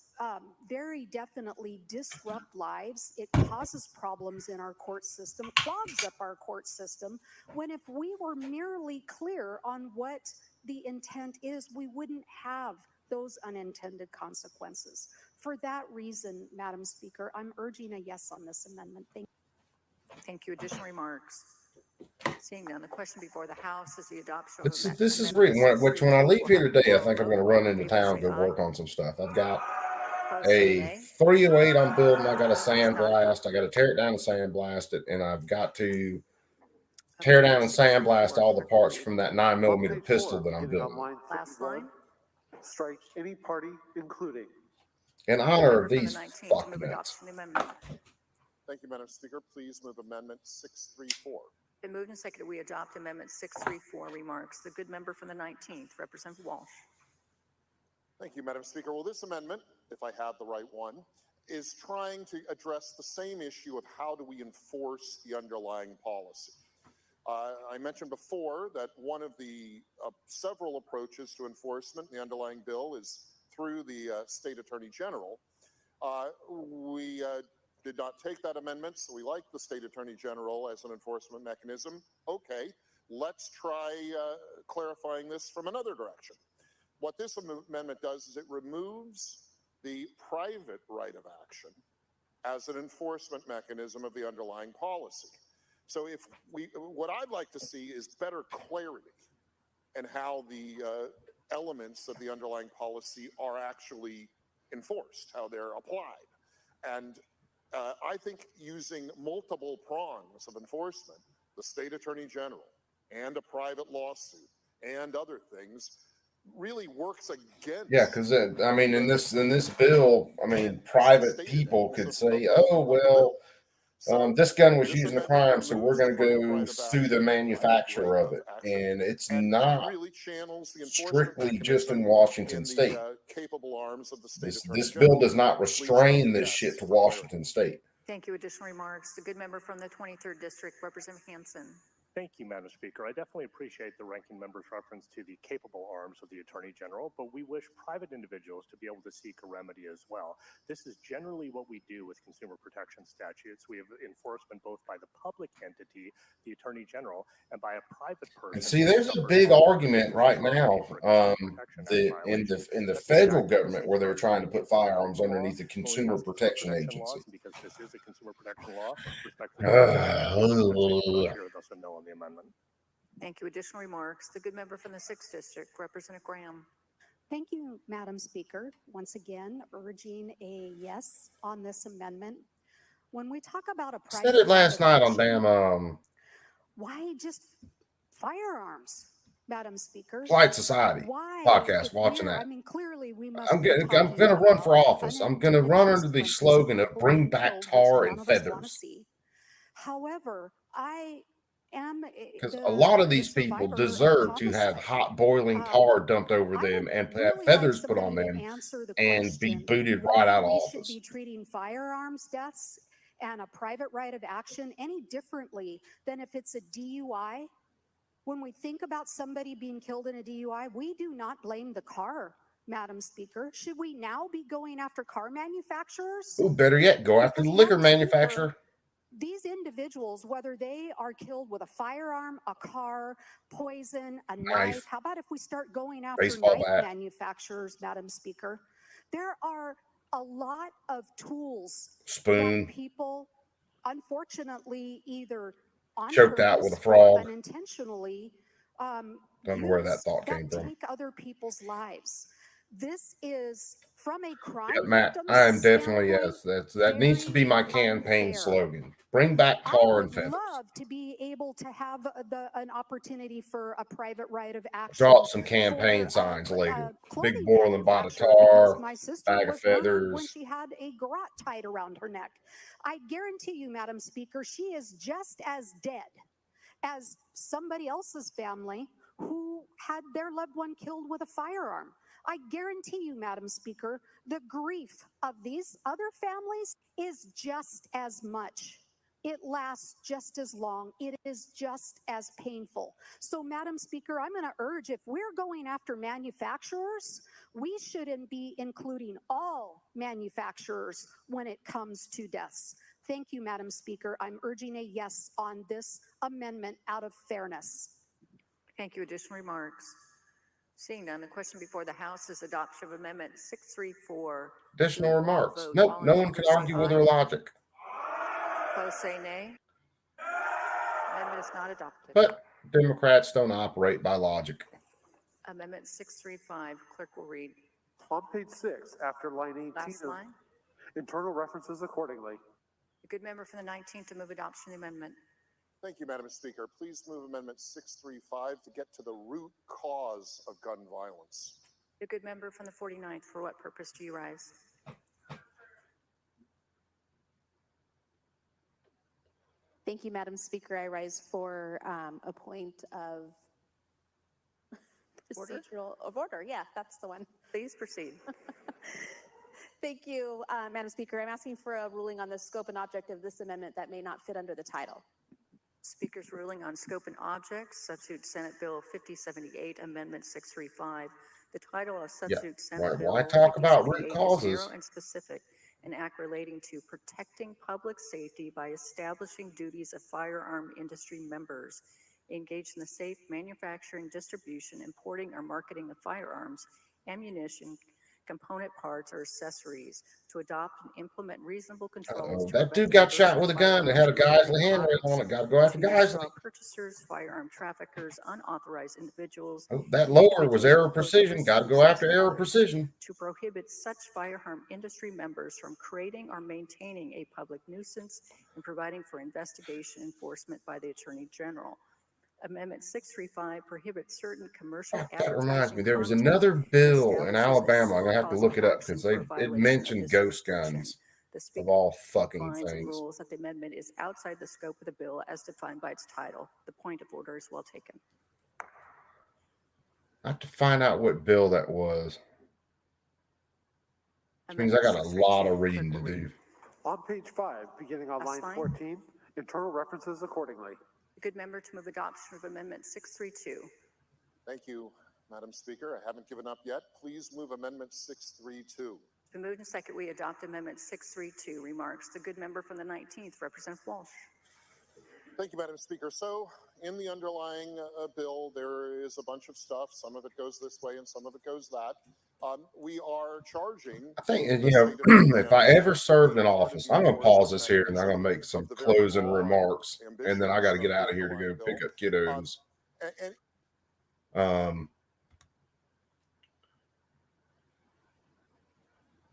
very definitely disrupt lives. It causes problems in our court system, clogs up our court system, when if we were merely clear on what the intent is, we wouldn't have those unintended consequences. For that reason, Madam Speaker, I'm urging a yes on this amendment. Thank you. Additional remarks? Seeing none, the question before the House is the adoption of This is amendment which when I 634. leave here We'll have today, I an think I'm oral going to vote. run All in into favor, town, say go aye. work on some stuff. I've got Opposed, say a nay. 308 I'm building. I got to It's not sandblast. I got to tear it down and sandblast it, and I've got to tear down and sandblast all the parts from that 9mm pistol that I'm building. Last line. Strike any party, including. In honor Member of from the these 19th to fuck move nuts. adoption of the amendment. Thank you, Madam Speaker. Please move Amendment 634. Been moved and seconded. We adopt Amendment 634. Remarks. The good member from the 19th, Representative Walsh. Thank you, Madam Speaker. Well, this amendment, if I have the right one, is trying to address the same issue of how do we enforce the underlying policy. I mentioned before that one of the several approaches to enforcement in the underlying bill is through the State Attorney General. We did not take that amendment, so we like the State Attorney General as an enforcement mechanism. Okay, let's try clarifying this from another direction. What this amendment does is it removes the private right of action as an enforcement mechanism of the underlying policy. So what I'd like to see is better clarity in how the elements of the underlying policy are actually enforced, how they're applied. And I think using multiple prongs of enforcement, the State Attorney General and a private lawsuit and other things, really works against. Yeah, because I mean, in this bill, I mean, private people could say, "Oh well, this gun was used in a crime, so we're going to go sue the manufacturer of it," and it's not strictly just in Washington State. Capable arms of the State This bill does not restrain this shit to Washington State. Thank you. Additional remarks. The good member from the 23rd District, Representative Hansen. Thank you, Madam Speaker. I definitely appreciate the ranking member's reference to the capable arms of the Attorney General, but we wish private individuals to be able to seek a remedy as well. This is generally what we do with consumer protection statutes. We have enforcement both by the public entity, the Attorney General, and by a private person. And see, there's a big argument right now in the federal government where they're trying to put firearms underneath the Consumer Protection Agency. Because this is a consumer protection law, on the amendment. Thank you. Additional remarks. The good member from the 6th District, Representative Graham. Thank you, Madam Speaker. Once again, urging a yes on this amendment. When we talk about a private, said it last night on damn why just firearms, Madam Speaker? Polite Society podcast. Watching that. I mean, clearly we must. I'm gonna run for office. I'm gonna run under the slogan of "Bring back tar and feathers." However, I am because a lot of these people deserve to have hot boiling tar dumped over them and have feathers put on them and be booted right out of office. We should be treating firearms deaths and a private right of action any differently than if it's a DUI. When we think about somebody being killed in a DUI, we do not blame the car, Madam Speaker. Should we now be going after car manufacturers? Oh, better yet, go after the liquor manufacturer. These individuals, whether they are killed with a firearm, a car, poison, a knife, how about if we start going after knife manufacturers, Madam Speaker? There are a lot of tools that people, unfortunately, either choked out with a frog, unintentionally, don't know where that thought came from. Take other people's lives. This is from a crime. Yeah, Matt, I am definitely yes. That needs to be my campaign slogan. Bring back tar and feathers. I would love to be able to have an opportunity for a private right of action. Drop some campaign signs later. Big boiling pot of tar, bag of feathers. When she had a garrote tied around her neck, I guarantee you, Madam Speaker, she is just as dead as somebody else's family who had their loved one killed with a firearm. I guarantee you, Madam Speaker, the grief of these other families is just as much. It lasts just as long. It is just as painful. So, Madam Speaker, I'm going to urge, if we're going after manufacturers, we shouldn't be including all manufacturers when it comes to deaths. Thank you, Madam Speaker. I'm urging a yes on this amendment out of fairness. Thank you. Additional remarks? Seeing none, the question before the House is adoption of Amendment 634. Additional remarks. Vote. Nope, All in no one favor can say argue with aye. her logic. Opposed say nay. Amendment is not adopted. But Democrats don't operate by logic. Amendment 635. Clerk will read. On page 6, after line 18 Last of line. internal references accordingly. The good member from the 19th to move adoption of the amendment. Thank you, Madam Speaker. Please move Amendment 635 to get to the root cause of gun violence. The good member from the 49th. For what purpose do you rise? Thank you, Madam Speaker. I rise for a point of procedural order. Yeah, that's the one. Please proceed. Thank you, Madam Speaker. I'm asking for a ruling on the scope and object of this amendment that may not fit under the title. Speaker's ruling on scope and objects, substitute Senate Bill 5078, Amendment 635. The title of substitute Senate Bill Why talk about 5078 root is causes? narrow and specific, an act relating to protecting public safety by establishing duties of firearm industry members engaged in the safe manufacturing, distribution, importing, or marketing of firearms, ammunition, component parts, or accessories, to adopt and implement reasonable controls. To That prevent dude the got diversion shot of with a gun that firearms had a and related Geisley handrail products, on it. Got to go after to Geisley. stop purchasers, firearm traffickers, unauthorized individuals. Oh, that lower was Arrow to Precision. Got to go after Arrow Precision. To prohibit such firearm industry members from creating or maintaining a public nuisance and providing for investigation enforcement by the Attorney General. Amendment 635 prohibits certain commercial That reminds me, there was content another that bill in establishes a Alabama. I'm civil gonna have to cause look of it up action because for it violation of mentioned this ghost restriction. guns The of Speaker all fucking finds and things. rules that the amendment is outside the scope of the bill as defined by its title. The point of order is well taken. I have to find out what bill that was. Which means I got a lot of reading to do. On page 5, beginning on line 14, internal references accordingly. The good member to move adoption of Amendment 632. Thank you, Madam Speaker. I haven't given up yet. Please move Amendment 632. The move and second we adopt Amendment 632. Remarks. The good member from the 19th, Representative Walsh. Thank you, Madam Speaker. So, in the underlying bill, there is a bunch of stuff. Some of it goes this way and some of it goes that. We are charging. I think, if I ever served in office, I'm going to pause this here and I'm going to make some closing remarks. And then I got to get out of here to go pick up kiddos.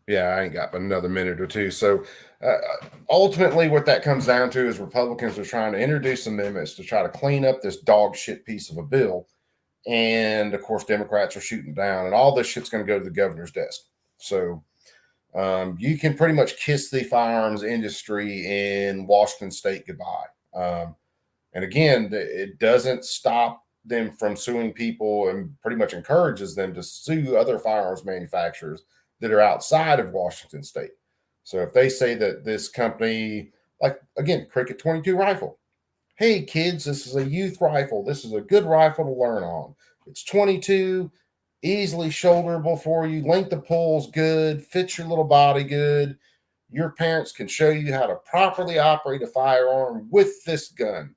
Yeah, I ain't got but another minute or two. So ultimately what that comes down to is Republicans are trying to introduce amendments to try to clean up this dog shit piece of a bill. And of course, Democrats are shooting down, and all this shit's going to go to the governor's desk. So you can pretty much kiss the firearms industry in Washington State goodbye. And again, it doesn't stop them from suing people and pretty much encourages them to sue other firearms manufacturers that are outside of Washington State. So if they say that this company, like again, Cricket 22 rifle, hey kids, this is a youth rifle. This is a good rifle to learn on. It's 22, easily shoulderable for you. Length of pull's good, fits your little body good. Your parents can show you how to properly operate a firearm with this gun.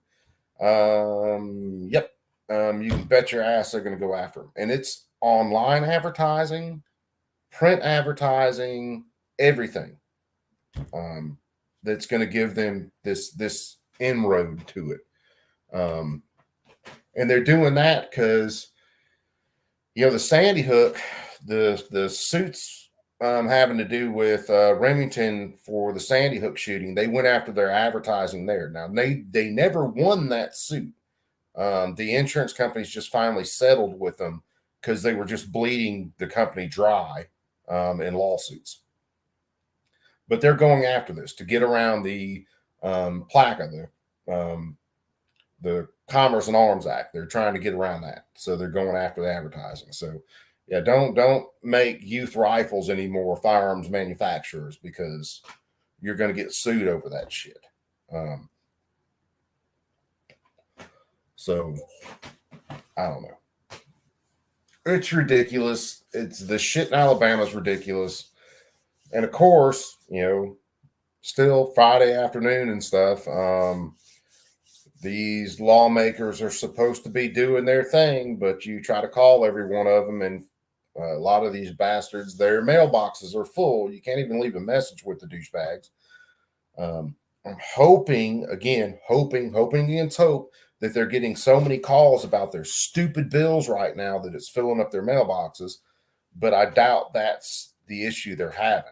You can bet your ass they're going to go after them. And it's online advertising, print advertising, everything. That's going to give them this inroad to it. And they're doing that because, the Sandy Hook, the suits having to do with Remington for the Sandy Hook shooting, they went after their advertising there. Now, they never won that suit. The insurance companies just finally settled with them because they were just bleeding the company dry in lawsuits. But they're going after this to get around the PLACA, the Commerce and Arms Act. They're trying to get around that, so they're going after the advertising. So, yeah, don't make youth rifles anymore, firearms manufacturers, because you're going to get sued over that shit. So, I don't know. It's ridiculous. It's the shit in Alabama is ridiculous. And of course, still Friday afternoon and stuff. These lawmakers are supposed to be doing their thing, but you try to call every one of them, and a lot of these bastards, their mailboxes are full. You can't even leave a message with the douchebags. I'm hoping against hope that they're getting so many calls about their stupid bills right now that it's filling up their mailboxes. But I doubt that's the issue they're having.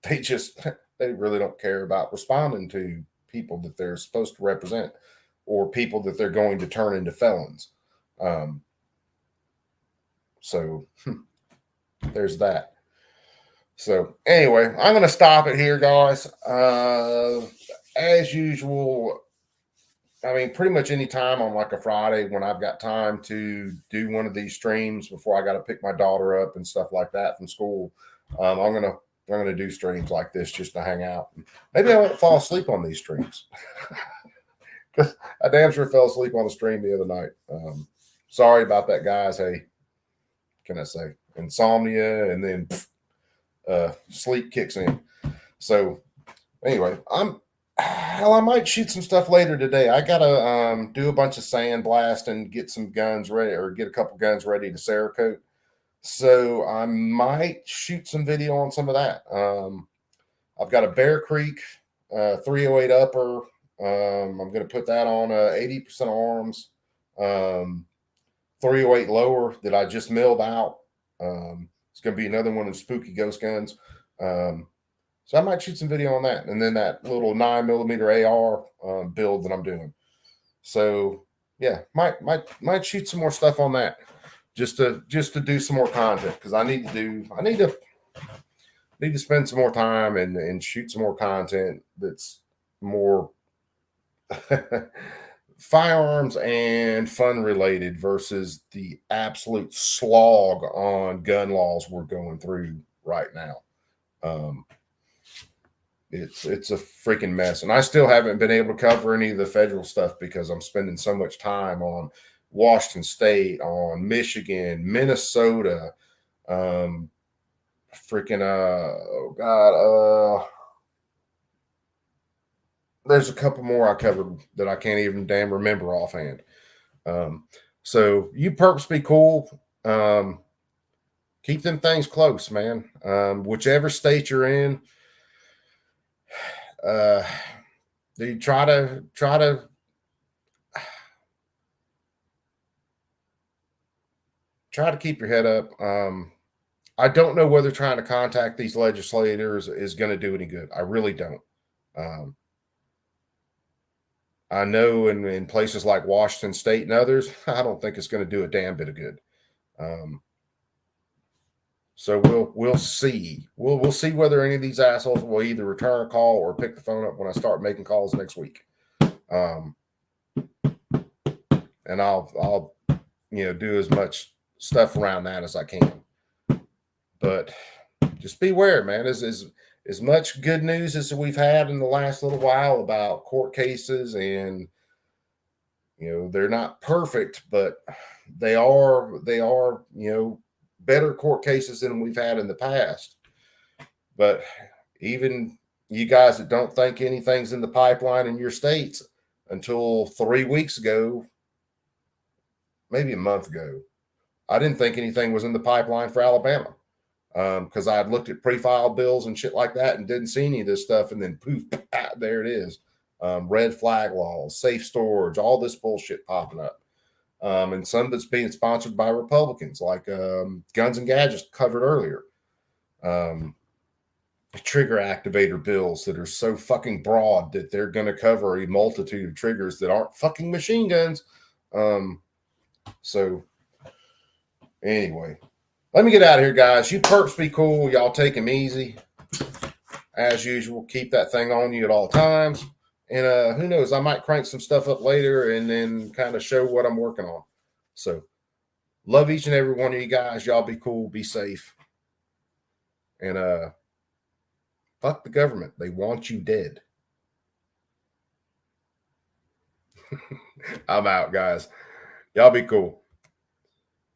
They really don't care about responding to people that they're supposed to represent or people that they're going to turn into felons. So there's that. So anyway, I'm going to stop it here, guys. As usual, I mean, pretty much any time on like a Friday when I've got time to do one of these streams before I got to pick my daughter up and stuff like that from school, I'm gonna do streams like this just to hang out. Maybe I won't fall asleep on these streams because I damn sure fell asleep on the stream the other night. Sorry about that, guys. Hey, can I say insomnia and then sleep kicks in. So anyway, I might shoot some stuff later today. I gotta do a bunch of sandblast and get some guns ready, or get a couple guns ready to Cerakote. So I might shoot some video on some of that. I've got a Bear Creek 308 upper. I'm going to put that on 80% arms. 308 lower that I just milled out. It's going to be another one of the spooky ghost guns. So I might shoot some video on that. And then that little 9mm AR build that I'm doing. So yeah, might shoot some more stuff on that. Just to do some more content, because I need to spend some more time and shoot some more content that's more firearms and fun related versus the absolute slog on gun laws we're going through right now. It's a freaking mess, and I still haven't been able to cover any of the federal stuff because I'm spending so much time on Washington State, on Michigan, Minnesota, there's a couple more I covered that I can't even damn remember offhand. So you perps be cool. Keep them things close, man. Whichever state you're in, you try to keep your head up. I don't know whether trying to contact these legislators is going to do any good. I really don't. I know in places like Washington State and others, I don't think it's going to do a damn bit of good. So we'll see. We'll see whether any of these assholes will either return a call or pick the phone up when I start making calls next week. And I'll do as much stuff around that as I can. But just beware, man. As much good news as we've had in the last little while about court cases, and they're not perfect, but they are better court cases than we've had in the past. But even you guys that don't think anything's in the pipeline in your states, until 3 weeks ago, maybe a month ago, I didn't think anything was in the pipeline for Alabama. Because I had looked at pre-filed bills and shit like that and didn't see any of this stuff, and then poof, there it is. Red flag laws, safe storage, all this bullshit popping up. And some that's being sponsored by Republicans, like Guns and Gadgets covered earlier. Trigger activator bills that are so fucking broad that they're going to cover a multitude of triggers that aren't fucking machine guns. So anyway, let me get out of here, guys. You perps be cool. Y'all take them easy. As usual, keep that thing on you at all times. And who knows, I might crank some stuff up later and then kind of show what I'm working on. So love each and every one of you guys. Y'all be cool, be safe. And fuck the government. They want you dead. I'm out, guys. Y'all be cool.